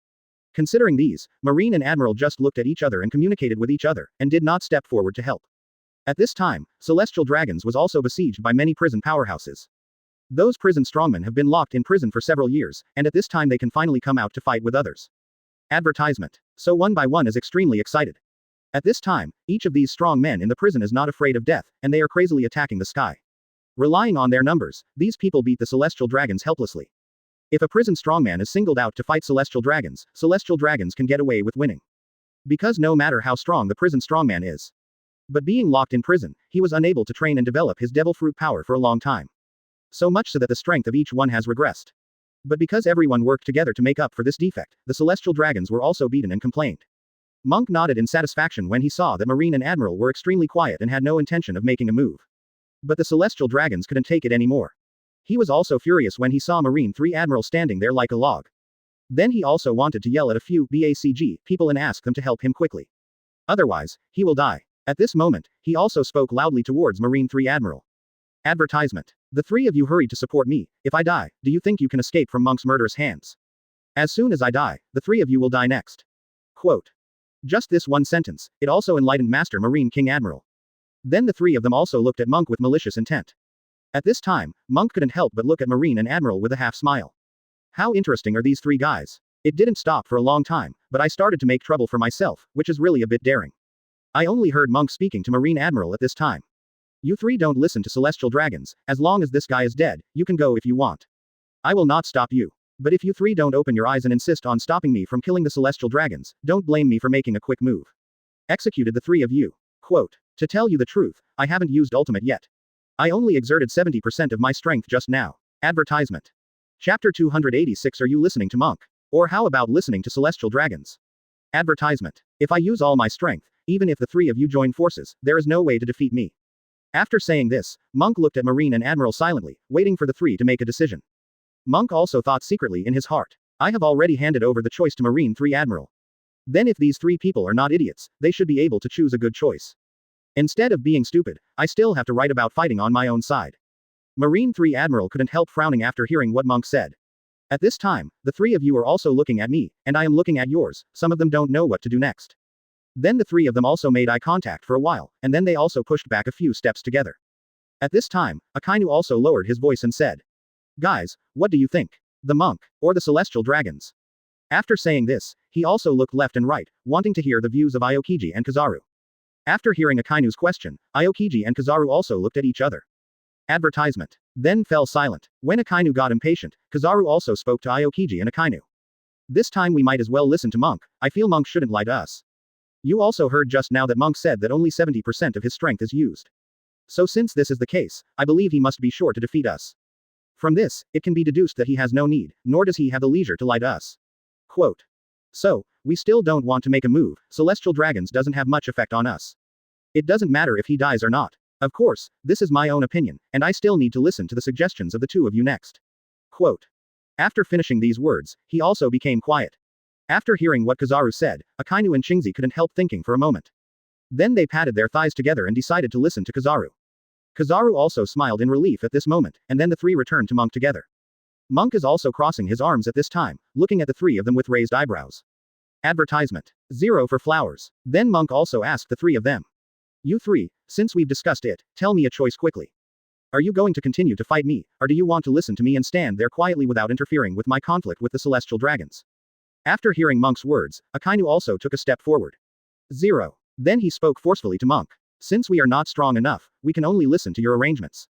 Considering these, Marine and Admiral just looked at each other and communicated with each other, and did not step forward to help. At this time, Celestial Dragons was also besieged by many prison powerhouses. Those prison strongmen have been locked in prison for several years, and at this time they can finally come out to fight with others. Advertisement. So one by one is extremely excited. At this time, each of these strong men in the prison is not afraid of death, and they are crazily attacking the sky. Relying on their numbers, these people beat the Celestial Dragons helplessly. If a prison strongman is singled out to fight Celestial Dragons can get away with winning. Because no matter how strong the prison strongman is. But being locked in prison, he was unable to train and develop his devil fruit power for a long time. So much so that the strength of each one has regressed. But because everyone worked together to make up for this defect, the Celestial Dragons were also beaten and complained. Monk nodded in satisfaction when he saw that Marine and Admiral were extremely quiet and had no intention of making a move. But the Celestial Dragons couldn't take it anymore. He was also furious when he saw Marine 3 Admiral standing there like a log. Then he also wanted to yell at a few BACG people and ask them to help him quickly. Otherwise, he will die. At this moment, he also spoke loudly towards Marine 3 Admiral. Advertisement. The 3 of you hurried to support me. If I die, do you think you can escape from Monk's murderous hands? As soon as I die, the 3 of you will die next. Quote. Just this one sentence, it also enlightened Master Marine King Admiral. Then the 3 of them also looked at Monk with malicious intent. At this time, Monk couldn't help but look at Marine and Admiral with a half smile. How interesting are these 3 guys? It didn't stop for a long time, but I started to make trouble for myself, which is really a bit daring. I only heard Monk speaking to Marine Admiral at this time. You 3 don't listen to Celestial Dragons, as long as this guy is dead, you can go if you want. I will not stop you. But if you 3 don't open your eyes and insist on stopping me from killing the Celestial Dragons, don't blame me for making a quick move. Executed the 3 of you. Quote. To tell you the truth, I haven't used ultimate yet. I only exerted 70% of my strength just now. Advertisement. Chapter 286. Are you listening to Monk? Or how about listening to Celestial Dragons? Advertisement. If I use all my strength, even if the 3 of you join forces, there is no way to defeat me. After saying this, Monk looked at Marine and Admiral silently, waiting for the 3 to make a decision. Monk also thought secretly in his heart. I have already handed over the choice to Marine 3 Admiral. Then if these 3 people are not idiots, they should be able to choose a good choice. Instead of being stupid, I still have to write about fighting on my own side. Marine 3 Admiral couldn't help frowning after hearing what Monk said. At this time, the 3 of you are also looking at me, and I am looking at yours, some of them don't know what to do next. Then the 3 of them also made eye contact for a while, and then they also pushed back a few steps together. At this time, Akainu also lowered his voice and said, Guys, what do you think? The Monk, or the Celestial Dragons? After saying this, he also looked left and right, wanting to hear the views of Aokiji and Kizaru. After hearing Akainu's question, Aokiji and Kizaru also looked at each other. Advertisement. Then fell silent. When Akainu got impatient, Kizaru also spoke to Aokiji and Akainu. This time we might as well listen to Monk. I feel Monk shouldn't lie to us. You also heard just now that Monk said that only 70% of his strength is used. So since this is the case, I believe he must be sure to defeat us. From this, it can be deduced that he has no need, nor does he have the leisure to lie to us. Quote. So, we still don't want to make a move. Celestial Dragons doesn't have much effect on us. It doesn't matter if he dies or not. Of course, this is my own opinion, and I still need to listen to the suggestions of the 2 of you next. Quote. After finishing these words, he also became quiet. After hearing what Kizaru said, Akainu and Shingzi couldn't help thinking for a moment. Then they patted their thighs together and decided to listen to Kizaru. Kizaru also smiled in relief at this moment, and then the 3 returned to Monk together. Monk is also crossing his arms at this time, looking at the 3 of them with raised eyebrows. Advertisement. 0 for flowers. Then Monk also asked the 3 of them. You 3, since we've discussed it, tell me a choice quickly. Are you going to continue to fight me, or do you want to listen to me and stand there quietly without interfering with my conflict with the Celestial Dragons? After hearing Monk's words, Akainu also took a step forward. 0. Then he spoke forcefully to Monk. Since we are not strong enough, we can only listen to your arrangements.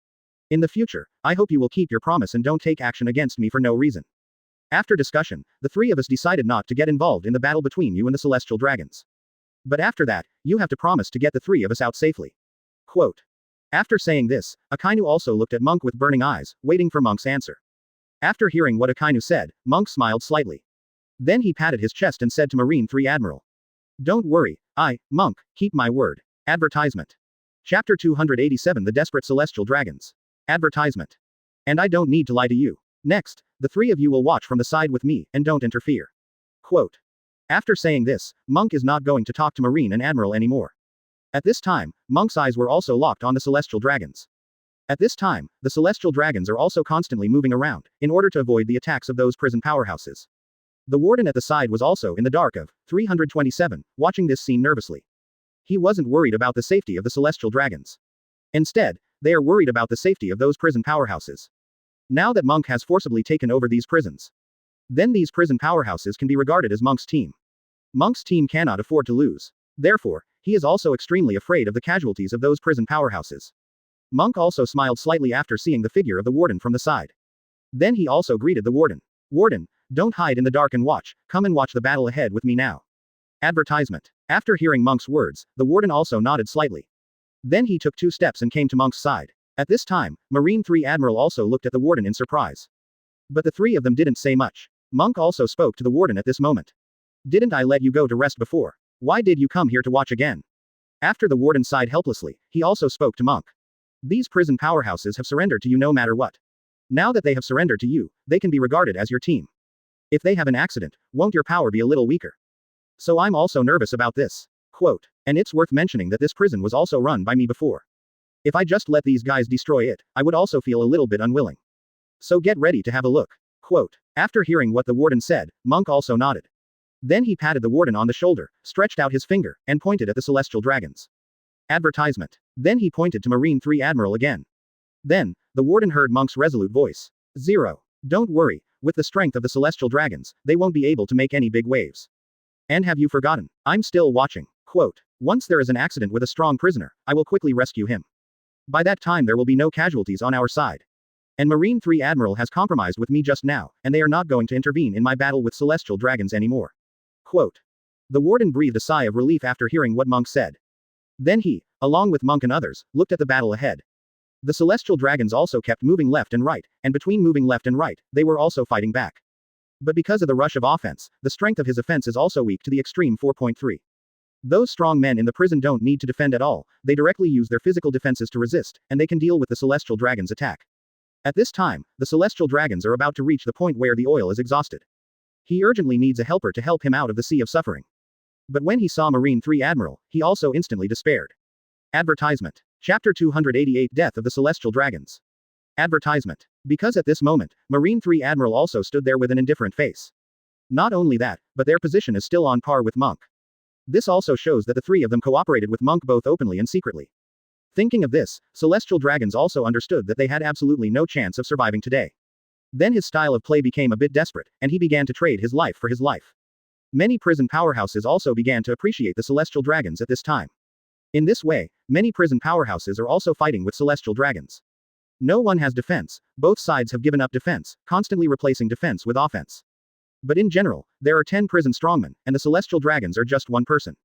In the future, I hope you will keep your promise and don't take action against me for no reason. After discussion, the 3 of us decided not to get involved in the battle between you and the Celestial Dragons. But after that, you have to promise to get the 3 of us out safely. Quote. After saying this, Akainu also looked at Monk with burning eyes, waiting for Monk's answer. After hearing what Akainu said, Monk smiled slightly. Then he patted his chest and said to Marine 3 Admiral. Don't worry, Monk, keep my word. Advertisement. Chapter 287 The Desperate Celestial Dragons. Advertisement. And I don't need to lie to you. Next, the three of you will watch from the side with me, and don't interfere. Quote. After saying this, Monk is not going to talk to Marine and Admiral anymore. At this time, Monk's eyes were also locked on the celestial dragons. At this time, the celestial dragons are also constantly moving around, in order to avoid the attacks of those prison powerhouses. The warden at the side was also in the dark of 327, watching this scene nervously. He wasn't worried about the safety of the celestial dragons. Instead, they are worried about the safety of those prison powerhouses. Now that Monk has forcibly taken over these prisons, then these prison powerhouses can be regarded as Monk's team. Monk's team cannot afford to lose. Therefore, he is also extremely afraid of the casualties of those prison powerhouses. Monk also smiled slightly after seeing the figure of the warden from the side. Then he also greeted the warden. Warden, don't hide in the dark and watch, come and watch the battle ahead with me now. Advertisement. After hearing Monk's words, the warden also nodded slightly. Then he took 2 steps and came to Monk's side. At this time, Marine 3 Admiral also looked at the warden in surprise. But the three of them didn't say much. Monk also spoke to the warden at this moment. Didn't I let you go to rest before? Why did you come here to watch again? After the warden sighed helplessly, he also spoke to Monk. These prison powerhouses have surrendered to you no matter what. Now that they have surrendered to you, they can be regarded as your team. If they have an accident, won't your power be a little weaker? So I'm also nervous about this. Quote. And it's worth mentioning that this prison was also run by me before. If I just let these guys destroy it, I would also feel a little bit unwilling. So get ready to have a look. Quote. After hearing what the warden said, Monk also nodded. Then he patted the warden on the shoulder, stretched out his finger, and pointed at the celestial dragons. Advertisement. Then he pointed to Marine 3 Admiral again. Then, the warden heard Monk's resolute voice. 0. Don't worry, with the strength of the celestial dragons, they won't be able to make any big waves. And have you forgotten? I'm still watching. Quote. Once there is an accident with a strong prisoner, I will quickly rescue him. By that time there will be no casualties on our side. And Marine 3 Admiral has compromised with me just now, and they are not going to intervene in my battle with celestial dragons anymore. Quote. The warden breathed a sigh of relief after hearing what Monk said. Then he, along with Monk and others, looked at the battle ahead. The celestial dragons also kept moving left and right, and between moving left and right, they were also fighting back. But because of the rush of offense, the strength of his offense is also weak to the extreme 4.3. Those strong men in the prison don't need to defend at all, they directly use their physical defenses to resist, and they can deal with the celestial dragon's attack. At this time, the celestial dragons are about to reach the point where the oil is exhausted. He urgently needs a helper to help him out of the sea of suffering. But when he saw Marine 3 Admiral, he also instantly despaired. Advertisement. Chapter 288 Death of the Celestial Dragons. Advertisement. Because at this moment, Marine 3 Admiral also stood there with an indifferent face. Not only that, but their position is still on par with Monk. This also shows that the three of them cooperated with Monk both openly and secretly. Thinking of this, celestial dragons also understood that they had absolutely no chance of surviving today. Then his style of play became a bit desperate, and he began to trade his life for his life. Many prison powerhouses also began to appreciate the celestial dragons at this time. In this way, many prison powerhouses are also fighting with celestial dragons. No one has defense, both sides have given up defense, constantly replacing defense with offense. But in general, there are 10 prison strongmen, and the celestial dragons are just one person.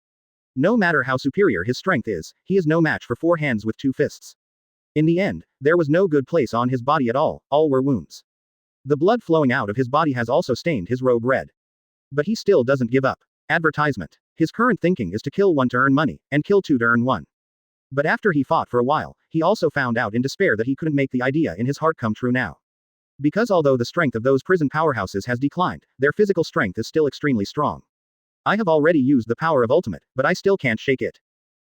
No matter how superior his strength is, he is no match for 4 hands with 2 fists. In the end, there was no good place on his body at all were wounds. The blood flowing out of his body has also stained his robe red. But he still doesn't give up. Advertisement. His current thinking is to kill 1 to earn money, and kill 2 to earn 1. But after he fought for a while, he also found out in despair that he couldn't make the idea in his heart come true now. Because although the strength of those prison powerhouses has declined, their physical strength is still extremely strong. I have already used the power of ultimate, but I still can't shake it.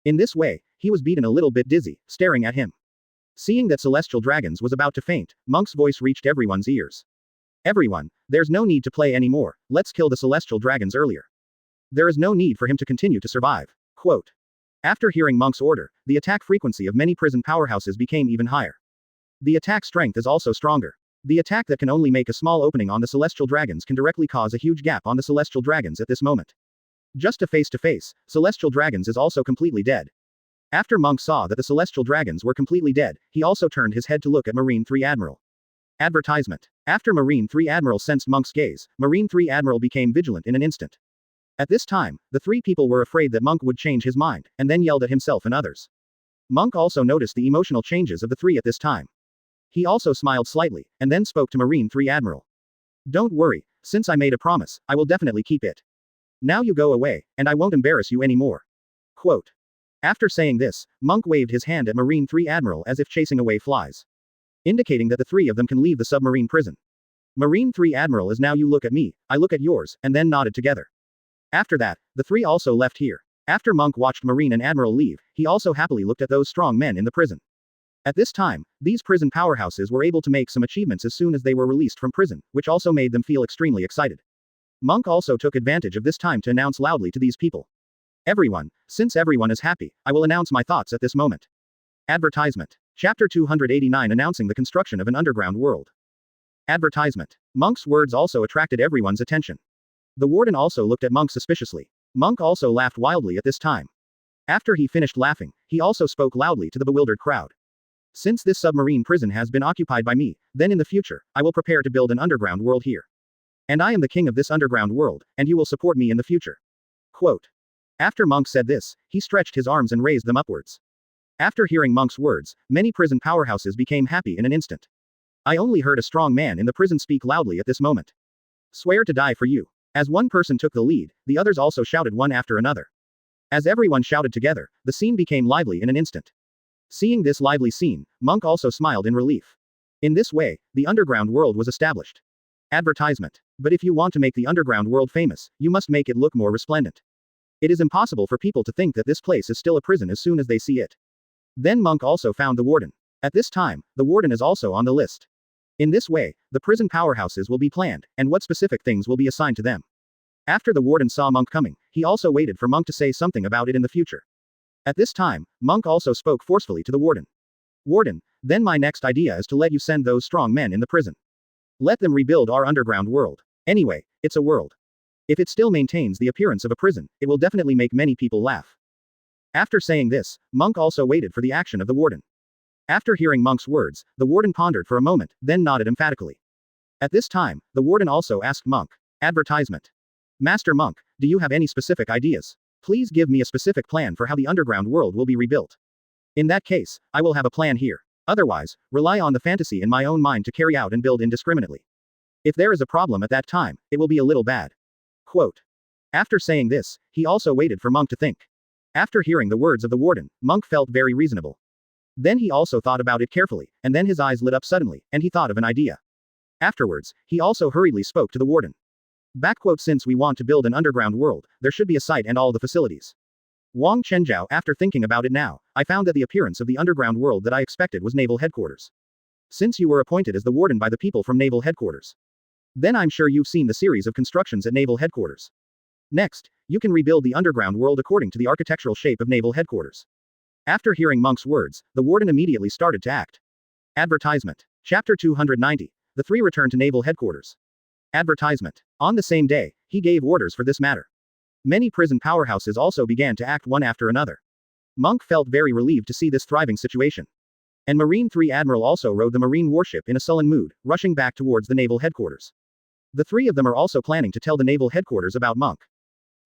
In this way, he was beaten a little bit dizzy, staring at him. Seeing that Celestial Dragons was about to faint, Monk's voice reached everyone's ears. Everyone, there's no need to play anymore, let's kill the Celestial Dragons earlier. There is no need for him to continue to survive. Quote. After hearing Monk's order, the attack frequency of many prison powerhouses became even higher. The attack strength is also stronger. The attack that can only make a small opening on the Celestial Dragons can directly cause a huge gap on the Celestial Dragons at this moment. Just a face-to-face, Celestial Dragons is also completely dead. After Monk saw that the Celestial Dragons were completely dead, he also turned his head to look at Marine 3 Admiral. Advertisement. After Marine 3 Admiral sensed Monk's gaze, Marine 3 Admiral became vigilant in an instant. At this time, the 3 people were afraid that Monk would change his mind, and then yelled at himself and others. Monk also noticed the emotional changes of the three at this time. He also smiled slightly, and then spoke to Marine 3 Admiral. Don't worry, since I made a promise, I will definitely keep it. Now you go away, and I won't embarrass you anymore. Quote. After saying this, Monk waved his hand at Marine 3 Admiral as if chasing away flies, indicating that the three of them can leave the submarine prison. Marine 3 Admiral is now you look at me, I look at yours, and then nodded together. After that, the three also left here. After Monk watched Marine and Admiral leave, he also happily looked at those strong men in the prison. At this time, these prison powerhouses were able to make some achievements as soon as they were released from prison, which also made them feel extremely excited. Monk also took advantage of this time to announce loudly to these people. Everyone, since everyone is happy, I will announce my thoughts at this moment. Advertisement. Chapter 289 announcing the construction of an underground world. Advertisement. Monk's words also attracted everyone's attention. The warden also looked at Monk suspiciously. Monk also laughed wildly at this time. After he finished laughing, he also spoke loudly to the bewildered crowd. Since this submarine prison has been occupied by me, then in the future, I will prepare to build an underground world here. And I am the king of this underground world, and you will support me in the future. Quote. After Monk said this, he stretched his arms and raised them upwards. After hearing Monk's words, many prison powerhouses became happy in an instant. I only heard a strong man in the prison speak loudly at this moment. Swear to die for you. As one person took the lead, the others also shouted one after another. As everyone shouted together, the scene became lively in an instant. Seeing this lively scene, Monk also smiled in relief. In this way, the underground world was established. Advertisement. But if you want to make the underground world famous, you must make it look more resplendent. It is impossible for people to think that this place is still a prison as soon as they see it. Then Monk also found the warden. At this time, the warden is also on the list. In this way, the prison powerhouses will be planned, and what specific things will be assigned to them. After the warden saw Monk coming, he also waited for Monk to say something about it in the future. At this time, Monk also spoke forcefully to the warden. Warden, then my next idea is to let you send those strong men in the prison. Let them rebuild our underground world. Anyway, it's a world. If it still maintains the appearance of a prison, it will definitely make many people laugh. After saying this, Monk also waited for the action of the warden. After hearing Monk's words, the warden pondered for a moment, then nodded emphatically. At this time, the warden also asked Monk. Advertisement. Master Monk, do you have any specific ideas? Please give me a specific plan for how the underground world will be rebuilt. In that case, I will have a plan here. Otherwise, rely on the fantasy in my own mind to carry out and build indiscriminately. If there is a problem at that time, it will be a little bad. Quote. After saying this, he also waited for Monk to think. After hearing the words of the warden, Monk felt very reasonable. Then he also thought about it carefully, and then his eyes lit up suddenly, and he thought of an idea. Afterwards, he also hurriedly spoke to the warden. Since we want to build an underground world, there should be a site and all the facilities. Wang Chenjiao, after thinking about it now, I found that the appearance of the underground world that I expected was Naval Headquarters. Since you were appointed as the warden by the people from Naval Headquarters, then I'm sure you've seen the series of constructions at Naval Headquarters. Next, you can rebuild the underground world according to the architectural shape of Naval Headquarters. After hearing Monk's words, the warden immediately started to act. Advertisement. Chapter 290. The three returned to Naval Headquarters. Advertisement. On the same day, he gave orders for this matter. Many prison powerhouses also began to act one after another. Monk felt very relieved to see this thriving situation. And Marine 3 Admiral also rode the marine warship in a sullen mood, rushing back towards the Naval Headquarters. The three of them are also planning to tell the Naval Headquarters about Monk.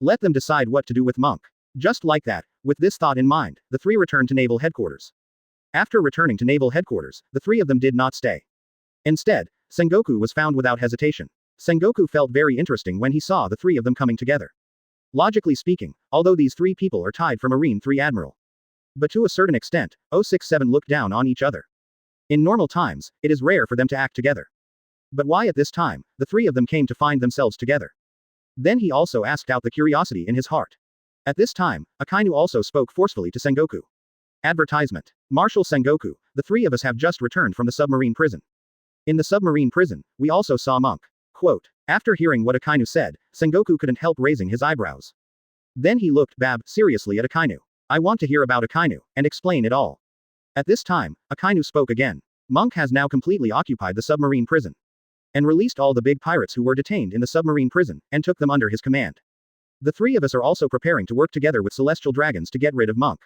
Let them decide what to do with Monk. Just like that, with this thought in mind, the three returned to Naval Headquarters. After returning to Naval Headquarters, the three of them did not stay. Instead, Sengoku was found without hesitation. Sengoku felt very interesting when he saw the three of them coming together. Logically speaking, although these three people are tied for Marine 3 Admiral. But to a certain extent, 067 looked down on each other. In normal times, it is rare for them to act together. But why at this time, the three of them came to find themselves together? Then he also asked out the curiosity in his heart. At this time, Akainu also spoke forcefully to Sengoku. Advertisement. Marshal Sengoku, the three of us have just returned from the submarine prison. In the submarine prison, we also saw Monk. Quote. After hearing what Akainu said, Sengoku couldn't help raising his eyebrows. Then he looked seriously at Akainu. I want to hear about Akainu, and explain it all. At this time, Akainu spoke again. Monk has now completely occupied the submarine prison. And released all the big pirates who were detained in the submarine prison, and took them under his command. The three of us are also preparing to work together with celestial dragons to get rid of Monk.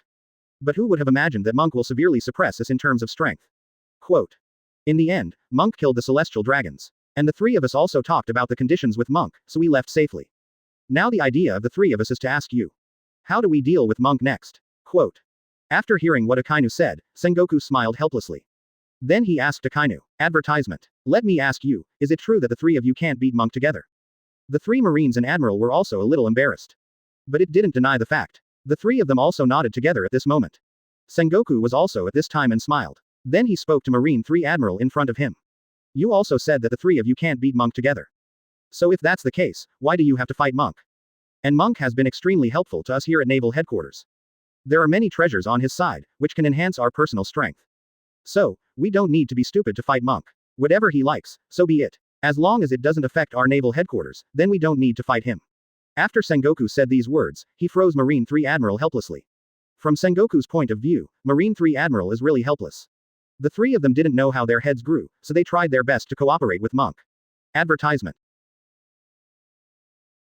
But who would have imagined that Monk will severely suppress us in terms of strength? Quote. In the end, Monk killed the celestial dragons. And the three of us also talked about the conditions with Monk, so we left safely. Now the idea of the three of us is to ask you. How do we deal with Monk next? Quote. After hearing what Akainu said, Sengoku smiled helplessly. Then he asked Akainu, advertisement. Let me ask you, is it true that the three of you can't beat Monk together? The three Marines and Admiral were also a little embarrassed. But it didn't deny the fact. The three of them also nodded together at this moment. Sengoku was also at this time and smiled. Then he spoke to Marine 3 Admiral in front of him. You also said that the three of you can't beat Monk together. So if that's the case, why do you have to fight Monk? And Monk has been extremely helpful to us here at Naval Headquarters. There are many treasures on his side, which can enhance our personal strength. So, we don't need to be stupid to fight Monk. Whatever he likes, so be it. As long as it doesn't affect our Naval Headquarters, then we don't need to fight him. After Sengoku said these words, he froze Marine 3 Admiral helplessly. From Sengoku's point of view, Marine 3 Admiral is really helpless. The three of them didn't know how their heads grew, so they tried their best to cooperate with Monk. Advertisement.